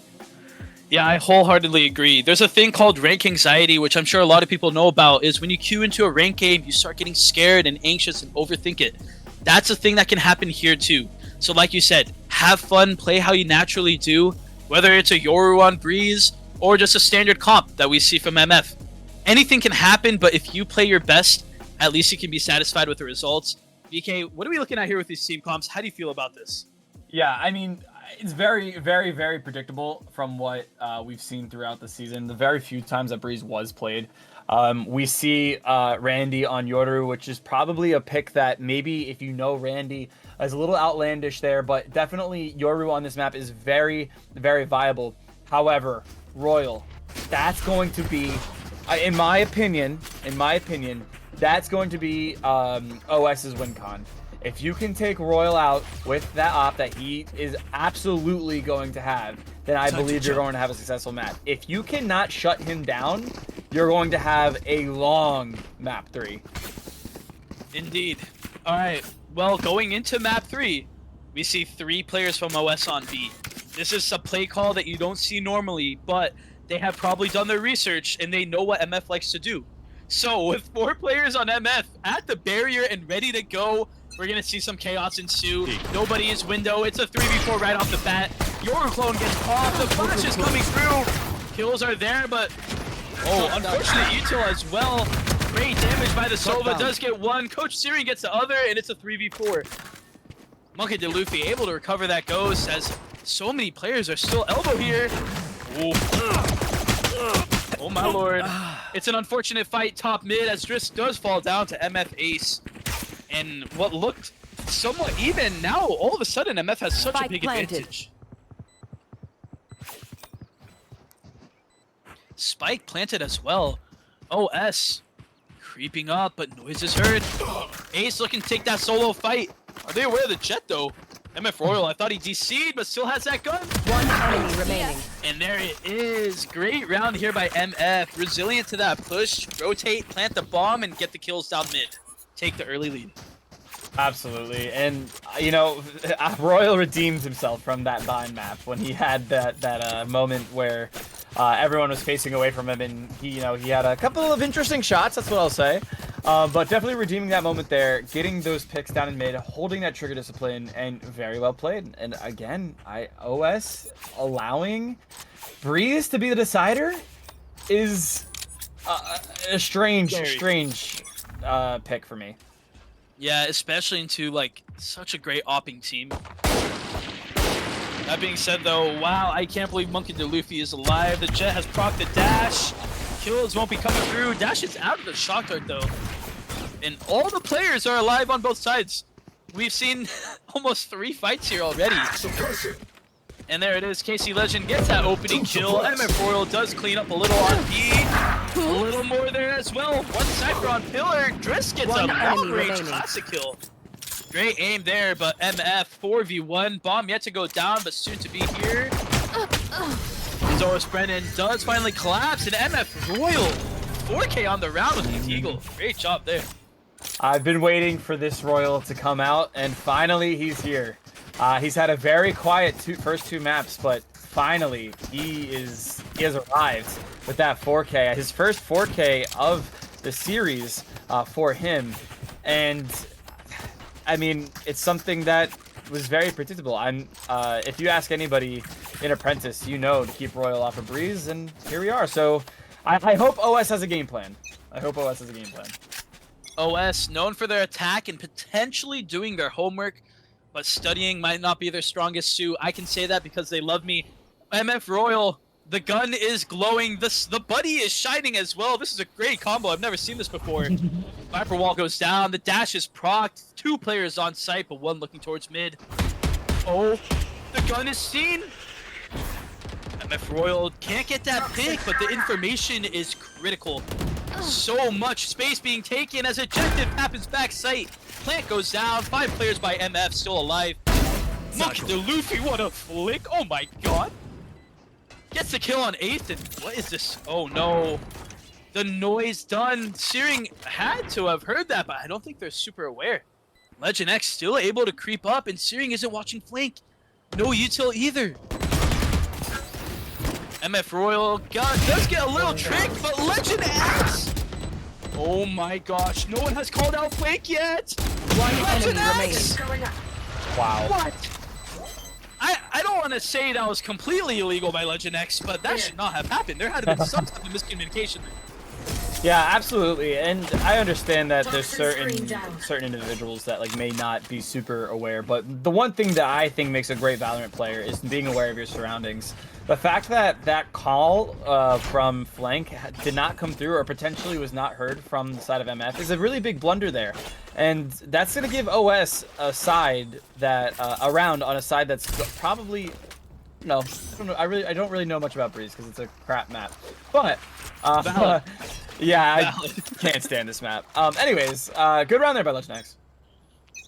Yeah, I wholeheartedly agree. There's a thing called rank anxiety, which I'm sure a lot of people know about, is when you queue into a rank game, you start getting scared and anxious and overthink it. That's a thing that can happen here too. So like you said, have fun, play how you naturally do, whether it's a Yoru on Breeze or just a standard comp that we see from MF. Anything can happen, but if you play your best, at least you can be satisfied with the results. VK, what are we looking at here with these team comps? How do you feel about this? Yeah, I mean, it's very, very, very predictable from what we've seen throughout the season. The very few times that Breeze was played. We see Randy on Yoru, which is probably a pick that maybe if you know Randy is a little outlandish there, but definitely Yoru on this map is very, very viable. However, Royal, that's going to be, in my opinion, that's going to be OS's win con. If you can take Royal out with that op that he is absolutely going to have, then I believe you're going to have a successful map. If you cannot shut him down, you're going to have a long map 3. Indeed. All right. Well, going into map 3, we see 3 players from OS on B. This is a play call that you don't see normally, but they have probably done their research and they know what MF likes to do. So with 4 players on MF at the barrier and ready to go, we're going to see some chaos ensue. Nobody is window. It's a 3v4 right off the bat. Your clone gets off. The flash is coming through. Kills are there, but unfortunate util as well. Great damage by the Sova. Does get one. Coach Siri gets the other, and it's a 3v4. Monkey de Luffy able to recover that ghost as so many players are still elbow here. Ooh. Oh my lord. It's an unfortunate fight top mid as Driss does fall down to MF Ace. And what looked somewhat even, now all of a sudden MF has such a big advantage. Spike planted as well. OS creeping up, but noise is heard. Ace looking to take that solo fight. Are they aware of the jet though? MF Royal, I thought he DC'd, but still has that gun. One enemy remaining. And there it is. Great round here by MF. Resilient to that push, rotate, plant the bomb, and get the kills down mid. Take the early lead. Absolutely, and you know, Royal redeemed himself from that Vine map when he had that moment where everyone was facing away from him, and he had a couple of interesting shots. That's what I'll say, but definitely redeeming that moment there, getting those picks down in mid, holding that trigger discipline, and very well played. And again, OS allowing Breeze to be the decider is a strange pick for me. Yeah, especially into like such a great opping team. That being said though, wow, I can't believe Monkey D. Luffy is alive. The Jet has procced the dash. Kills won't be coming through. Dash is out of the shock dart though. And all the players are alive on both sides. We've seen almost 3 fights here already. And there it is, KC Legend gets that opening kill. MF Royal does clean up a little on B. A little more there as well. One Cypher on Pillar. Driss gets One a enemy long-range remaining. classic kill. Great aim there, but MF 4v1. Bomb yet to go down, but soon to be here. Zoris Brennan does finally collapse, and MF Royal 4K on the round with the Eagle. Great job there. I've been waiting for this Royal to come out, and finally he's here. He's had a very quiet first 2 maps, but finally he has arrived with that 4K. His first 4K of the series for him, and I mean, it's something that was very predictable. If you ask anybody in Apprentice, you know to keep Royal off of Breeze, and here we are. So I hope OS has a game plan. OS, known for their attack and potentially doing their homework, but studying might not be their strongest suit. I can say that because they love me. MF Royal, the gun is glowing. The buddy is shining as well. This is a great combo. I've never seen this before. Viper wall goes down. The dash is procced. 2 players on site, but 1 looking towards mid. Oh, the gun is seen. MF Royal can't get that pick, but the information is critical. So much space being taken as objective happens back site. Plant goes down. 5 players by MF still alive. Monkey D. Luffy, what a flick. Oh my god. Gets the kill on 8th, and what is this? Oh no. The noise done. Searing had to have heard that, but I don't think they're super aware. Legend X still able to creep up, and Searing isn't watching flank. No util either. MF Royal does get a little trick, but Legend X! Oh my gosh, no one has called out flank yet! One Legend enemy X! remaining. Wow. What? I don't want to say that was completely illegal by Legend X, but that should not have happened. There had to be some type of miscommunication there. Yeah, absolutely, and I understand that there's certain individuals that like may not be super aware, but the one thing that I think makes a great Valorant player is being aware of your surroundings. The fact that that call from flank did not come through, or potentially was not heard from the side of MF, is a really big blunder there, and that's gonna give OS a side that a round on a side that's probably. No, I don't know. I don't really know much about Breeze because it's a crap map. But yeah, I can't stand this map. Anyways, good round there by Legend X.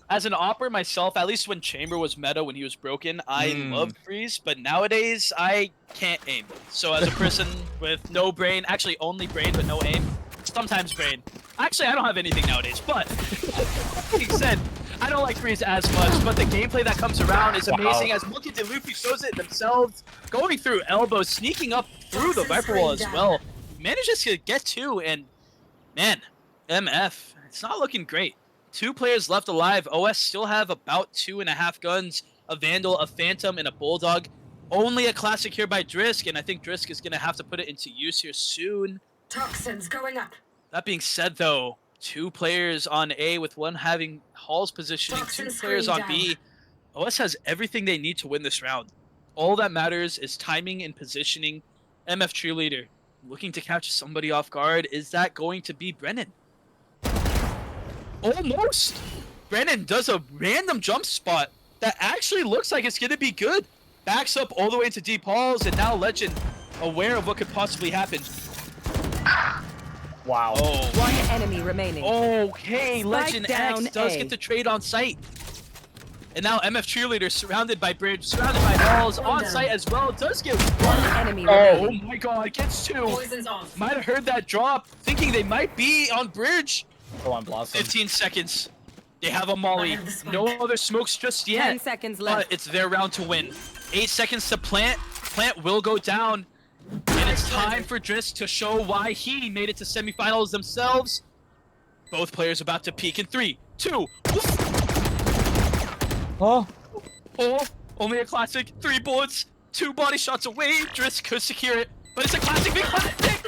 As an opper myself, at least when Chamber was meta, when he was broken, I loved Breeze, but nowadays I can't aim. So as a person with no brain, actually only brain but no aim, sometimes brain. Actually, I don't have anything nowadays, but that being said, I don't like Breeze as much, but the gameplay that comes around is amazing as Monkey D. Luffy shows it themselves, going through elbows, sneaking up through the Viper wall as well. Manages to get 2, and man, MF, it's not looking great. 2 players left alive. OS still have about 2.5 guns, a Vandal, a Phantom, and a Bulldog. Only a classic here by Drisk, and I think Drisk is going to have to put it into use here soon. Toxins going up. That being said, though, 2 players on A with 1 having Hall's positioning, 2 players on B. OS has everything they need to win this round. All that matters is timing and positioning. MF Cheerleader looking to catch somebody off guard. Is that going to be Brennan? Almost! Brennan does a random jump spot that actually looks like it's going to be good. Backs up all the way into deep halls, and now Legend aware of what could possibly happen. Wow. Oh. One enemy remaining. Okay, Legend down X does A. get the trade on site. And now MF Cheerleader surrounded by Bridge, surrounded by Halls, on site as well. Does get One enemy Oh remaining. my god, gets 2. Poison's off. Might have heard that drop, thinking they might be on Bridge. Go on, Blossom. 15 seconds. They have a molly. I have the spike. No other smokes just 10 yet. seconds But left. it's their round to win. 8 seconds to plant. Plant will go down. And it's time for Driss to show why he made it to semifinals themselves. Both players about to peak in 3, 2. Oh. Oh, only a classic. 3 bullets, 2 body shots away. Driss could secure it, but it's a classic big classic.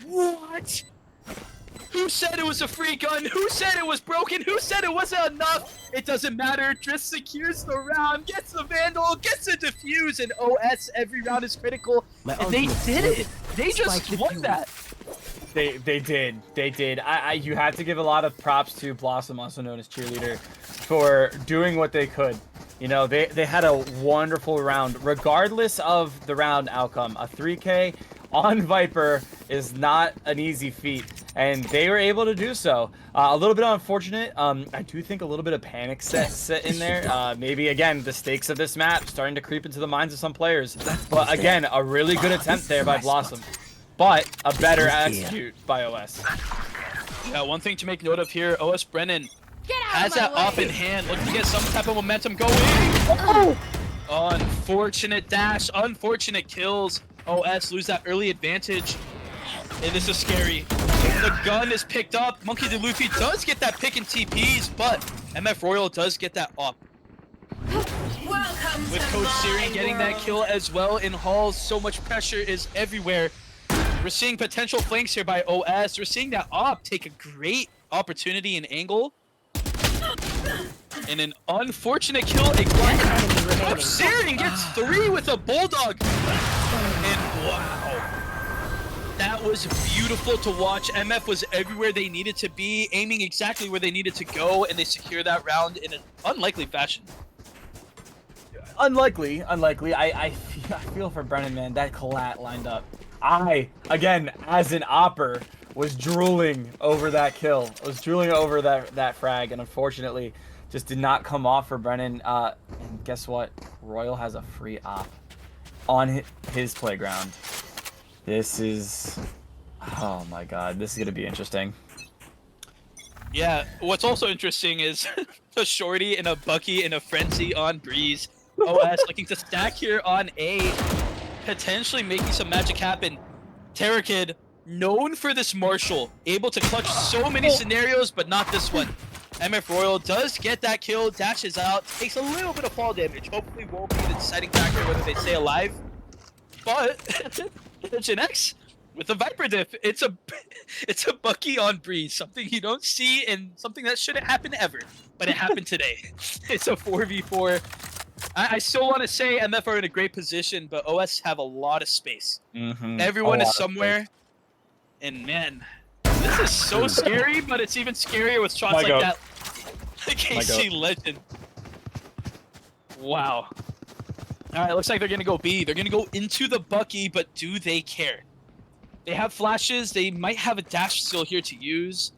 What? Who said it was a free gun? Who said it was broken? Who said it wasn't enough? It doesn't matter. Driss secures the round, gets the Vandal, gets the defuse, and OS every round is critical. My And they ultimate did ready. it. They just Spike won defused. that. They did. You had to give a lot of props to Blossom, also known as Cheerleader, for doing what they could. You know, they had a wonderful round, regardless of the round outcome. A 3K on Viper is not an easy feat, and they were able to do so. A little bit unfortunate. I do think a little bit of panic set in there. Maybe again the stakes of this map starting to creep into the minds of some players. But again, a really good attempt there by Blossom, but a better execute by OS. Yeah, one thing to make note of here, OS Brennan Get out has of that my up way. in hand, looking to get some type of momentum going. Oh! Unfortunate dash, unfortunate kills. OS lose that early advantage. And this is scary. The gun is picked up. Monkey D. Luffy does get that pick in TPs, but MF Royal does get that up. Welcome With to Coach my Searing getting that world. kill as well in halls, so much pressure is everywhere. We're seeing potential flanks here by OS. We're seeing that op take a great opportunity and angle. And an unfortunate kill. Coach Searing gets 3 with a bulldog. And wow. That was beautiful to watch. MF was everywhere they needed to be, aiming exactly where they needed to go, and they secure that round in an unlikely fashion. Unlikely. I feel for Brennan, man. That collat lined up. I, again, as an opper, was drooling over that kill. I was drooling over that frag, and unfortunately, just did not come off for Brennan. And guess what? Royal has a free op on his playground. This is... Oh my god, this is going to be interesting. Yeah, what's also interesting is a Shorty and a Bucky and a Frenzy on Breeze. OS looking to stack here on A, potentially making some magic happen. Terror Kid, known for this Marshall, able to clutch so many scenarios, but not this one. MF Royal does get that kill, dashes out, takes a little bit of fall damage. Hopefully won't be the deciding factor whether they stay alive. But Gen X with a Viper diff, it's a Bucky on Breeze, something you don't see and something that shouldn't happen ever, but it happened today. It's a 4v4. I still want to say MF are in a great position, but OS have a lot of space. Everyone is somewhere, and man, this is so scary, but it's even scarier with shots like that. The KC Legend. Wow. Alright, looks like they're gonna go B. They're gonna go into the Bucky, but do they care? They have flashes, they might have a dash still here to use.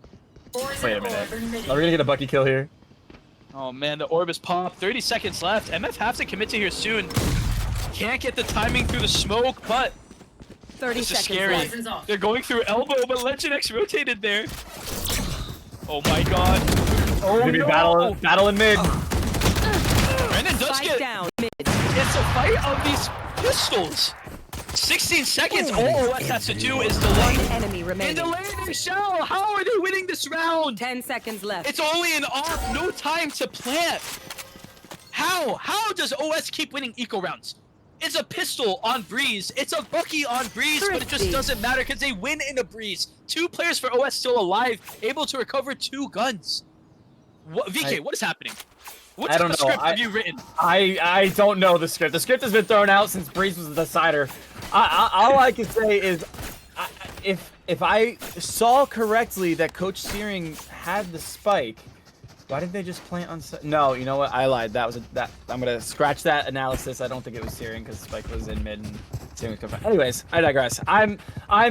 Wait a minute. Are we gonna get a Bucky kill here? Oh man, the orb is popped. 30 seconds left. MF have to commit to here soon. Can't get the timing through the smoke, but 30 this is seconds scary. left. Poison's off. They're going through elbow, but Legend X rotated there. Oh my god. Oh Maybe no! battle in mid. Brennan does Spike get... down. Mid. It's a fight of these pistols. 16 seconds. All OS has to do is delay. One enemy And remaining. delay they shall. How are they winning this round? 10 seconds left. It's only an off. No time to plant. How? How does OS keep winning eco rounds? It's a pistol on Breeze. It's a Bucky on Breeze, but it just Thrifty. doesn't matter because they win in a Breeze. 2 players for OS still alive, able to recover 2 guns. What, VK, what is happening? What I don't type of know. script have you written? I don't know the script. The script has been thrown out since Breeze was the decider. All I can say is, if I saw correctly that Coach Searing had the spike, why didn't they just plant on? No, you know what? I lied. That was I'm gonna scratch that analysis. I don't think it was Searing because spike was in mid and Searing was coming. Anyways, I digress. I'm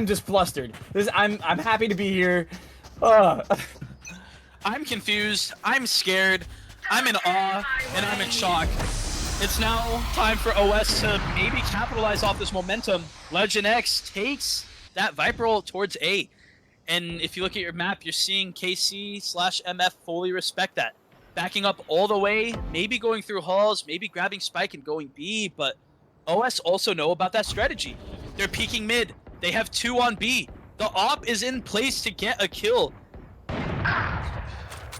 just flustered. I'm happy to be here. I'm confused. I'm scared. I'm in awe and I'm in shock. It's now time for OS to maybe capitalize off this momentum. Legend X takes that Viper ult towards A. And if you look at your map, you're seeing KC/MF fully respect that. Backing up all the way, maybe going through halls, maybe grabbing Spike and going B, but OS also know about that strategy. They're peeking mid. They have 2 on B. The op is in place to get a kill.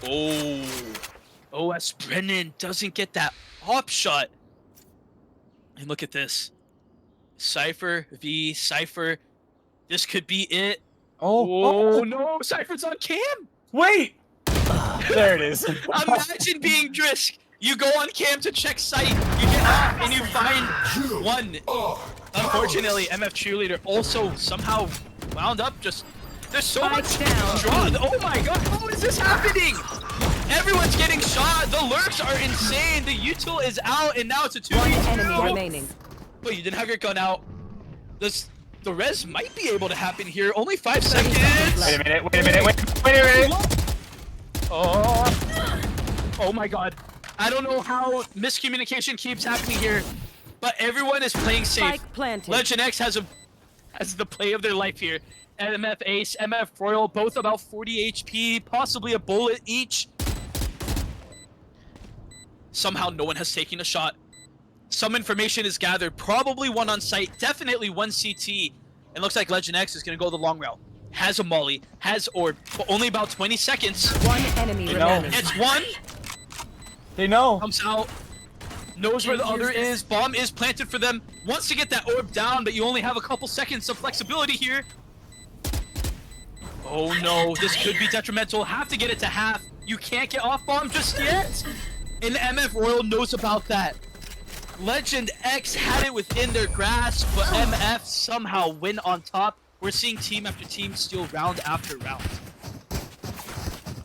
Oh, OS Brennan doesn't get that op shot. And look at this. Cypher, V, Cypher. This could be it. Oh no, Cypher's on cam. Wait! There it is. Imagine being Drisk. You go on cam to check site, you get off, and you find one. Unfortunately, MF Cheerleader also somehow wound up just... There's so much draw. Oh my god, how is this happening? Everyone's getting shot. The lurks are insane. The util is out, and now it's a 2v2. One enemy remaining. Wait, you didn't have your gun out. The res might be able to happen here. Only 5 seconds. Wait a minute. Oh my god. I don't know how miscommunication keeps happening here, but everyone is playing safe. Spike planted. Legend X has the play of their life here. MF Ace, MF Royal, both about 40 HP, possibly a bullet each. Somehow no one has taken a shot. Some information is gathered, probably one on site, definitely one CT. And looks like Legend X is gonna go the long route. Has a molly, has orb, but only about 20 seconds. One enemy remaining. It's one, They know. comes out, knows where the other is, bomb is planted for them, wants to get that orb down, but you only have a couple seconds of flexibility here. Oh no, this could be detrimental. Have to get it to half. You can't get off bomb just yet. And MF Royal knows about that. Legend X had it within their grasp, but MF somehow win on top. We're seeing team after team steal round after round.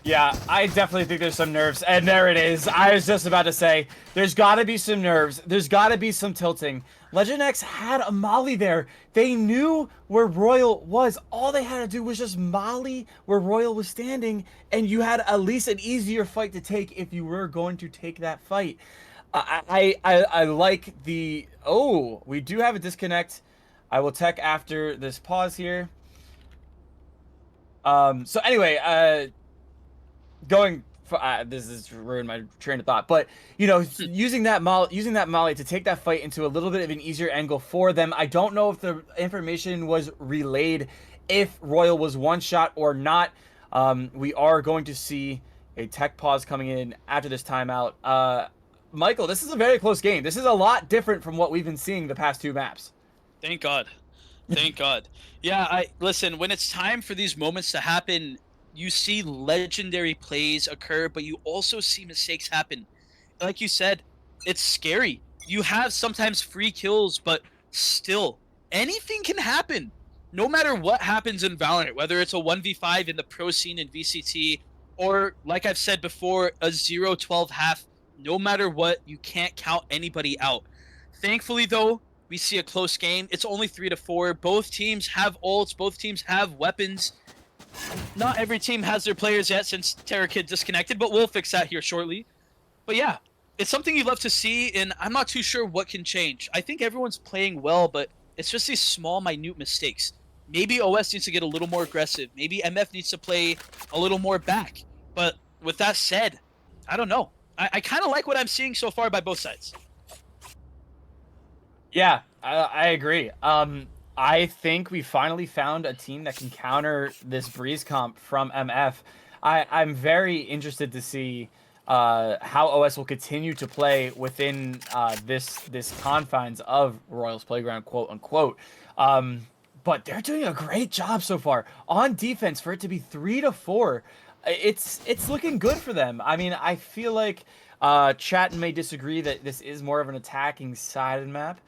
Yeah, I definitely think there's some nerves. And there it is. I was just about to say, there's got to be some nerves. There's got to be some tilting. Legend X had a molly there. They knew where Royal was. All they had to do was just molly where Royal was standing, and you had at least an easier fight to take if you were going to take that fight. I like the... Oh, we do have a disconnect. I will tech after this pause here. So anyway, going for, this has ruined my train of thought, but you know, using that molly to take that fight into a little bit of an easier angle for them. I don't know if the information was relayed, if Royal was one shot or not. We are going to see a tech pause coming in after this timeout. Michael, this is a very close game. This is a lot different from what we've been seeing the past 2 maps. Thank God. Thank God. Yeah, listen, when it's time for these moments to happen, you see legendary plays occur, but you also see mistakes happen. Like you said, it's scary. You have sometimes free kills, but still, anything can happen. No matter what happens in Valorant, whether it's a 1v5 in the pro scene in VCT, or like I've said before, a 0-12 half, no matter what, you can't count anybody out. Thankfully, though, we see a close game. It's only 3-4. Both teams have ults. Both teams have weapons. Not every team has their players yet since Terror Kid disconnected, but we'll fix that here shortly. But yeah, it's something you love to see, and I'm not too sure what can change. I think everyone's playing well, but it's just these small, minute mistakes. Maybe OS needs to get a little more aggressive. Maybe MF needs to play a little more back. But with that said, I don't know. I kind of like what I'm seeing so far by both sides. Yeah, I agree. I think we finally found a team that can counter this Breeze comp from MF. I'm very interested to see how OS will continue to play within this confines of Royals Playground, quote unquote. But they're doing a great job so far on defense. For it to be 3-4, it's looking good for them. I mean, I feel like chat may disagree that this is more of an attacking sided map.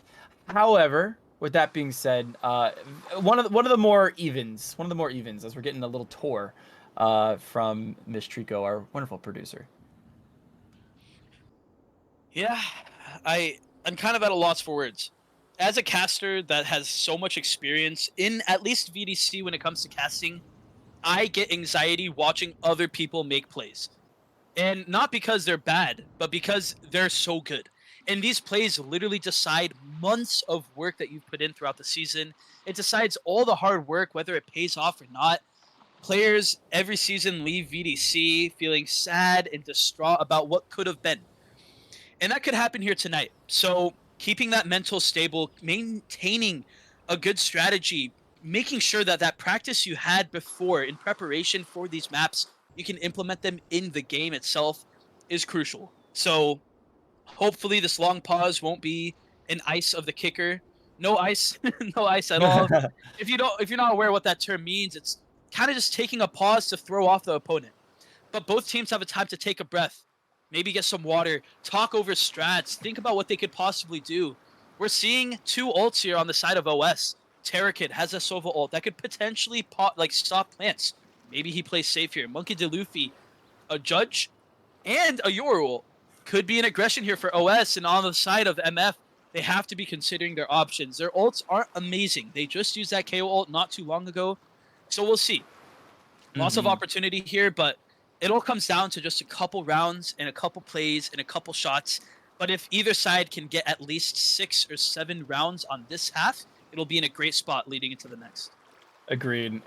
However, with that being said, one of the more evens as we're getting a little tour from Miss Trico, our wonderful producer. Yeah, I'm kind of at a loss for words. As a caster that has so much experience in at least VDC when it comes to casting, I get anxiety watching other people make plays. And not because they're bad, but because they're so good. And these plays literally decide months of work that you've put in throughout the season. It decides all the hard work, whether it pays off or not. Players every season leave VDC feeling sad and distraught about what could have been. And that could happen here tonight. So keeping that mental stable, maintaining a good strategy, making sure that that practice you had before in preparation for these maps, you can implement them in the game itself is crucial. So hopefully this long pause won't be an ice of the kicker. No ice, no ice at all. If you're not aware what that term means, it's kind of just taking a pause to throw off the opponent. But both teams have a time to take a breath, maybe get some water, talk over strats, think about what they could possibly do. We're seeing 2 ults here on the side of OS. Terrakid has a Sova ult that could potentially stop plants. Maybe he plays safe here. Monkey D. Luffy, a Judge, and a Yoru ult. Could be an aggression here for OS, and on the side of MF, they have to be considering their options. Their ults aren't amazing. They just used that KO ult not too long ago, so we'll see. Lots of opportunity here, but it all comes down to just a couple rounds and a couple plays and a couple shots. But if either side can get at least 6 or 7 rounds on this half, it'll be in a great spot leading into the next. Agreed.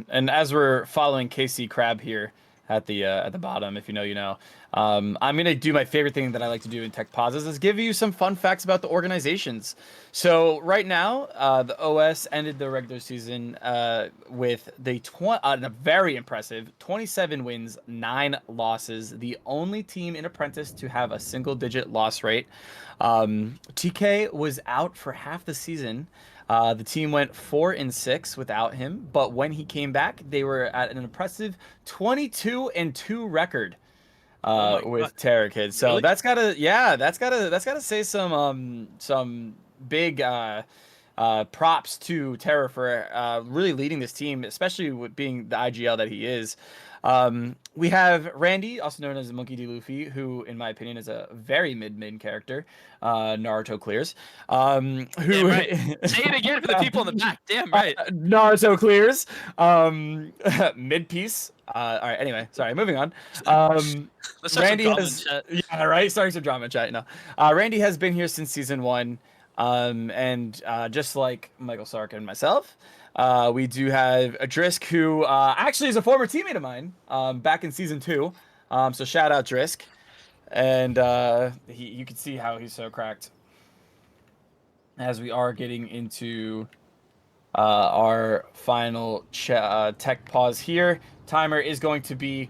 And as we're following KC Crab here at the bottom, if you know, you know, I'm gonna do my favorite thing that I like to do in tech pauses is give you some fun facts about the organizations. So right now, the OS ended the regular season with the a very impressive 27 wins, 9 losses. The only team in Apprentice to have a single-digit loss rate. TK was out for half the season. The team went 4-6 without him, but when he came back, they were at an impressive 22-2 record with Terrakid. So Really? that's gotta say some big props to Terra for really leading this team, especially with being the IGL that he is. We have Randy, also known as Monkey D. Luffy, who, in my opinion, is a very mid character. Naruto clears. Who Damn right. Say it again for the people in the back. Damn right. Naruto clears. Mid piece. All right. Anyway, sorry. Moving on. Let's have Randy some drama has, in chat. yeah, right. Starting some drama in chat. No. Randy has been here since season 1. And just like Michael Sark and myself, we do have a Drisk who actually is a former teammate of mine back in season 2. So shout out Drisk. And you can see how he's so cracked. As we are getting into our final tech pause here, timer is going to be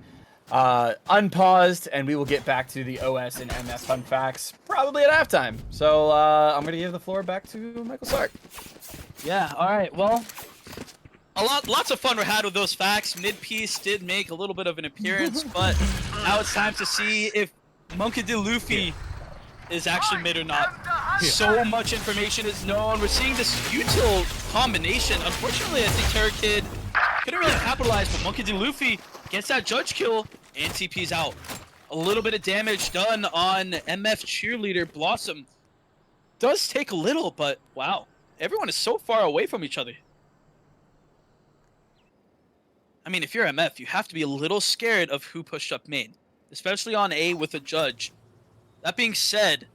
unpaused, and we will get back to the OS and MS fun facts probably at halftime. So I'm going to give the floor back to Michael Sark. Yeah, all right. Well, lots of fun were had with those facts. Mid-piece did make a little bit of an appearance, but now it's time to see if Monkey D. Luffy is actually mid or not. So much information is known. We're seeing this util combination. Unfortunately, I think Terrakid couldn't really capitalize, but Monkey D. Luffy gets that Judge kill and TP's out. A little bit of damage done on MF Cheerleader. Blossom does take a little, but wow. Everyone is so far away from each other. I mean, if you're MF, you have to be a little scared of who pushed up main, especially on A with a Judge. That being said,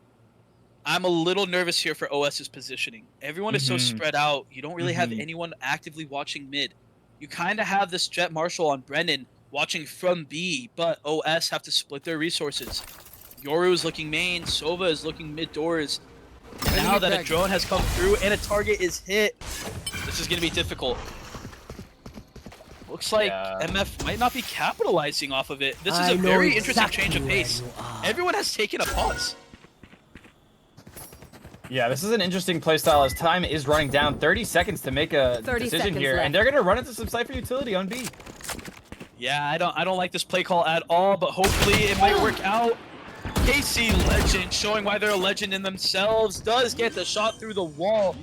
I'm a little nervous here for OS's positioning. Everyone is so spread out. You don't really have anyone actively watching mid. You kind of have this Jet Marshal on Brennan watching from B, but OS have to split their resources. Yoru is looking main, Sova is looking mid doors. Now that a drone has come through and a target is hit, this is going to be difficult. Looks like MF might not be capitalizing off of it. This is a very interesting change of pace. Everyone has taken a pause. Yeah, this is an interesting playstyle as time is running down. 30 seconds to make a decision here, and they're going to run into some Cypher utility on B. Yeah, I don't like this play call at all, but hopefully it might work out. KC Legend showing why they're a legend in themselves, does get the shot through the wall.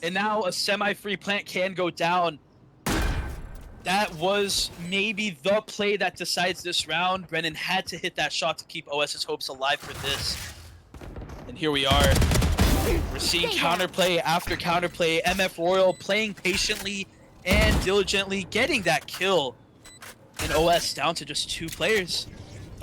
And now a semi-free plant can go down. That was maybe the play that decides this round. Brennan had to hit that shot to keep OS's hopes alive for this. And here we are. We're seeing counterplay after counterplay. MF Royal playing patiently and diligently, getting that kill. And OS down to just 2 players.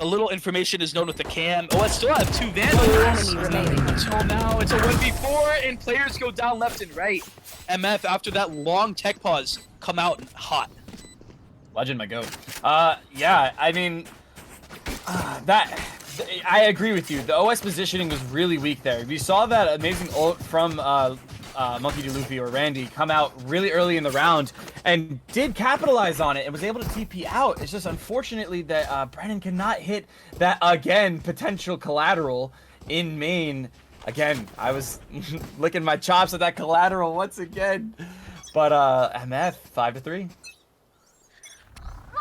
a little information is known with the cam. OS still have 2 Vandals. Enemy remaining. Until now, it's a 1v4, and players go down left and right. MF, after that long tech pause, come out hot. Legend, my goat. Yeah, I mean, I agree with you. The OS positioning was really weak there. We saw that amazing ult from Monkey D. Luffy or Randy come out really early in the round and did capitalize on it and was able to TP out. It's just unfortunately that Brennan cannot hit that, again, potential collateral in main. Again, I was licking my chops at that collateral once again. But MF, 5-3.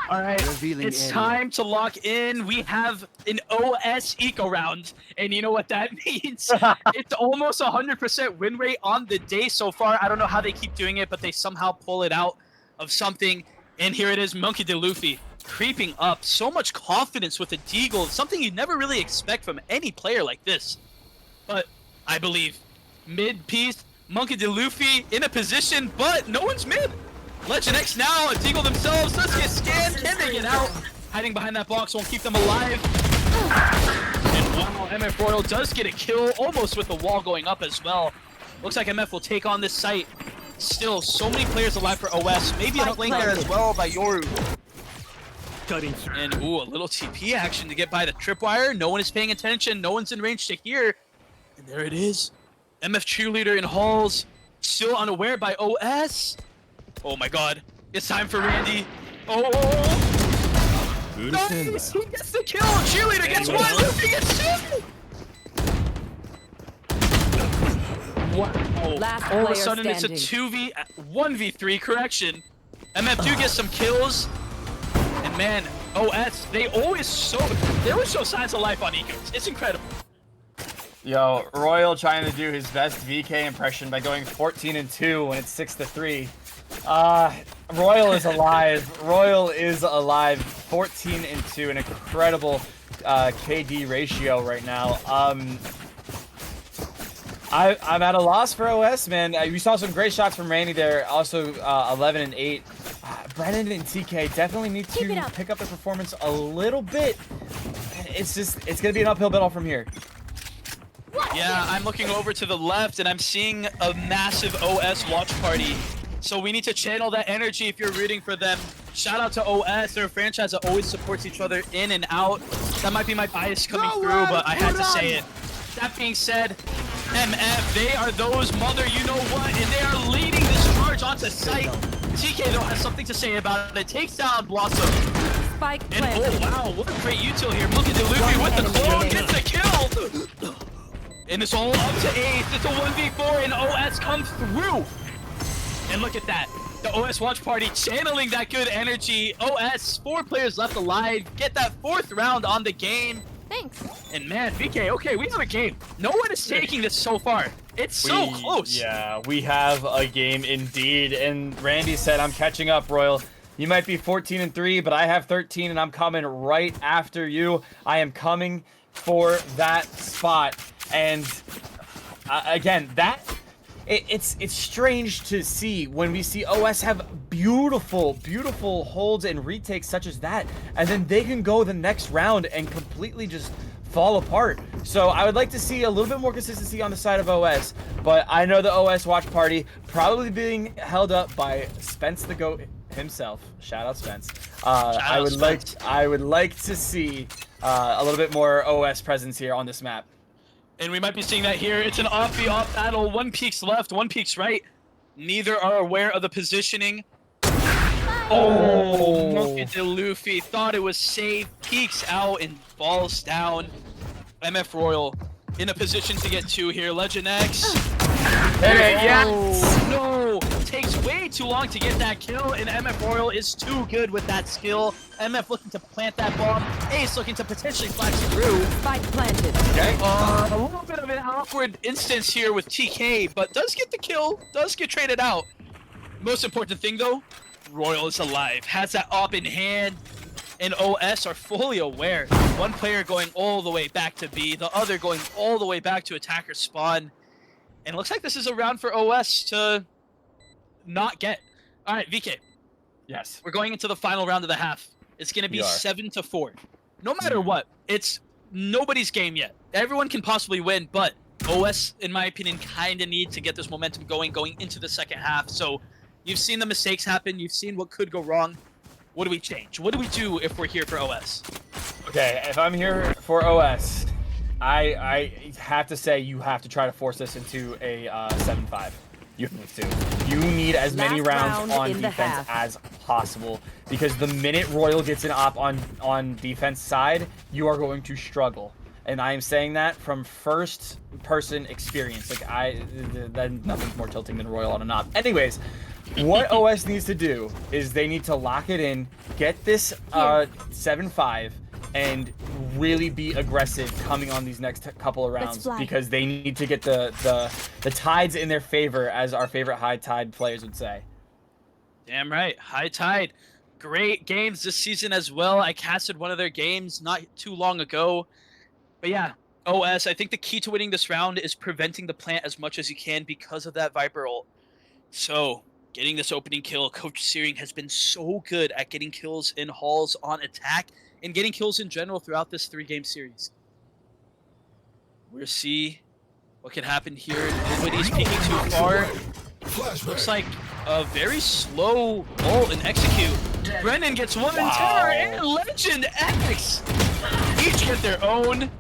All right, Revealing it's area. time to lock in. We have an OS eco round, and you know what that means? It's almost 100% win rate on the day so far. I don't know how they keep doing it, but they somehow pull it out of something. And here it is, Monkey D. Luffy creeping up. So much confidence with a deagle, something you never really expect from any player like this. But I believe mid-piece, Monkey D. Luffy in a position, but no one's mid. Legend X now, a deagle themselves. Let's get scanned. Can they get out? Hiding behind that box won't keep them alive. And wow, MF Royal does get a kill, almost with the wall going up as well. Looks like MF will take on this site. Still, so many players alive for OS. Maybe a link there as well by Yoru. And ooh, a little TP action to get by the tripwire. No one is paying attention. No one's in range to hear. And there it is. MF Cheerleader in halls. Still unaware by OS. Oh my god. It's time for Randy. Oh! Nice! He gets the kill! Cheerleader gets one! Luffy gets two! Wow. Last All of a player sudden it's a standing. 1v3, correction. MF do get some kills. And man, OS, they always show signs of life on Ecos. It's incredible. Yo, Royal trying to do his best VK impression by going 14-2 when it's 6-3. Royal is alive. Royal is alive. 14-2, an incredible KD ratio right now. I'm at a loss for OS, man. We saw some great shots from Randy there. Also, 11-8. Brennan and TK definitely need to pick up the performance a little bit. It's gonna be an uphill battle from here. Yeah, I'm looking over to the left and I'm seeing a massive OS watch party. So we need to channel that energy if you're rooting for them. Shout out to OS, they're a franchise that always supports each other in and out. That might be my bias coming through, but I had to say it. That being said, MF, they are those mother you-know-what, and they are leading this charge onto site. TK, though, has something to say about it. It takes down Blossom. Spike And planted. oh, wow, what a great util here. Look at the Luffy with the clone, gets the kill! And it's all up to Ace. It's a 1v4, and OS comes through. And look at that. The OS watch party channeling that good energy. OS, 4 players left alive. Get that 4th round on the game. Thanks. And man, VK, okay, we have a game. No one is taking this so far. It's so close. Yeah, we have a game indeed. And Randy said, I'm catching up, Royal. You might be 14-3, but I have 13, and I'm coming right after you. I am coming for that spot. And again, it's strange to see when we see OS have beautiful holds and retakes such as that, and then they can go the next round and completely just fall apart. So I would like to see a little bit more consistency on the side of OS, but I know the OS watch party probably being held up by Spence the GOAT himself. Shout out Spence. I would like to see a little bit more OS presence here on this map. And we might be seeing that here. It's an off-the-off battle. One peeks left, one peeks right. Neither are aware of the positioning. Oh, Monkey D. Luffy thought it was safe. Peeks out and falls down. MF Royal in a position to get 2 here. Legend X. Yes! No! Takes way too long to get that kill, and MF Royal is too good with that skill. MF looking to plant that bomb. Ace looking to potentially flash through. Spike planted. Okay. A little bit of an awkward instance here with TK, but does get the kill, does get traded out. Most important thing though, Royal is alive, has that op in hand, and OS are fully aware. One player going all the way back to B, the other going all the way back to attacker spawn. And it looks like this is a round for OS to not get. All right, VK, Yes. we're going into the final round of the half. It's going to be We are. 7-4. no matter what, it's nobody's game yet. Everyone can possibly win, but OS, in my opinion, kind of need to get this momentum going into the second half. So you've seen the mistakes happen. You've seen what could go wrong. What do we change? What do we do if we're here for OS? Okay, if I'm here for OS, I have to say you have to try to force this into a 7-5. You have to. You need as many Last rounds round on in the defense half. as possible, because the minute Royal gets an op on defense side, you are going to struggle. And I am saying that from first person experience. Like nothing's more tilting than Royal on an op. Anyways, what OS needs to do is they need to lock it in, get this 7-5, and really be aggressive coming on these next couple of rounds, because they need to get the tides in their favor, as our favorite high tide players would say. Damn right. High Tide. Great games this season as well. I casted one of their games not too long ago. But yeah, OS, I think the key to winning this round is preventing the plant as much as you can because of that Viper ult. So, getting this opening kill, Coach Searing has been so good at getting kills in halls on attack and getting kills in general throughout this 3-game series. We'll see what can happen here. Nobody's peeking too far. Looks like a very slow ult and execute. Brennan gets one in Terror and Legend X. Each get their own.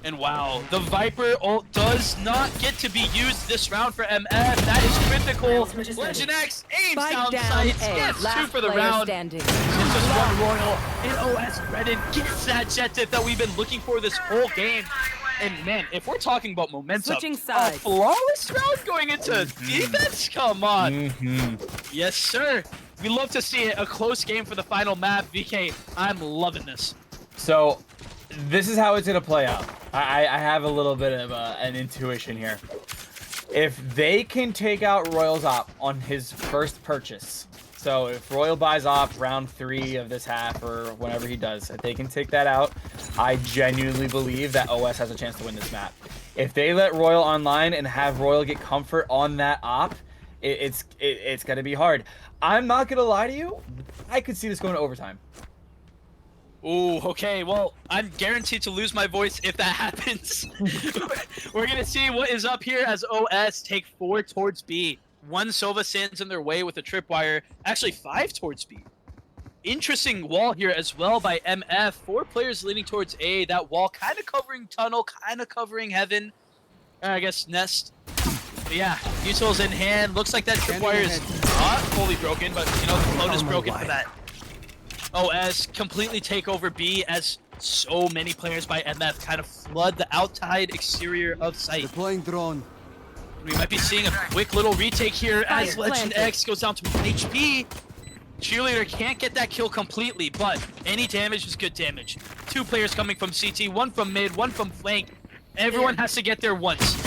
And wow, the Viper ult does not get to be used this round for MF. That is critical. Legend X aims down sights, gets 2 for the round. Standing. It's just one Royal. And OS Brennan gets that jet tip that we've been looking for this whole game. And man, if we're talking about momentum, Switching a sides. flawless round going into defense? Come on. Yes, sir. We love to see it. A close game for the final map. VK, I'm loving this. So, this is how it's going to play out. I have a little bit of an intuition here. If they can take out Royal's op on his first purchase, so if Royal buys op round 3 of this half or whenever he does, if they can take that out, I genuinely believe that OS has a chance to win this map. If they let Royal online and have Royal get comfort on that op, it's going to be hard. I'm not going to lie to you. I could see this going to overtime. Ooh, okay, well, I'm guaranteed to lose my voice if that happens. We're going to see what is up here as OS take 4 towards B. 1 Sova stands in their way with a tripwire. Actually, 5 towards B. Interesting wall here as well by MF. 4 players leaning towards A. That wall kind of covering tunnel, kind of covering heaven. I guess nest. But yeah, utils in hand. Looks like that tripwire is not fully broken, but you know, the float is broken for that. OS completely take over B as so many players by MF kind of flood the outside exterior of site. Deploying drone. We might be seeing a quick little retake here as Legend X goes down to 1 HP. Cheerleader can't get that kill completely, but any damage is good damage. 2 players coming from CT, 1 from mid, 1 from flank. Everyone has to get there once.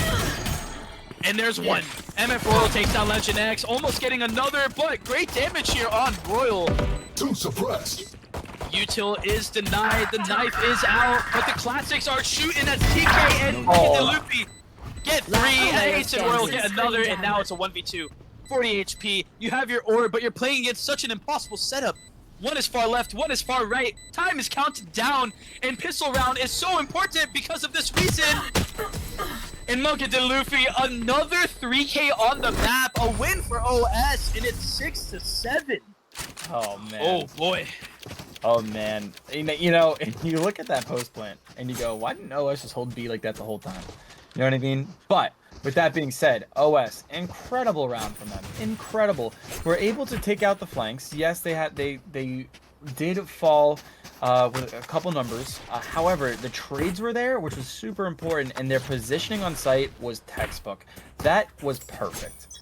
And there's 1. MF Royal takes down Legend X, almost getting another, but great damage here on Royal. 2 suppressed. Util is denied, the knife is out, but the classics are shooting as TK and Luffy get 3, Ace and Royal get another, and now it's a 1v2. 40 HP, you have your orb, but you're playing against such an impossible setup. 1 is far left, 1 is far right, time is counted down, and pistol round is so important because of this reason. And Monkey de Luffy, another 3K on the map, a win for OS, and it's 6-7. Oh, man. Oh, boy. Oh, man. You know, you look at that post plant, and you go, why didn't OS just hold B like that the whole time? You know what I mean? But, with that being said, OS, incredible round from them. Incredible. We're able to take out the flanks. Yes, they did fall with a couple numbers. However, the trades were there, which was super important, and their positioning on site was textbook. That was perfect.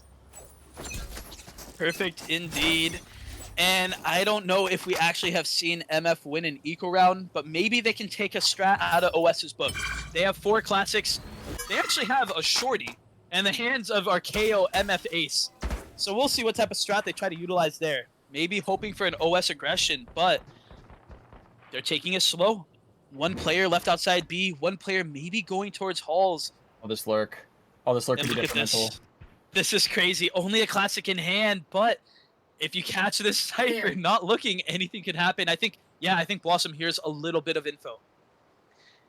Perfect indeed. And I don't know if we actually have seen MF win an eco round, but maybe they can take a strat out of OS's book. They have 4 classics. They actually have a shorty in the hands of our KO MF Ace. So we'll see what type of strat they try to utilize there. Maybe hoping for an OS aggression, but they're taking it slow. 1 player left outside B, 1 player maybe going towards halls. All this lurk. All this lurk And could be look at detrimental. this is crazy. Only a classic in hand, but if you catch this Cypher not looking, anything could happen. I think, Yeah, I think Blossom hears a little bit of info.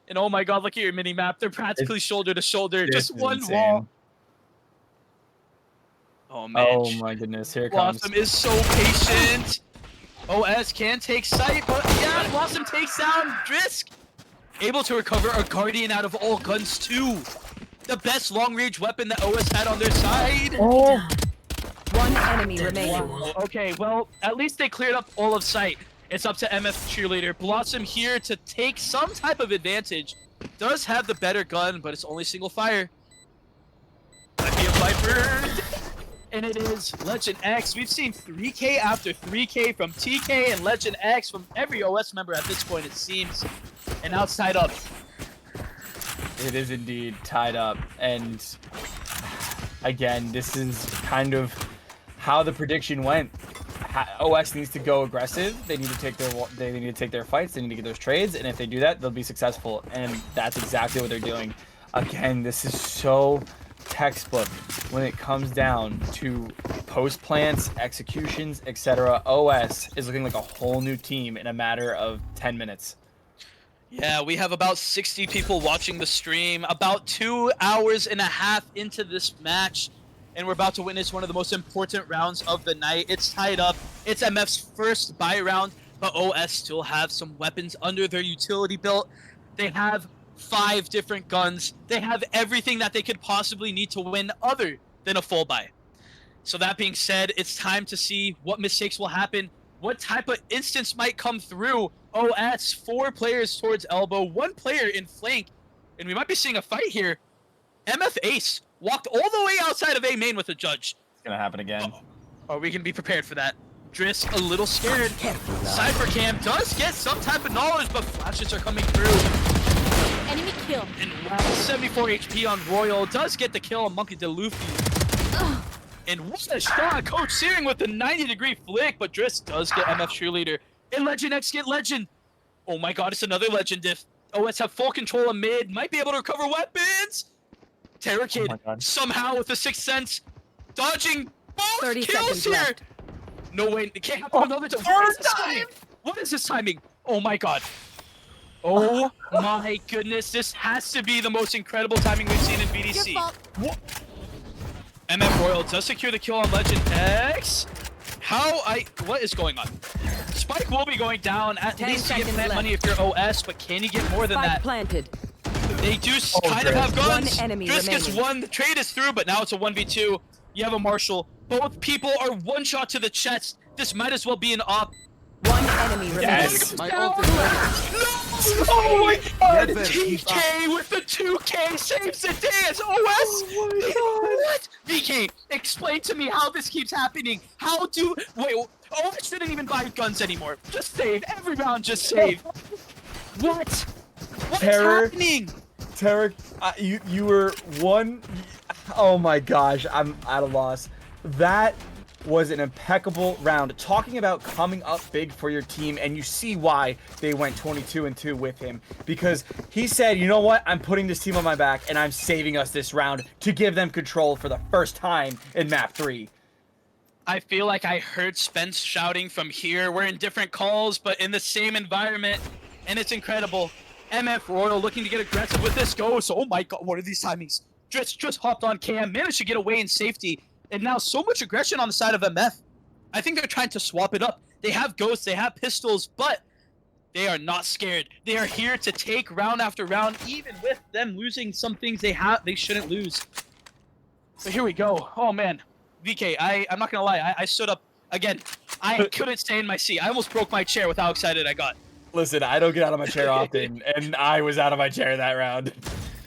And oh my god, look at your mini-map. They're practically shoulder to shoulder. Just one insane. wall. Oh man. Oh my goodness, here it comes. Blossom is so patient. OS can take sight, but yeah, Blossom takes down Drisk. Able to recover a Guardian out of all guns too. The best long-range weapon that OS had on their side. Oh, One enemy remaining. Okay, well, at least they cleared up all of sight. It's up to MF Cheerleader. Blossom here to take some type of advantage. Does have the better gun, but it's only single fire. Might be a Viper. And it is Legend X. We've seen 3K after 3K from TK and Legend X from every OS member at this point, it seems. And now it's tied up. it is indeed tied up. And again, this is kind of how the prediction went. OS needs to go aggressive. They need to take their fights. They need to get those trades, and if they do that, they'll be successful. And that's exactly what they're doing. Again, this is so textbook when it comes down to post plants, executions, etc. OS is looking like a whole new team in a matter of 10 minutes. Yeah, we have about 60 people watching the stream, about 2 hours and a half into this match, and we're about to witness one of the most important rounds of the night. It's tied up. It's MF's first buy round, but OS still have some weapons under their utility belt. They have 5 different guns. They have everything that they could possibly need to win other than a full buy. So that being said, it's time to see what mistakes will happen, what type of instance might come through. OS, 4 players towards elbow, 1 player in flank, and we might be seeing a fight here. MF Ace walked all the way outside of A main with a judge. It's gonna happen again. Are we gonna be prepared for that? Drisk a little scared. Cyphercam does get some type of knowledge, but flashes are coming through. Enemy kill. And wow, 74 HP on Royal does get the kill on Monkey D. Luffy. And what a shot! Coach Searing with the 90-degree flick, but Drisk does get MF Cheerleader. And Legend X get Legend. Oh my god, it's another Legend diff. OS have full control of mid, might be able to recover weapons. Terror Kid somehow with the 6th sense, dodging both 30 kills seconds here. left. No way, it can't happen another time. What is this timing? Oh my god. Oh my goodness, this has to be the most incredible timing we've seen in VDC. Your fault. MF Royal does secure the kill on Legend X. What is going on? Spike will be going down. At 10 least you get seconds plant left. money if you're OS, but can you get more than Spike that? planted. They do kind of have guns. One enemy Drisk gets remaining. 1, the trade is through, but now it's a 1v2. You have a Marshall. Both people are 1 shot to the chest. This might as well be an op. One enemy remaining. Yes. My ult Oh my god! Never give TK with the 2K saves the day as OS! What? VK, explain to me how this keeps happening. Wait, OS shouldn't even buy guns anymore. Just save. Every round, just save. What? What is Terror. happening? Tarek, you were one. Oh my gosh, I'm at a loss. That was an impeccable round. Talking about coming up big for your team, and you see why they went 22-2 with him, because he said, you know what, I'm putting this team on my back and I'm saving us this round to give them control for the first time in map 3. I feel like I heard Spence shouting from here. We're in different calls, but in the same environment, and it's incredible. MF Royal looking to get aggressive with this ghost. Oh my god, what are these timings? Just hopped on cam, managed to get away in safety, and now so much aggression on the side of MF. I think they're trying to swap it up. They have ghosts, they have pistols, but they are not scared. They are here to take round after round, even with them losing some things they shouldn't lose. So here we go. Oh man, VK, I'm not gonna lie, I stood up again. I couldn't stay in my seat. I almost broke my chair with how excited I got. Listen, I don't get out of my chair often, and I was out of my chair that round.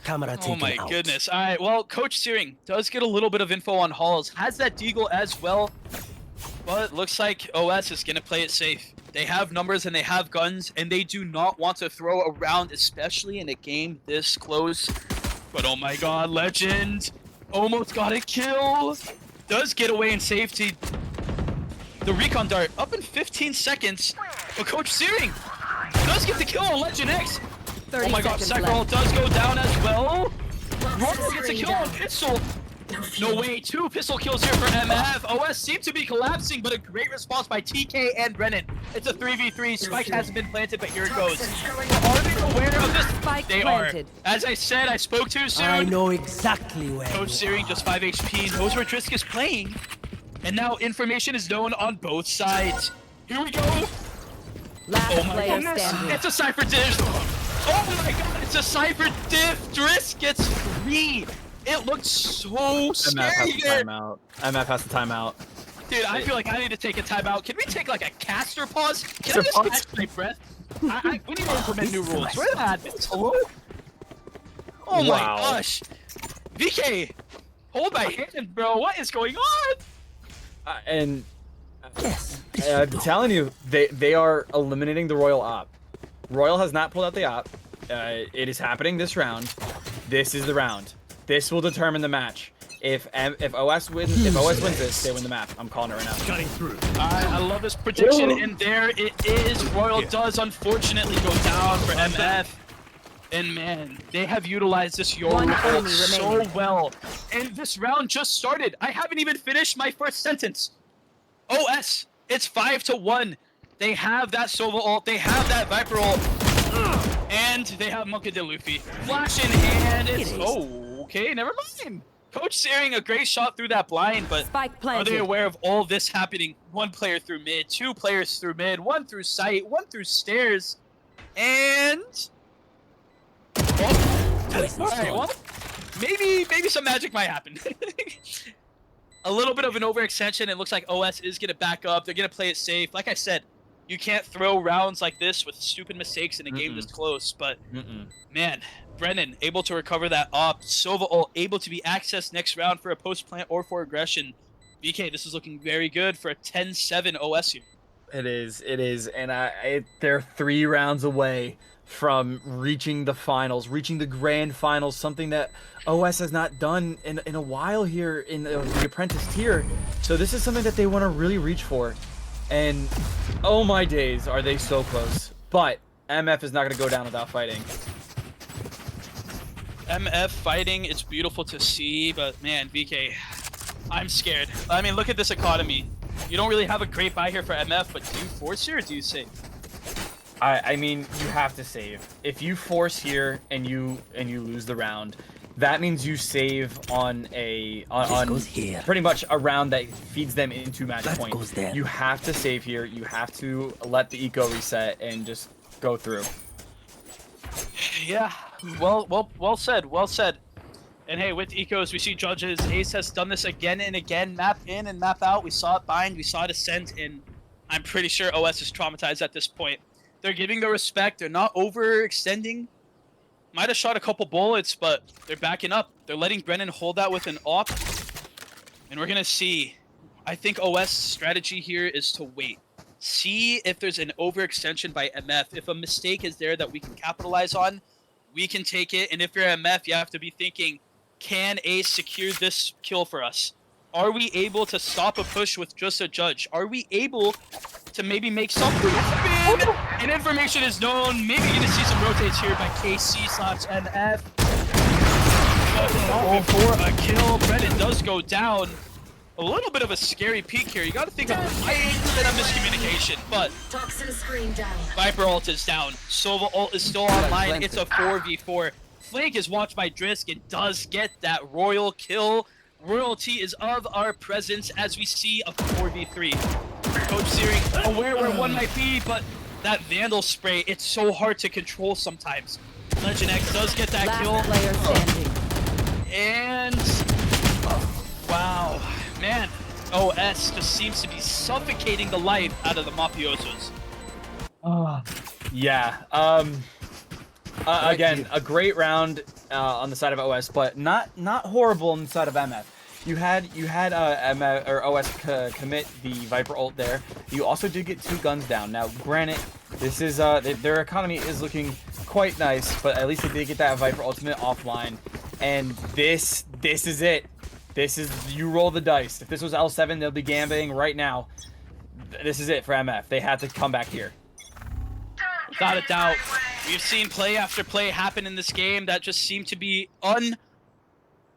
Camera Oh taken my out. goodness. All right, well, Coach Searing does get a little bit of info on Halls. Has that Deagle as well, but looks like OS is going to play it safe. They have numbers and they have guns, and they do not want to throw around, especially in a game this close. But oh my god, Legend almost got a kill. Does get away in safety. The recon dart up in 15 seconds, but Coach Searing does get the kill on Legend X. 30 Oh my god, seconds Sackroll left. does go down as well. Royal gets a kill on Pistol. No way, 2 pistol kills here for MF. OS seem to be collapsing, but a great response by TK and Brennan. It's a 3v3. Spike hasn't been planted, but here it goes. Are they aware of this? Spike They planted. are. As I said, I spoke too soon. I know exactly where Coach you Searing just 5 HP, knows where Drisk is playing. And now information is known on both sides. Here we go. Last Oh my player goodness. standing. It's a Cypher diff. Oh my god, it's a Cypher diff. Drisk gets 3. It looks so MF scary has to there. time out. MF has to time out. Dude, I feel like I need to take a timeout. Can we take like a caster pause? Can I just catch my breath? We need to implement new rules. Where are the admins? Hello? Oh my Wow. gosh. VK, hold my hand, bro. What is going on? And Yes. I'm telling you, they are eliminating the Royal op. Royal has not pulled out the op. It is happening this round. This is the round. This will determine the match. If OS wins this, they win the map. I'm calling it right now. Cutting through. I love this prediction, and there it is. Royal does unfortunately go down for MF. And man, they have utilized this One Yoru ult enemy so remaining. well. And this round just started. I haven't even finished my first sentence. OS, it's 5-1. They have that Sova ult, they have that Viper ult, and they have Monka de Luffy. Flash in hand, it's... Oh, okay, never mind. Coach Searing a great shot through that blind, but Spike are they planted. aware of all this happening? 1 player through mid, 2 players through mid, 1 through site, 1 through stairs, and... Oh, alright, well, maybe some magic might happen. A little bit of an overextension. It looks like OS is going to back up. They're going to play it safe. Like I said, you can't throw rounds like this with stupid mistakes in a game this close. But, man, Brennan able to recover that op. Sova ult able to be accessed next round for a post-plant or for aggression. BK, this is looking very good for a 10-7 OS here. It is, and they're 3 rounds away from reaching the finals, reaching the grand finals, something that OS has not done in a while here in the Apprentice tier. So this is something that they want to really reach for. And oh my days, are they so close. But MF is not going to go down without fighting. MF fighting, it's beautiful to see, but man, VK, I'm scared. I mean, look at this economy. You don't really have a great buy here for MF, but do you force here or do you save? I mean, you have to save. If you force here and you lose the round, that means you save on goes here. pretty much a round that feeds them into match That point. goes there. You have to save here. You have to let the eco reset and just go through. Yeah, well said, well said. And hey, with ecos, we see judges. Ace has done this again and again, map in and map out. We saw it bind, we saw it ascend, and I'm pretty sure OS is traumatized at this point. They're giving the respect. They're not overextending. Might have shot a couple bullets, but they're backing up. They're letting Brennan hold that with an op. And we're going to see. I think OS strategy here is to wait. See if there's an overextension by MF. If a mistake is there that we can capitalize on, we can take it. And if you're MF, you have to be thinking, can Ace secure this kill for us? Are we able to stop a push with just a judge? Are we able to maybe make something happen? And information is known. Maybe you're going to see some rotates here by KC/MF. But for a kill, Brennan does go down. A little bit of a scary peek here. You got to think of a bit of miscommunication, but Toxin screen down. Viper ult is down. Sova ult is still online. It's a 4v4. Flank is watched by Drisk and does get that royal kill. Royalty is of our presence as we see a 4v3. Coach Searing aware where one might be, but that Vandal spray, it's so hard to control sometimes. Legend X does get that Last kill. player standing. And wow, man, OS just seems to be suffocating the life out of the Mafiosos. Yeah. Again, a great round on the side of OS, but not horrible on the side of MF. You had MF or OS commit the Viper ult there. You also did get 2 guns down. Now, granted, this is their economy is looking quite nice, but at least they did get that Viper ultimate offline. And this is it. This is, you roll the dice. If this was L7, they'll be gambling right now. This is it for MF. They had to come back here. Without a doubt. We've seen play after play happen in this game that just seem to be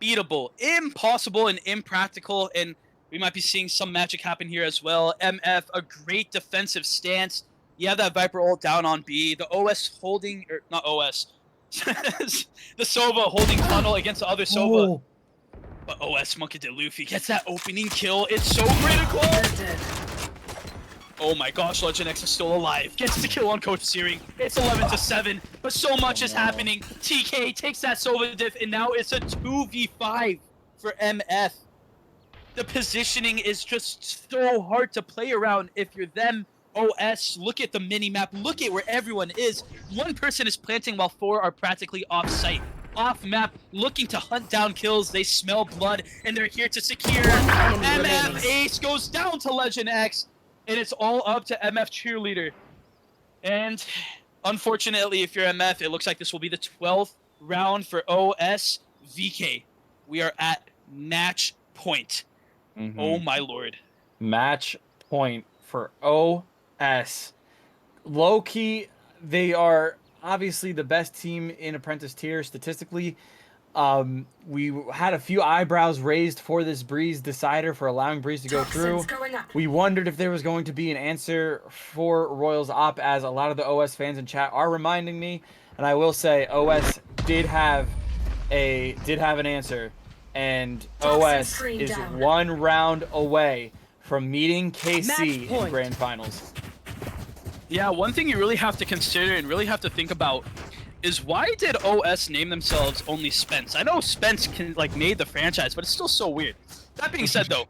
unbeatable, impossible, and impractical. And we might be seeing some magic happen here as well. MF, a great defensive stance. You have that Viper ult down on B. The OS holding, or not OS, the Sova holding tunnel against the other Sova. But OS Monkey D. Luffy gets that opening kill. It's so critical. Oh my gosh, Legend X is still alive. Gets the kill on Coach Searing. It's 11-7, but so much is happening. TK takes that Sova diff, and now it's a 2v5 for MF. The positioning is just so hard to play around if you're them. OS, look at the mini-map. Look at where everyone is. One person is planting while 4 are practically off-site. Off-map, looking to hunt down kills. They smell blood, and they're here to secure. MF Ace goes down to Legend X. And it's all up to MF Cheerleader. And unfortunately, if you're MF, it looks like this will be the 12th round for OS VK. We are at match point. Oh my lord. Match point for OS. Low-key, they are obviously the best team in Apprentice tier statistically. We had a few eyebrows raised for this Breeze decider for allowing Breeze to go through. We wondered if there was going to be an answer for Royals op, as a lot of the OS fans in chat are reminding me, and I will say OS did have an answer, and OS is 1 round away from meeting KC in Grand Finals. Yeah, one thing you really have to consider and really have to think about is why did OS name themselves only Spence? I know Spence made the franchise, but it's still so weird. That being said, though,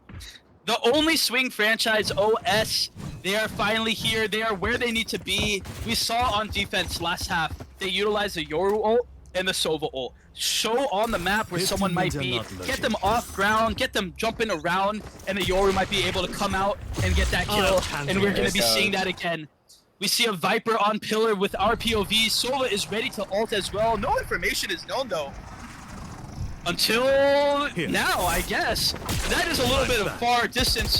the only swing franchise, OS, they are finally here. They are where they need to be. We saw on defense last half, they utilized the Yoru ult and the Sova ult. Show on the map where someone might be, get them off ground, get them jumping around, and the Yoru might be able to come out and get that kill, and we're going to be seeing that again. We see a Viper on pillar with our POV. Sova is ready to ult as well. No information is known though. Until now, I guess. That is a little bit of far distance.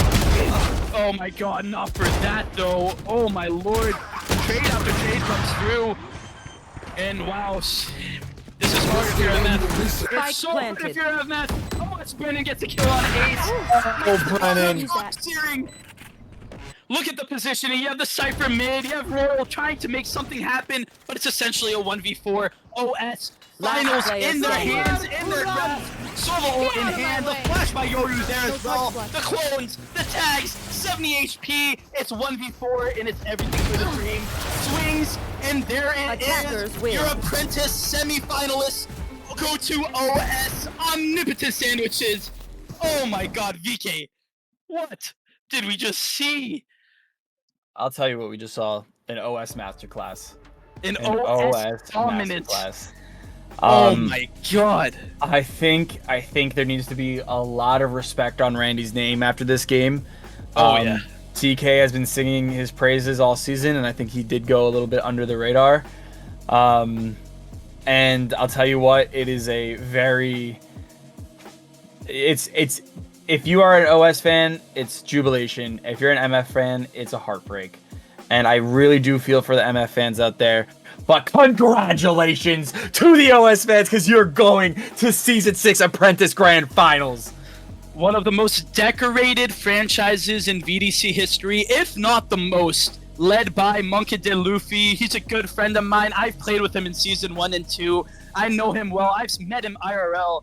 Oh my god, not for that though. Oh my lord. Trade after trade comes through. And wow. This is hard if you're MF. It's so hard if you're MF. Oh, it's Brennan gets a kill on Ace. Oh, Brennan. Look at the positioning. You have the Cypher mid. You have Royal trying to make something happen, but it's essentially a 1v4. OS finals in their hands, in their grasp. Solo ult in hand. The flash by Yoru there as well. The clones, the tags, 70 HP. It's 1v4, and it's everything for the dream. Swings, and there it is. Your Apprentice semi-finalists go to OS. Omnipotent sandwiches. Oh my god, VK. What did we just see? I'll tell you what we just saw in OS Masterclass. An OS dominance. Masterclass. Oh my god. I think there needs to be a lot of respect on Randy's name after this game. Yeah. TK has been singing his praises all season, and I think he did go a little bit under the radar. And I'll tell you what, it is a very... It's if you are an OS fan, it's jubilation. If you're an MF fan, it's a heartbreak. And I really do feel for the MF fans out there. But congratulations to the OS fans, because you're going to Season 6 Apprentice Grand Finals. One of the most decorated franchises in VDC history, if not the most, led by Monkey D. Luffy. He's a good friend of mine. I've played with him in Season 1 and 2. I know him well. I've met him IRL.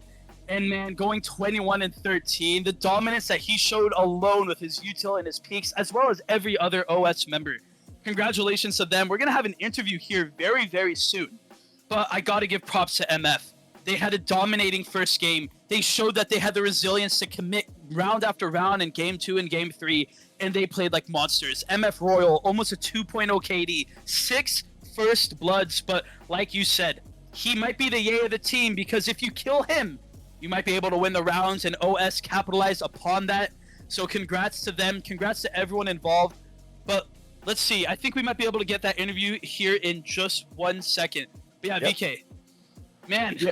And man, going 21-13, the dominance that he showed alone with his util and his peaks, as well as every other OS member. Congratulations to them. We're going to have an interview here very, very soon. But I got to give props to MF. They had a dominating first game. They showed that they had the resilience to commit round after round in Game 2 and Game 3, and they played like monsters. MF Royal, almost a 2.0 KD, 6 first bloods, but like you said, he might be the yay of the team, because if you kill him, you might be able to win the rounds, and OS capitalized upon that. So congrats to them. Congrats to everyone involved. But let's see. I think we might be able to get that interview here in just 1 second. But yeah, yep. VK. Man, yeah.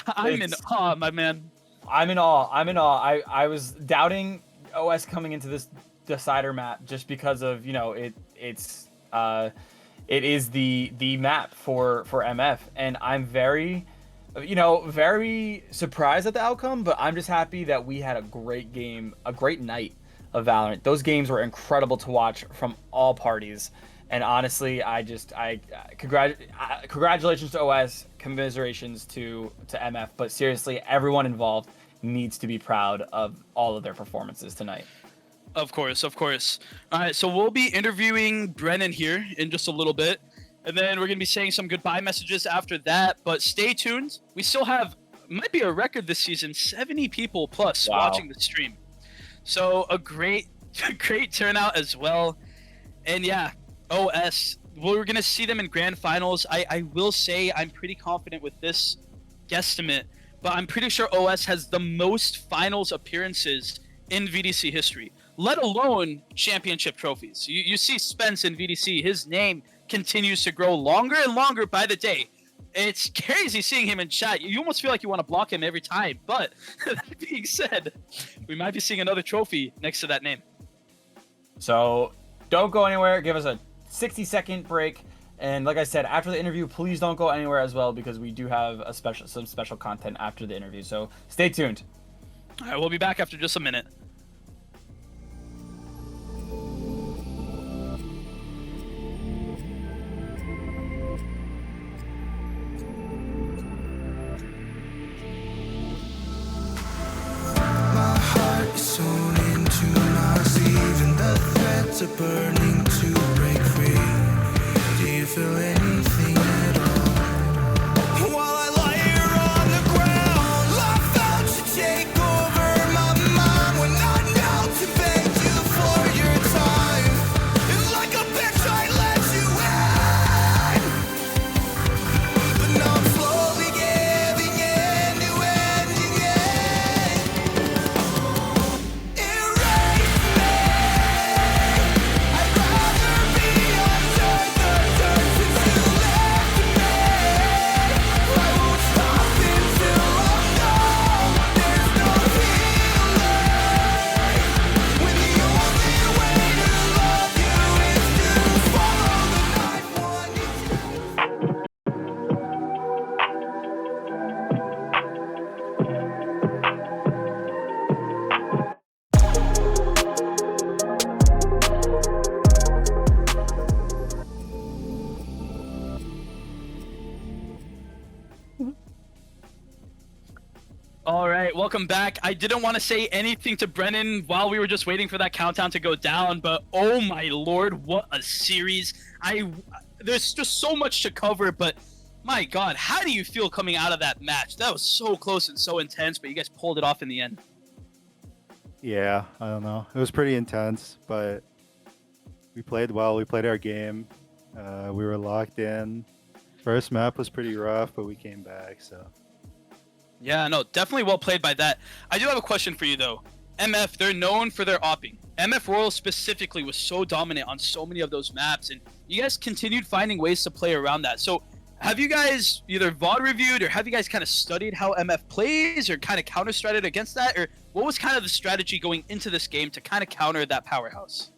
I'm in awe, my man. I'm in awe. I was doubting OS coming into this decider map just because of, you know, it is the map for MF, and I'm very you know, very surprised at the outcome, but I'm just happy that we had a great game, a great night of Valorant. Those games were incredible to watch from all parties. And honestly, congratulations to OS, commiserations to MF, but seriously, everyone involved needs to be proud of all of their performances tonight. Of course, of course. All right, so we'll be interviewing Brennan here in just a little bit, and then we're going to be saying some goodbye messages after that, but stay tuned. We still have, might be a record this season, 70 people plus watching the stream. So a great turnout as well. And yeah, OS, we're going to see them in grand finals. I will say I'm pretty confident with this guesstimate, but I'm pretty sure OS has the most finals appearances in VDC history, let alone championship trophies. You see Spence in VDC, his name continues to grow longer and longer by the day. It's crazy seeing him in chat. You almost feel like you want to block him every time. But that being said, we might be seeing another trophy next to that name. So don't go anywhere. Give us a 60-second break. And like I said, after the interview, please don't go anywhere as well, because we do have some special content after the interview. So stay tuned. All right, we'll be back after just a minute. My heart is sewn into my sleeve, and the threads are burning to break free. Do you feel anything at all? While I lie here on the ground, I felt you take over my mind when I knelt to beg you for your time. And like a bitch, I let you in, but now I'm slowly giving in to ending it. Erase me. I'd rather be undone than turn since you left me. I won't stop until I'm gone. There's no healing when the only way to love you is to follow the knife one into. All right, welcome back. I didn't want to say anything to Brennan while we were just waiting for that countdown to go down, but oh my lord, what a series. There's just so much to cover, but my god, how do you feel coming out of that match? That was so close and so intense, but you guys pulled it off in the end. Yeah, I don't know. It was pretty intense, but we played well. We played our game. We were locked in. First map was pretty rough, but we came back, so. Yeah, no, definitely well played by that. I do have a question for you, though. MF, they're known for their opping. MF Royal specifically was so dominant on so many of those maps, and you guys continued finding ways to play around that. So have you guys either VOD reviewed, or have you guys kind of studied how MF plays, or kind of counter-strated against that? Or what was kind of the strategy going into this game to kind of counter that powerhouse?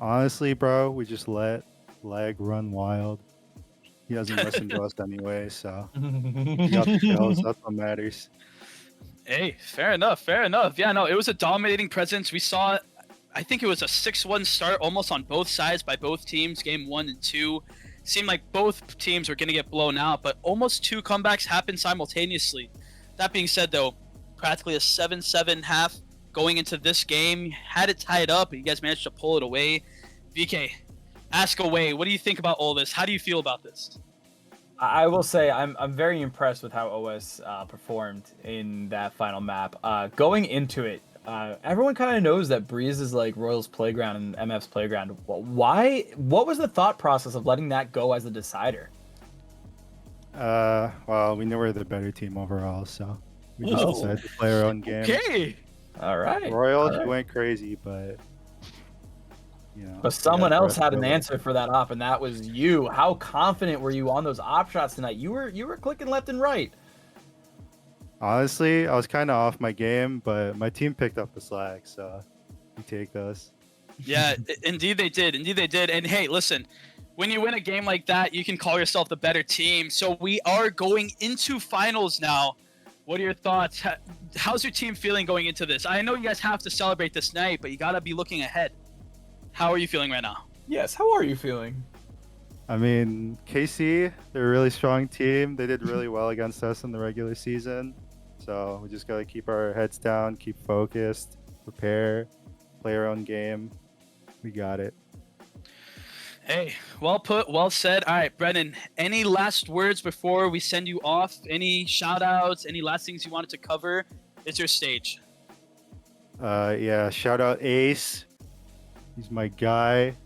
Honestly, bro, we just let Leg run wild. He doesn't listen to us anyway, so he got the kills. That's what matters. Hey, fair enough, fair enough. Yeah, no, it was a dominating presence. We saw, I think it was a 6-1 start almost on both sides by both teams, game 1 and 2. Seemed like both teams were going to get blown out, but almost 2 comebacks happened simultaneously. That being said, though, practically a 7-7 half going into this game. Had it tied up, but you guys managed to pull it away. VK, ask away. What do you think about all this? How do you feel about this? I will say I'm very impressed with how OS performed in that final map. Going into it, everyone kind of knows that Breeze is like Royal's playground and MF's playground. Why? What was the thought process of letting that go as a decider? Well, we knew we were the better team overall, so we just decided to play our own game. Okay. All right. Royal, he went crazy, but you know. But someone else had an answer for that op, and that was you. How confident were you on those op shots tonight? You were clicking left and right. Honestly, I was kind of off my game, but my team picked up the slack, so we take those. Yeah, indeed they did. Indeed they did. And hey, listen, when you win a game like that, you can call yourself the better team. So we are going into finals now. What are your thoughts? How's your team feeling going into this? I know you guys have to celebrate this night, but you got to be looking ahead. How are you feeling right now? Yes, how are you feeling? I mean, KC, they're a really strong team. They did really well against us in the regular season. So we just got to keep our heads down, keep focused, prepare, play our own game. We got it. Hey, well put, well said. All right, Brennan, any last words before we send you off? Any shout outs, any last things you wanted to cover? It's your stage. Yeah, shout out Ace. He's my guy.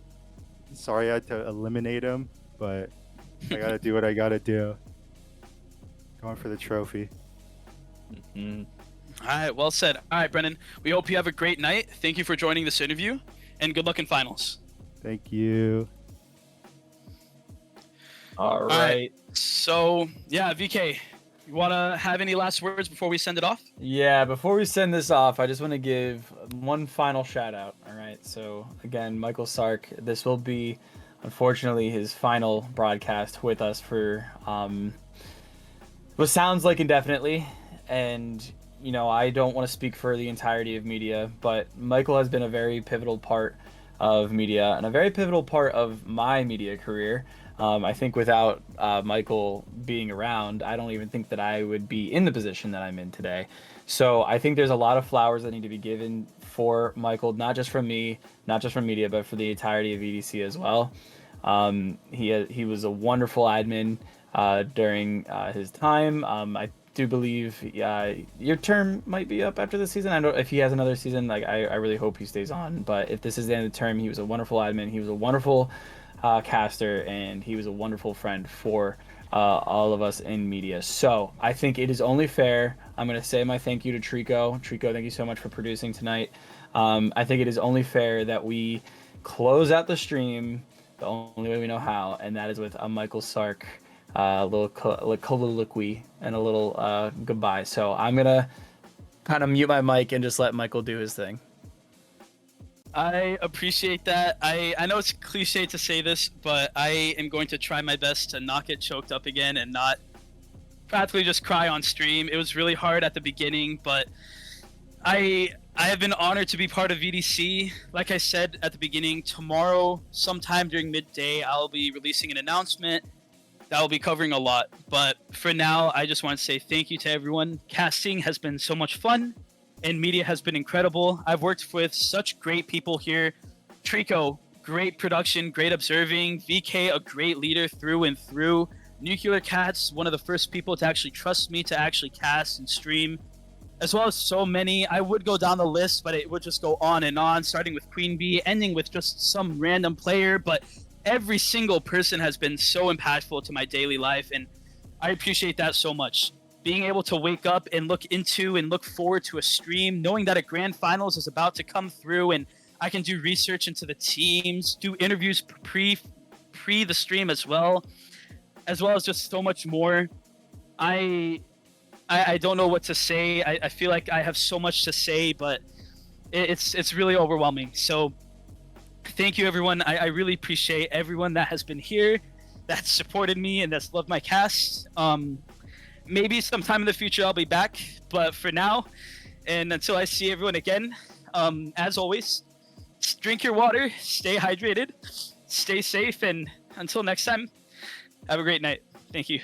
Sorry I had to eliminate him, but I got to do what I got to do. Going for the trophy. All right, well said. All right, Brennan, we hope you have a great night. Thank you for joining this interview, and good luck in finals. Thank you. All right. So, yeah, VK, you want to have any last words before we send it off? Yeah, before we send this off, I just want to give one final shout out. All right. So, again, Michael Sark, this will be, unfortunately, his final broadcast with us for what sounds like indefinitely. And, you know, I don't want to speak for the entirety of media, but Michael has been a very pivotal part of media and a very pivotal part of my media career. I think without Michael being around, I don't even think that I would be in the position that I'm in today. So I think there's a lot of flowers that need to be given for Michael, not just from me, not just from media, but for the entirety of VDC as well. He was a wonderful admin during his time. I do believe your term might be up after this season. I don't know if he has another season. Like I really hope he stays on. But if this is the end of the term, he was a wonderful admin. He was a wonderful caster, and he was a wonderful friend for all of us in media. So I think it is only fair. I'm going to say my thank you to Trico. Trico, thank you so much for producing tonight. I think it is only fair that we close out the stream the only way we know how, and that is with a Michael Sark little colloquy and a little goodbye. So I'm going to kind of mute my mic and just let Michael do his thing. I appreciate that. I know it's cliche to say this, but I am going to try my best to not get choked up again and not practically just cry on stream. It was really hard at the beginning, but I have been honored to be part of VDC. Like I said at the beginning, tomorrow, sometime during midday, I'll be releasing an announcement that will be covering a lot. But for now, I just want to say thank you to everyone. Casting has been so much fun, and media has been incredible. I've worked with such great people here. Trico, great production, great observing. VK, a great leader through and through. Nuclear Cats, one of the first people to actually trust me to actually cast and stream, as well as so many. I would go down the list, but it would just go on and on, starting with Queen Bee, ending with just some random player. But every single person has been so impactful to my daily life, and I appreciate that so much. Being able to wake up and look into and look forward to a stream, knowing that a grand finals is about to come through, and I can do research into the teams, do interviews pre the stream as well as just so much more. I don't know what to say. I feel like I have so much to say, but it's really overwhelming. So thank you, everyone. I really appreciate everyone that has been here, that's supported me, and that's loved my cast. Maybe sometime in the future I'll be back, but for now, and until I see everyone again, as always, drink your water, stay hydrated, stay safe, and until next time, have a great night. Thank you.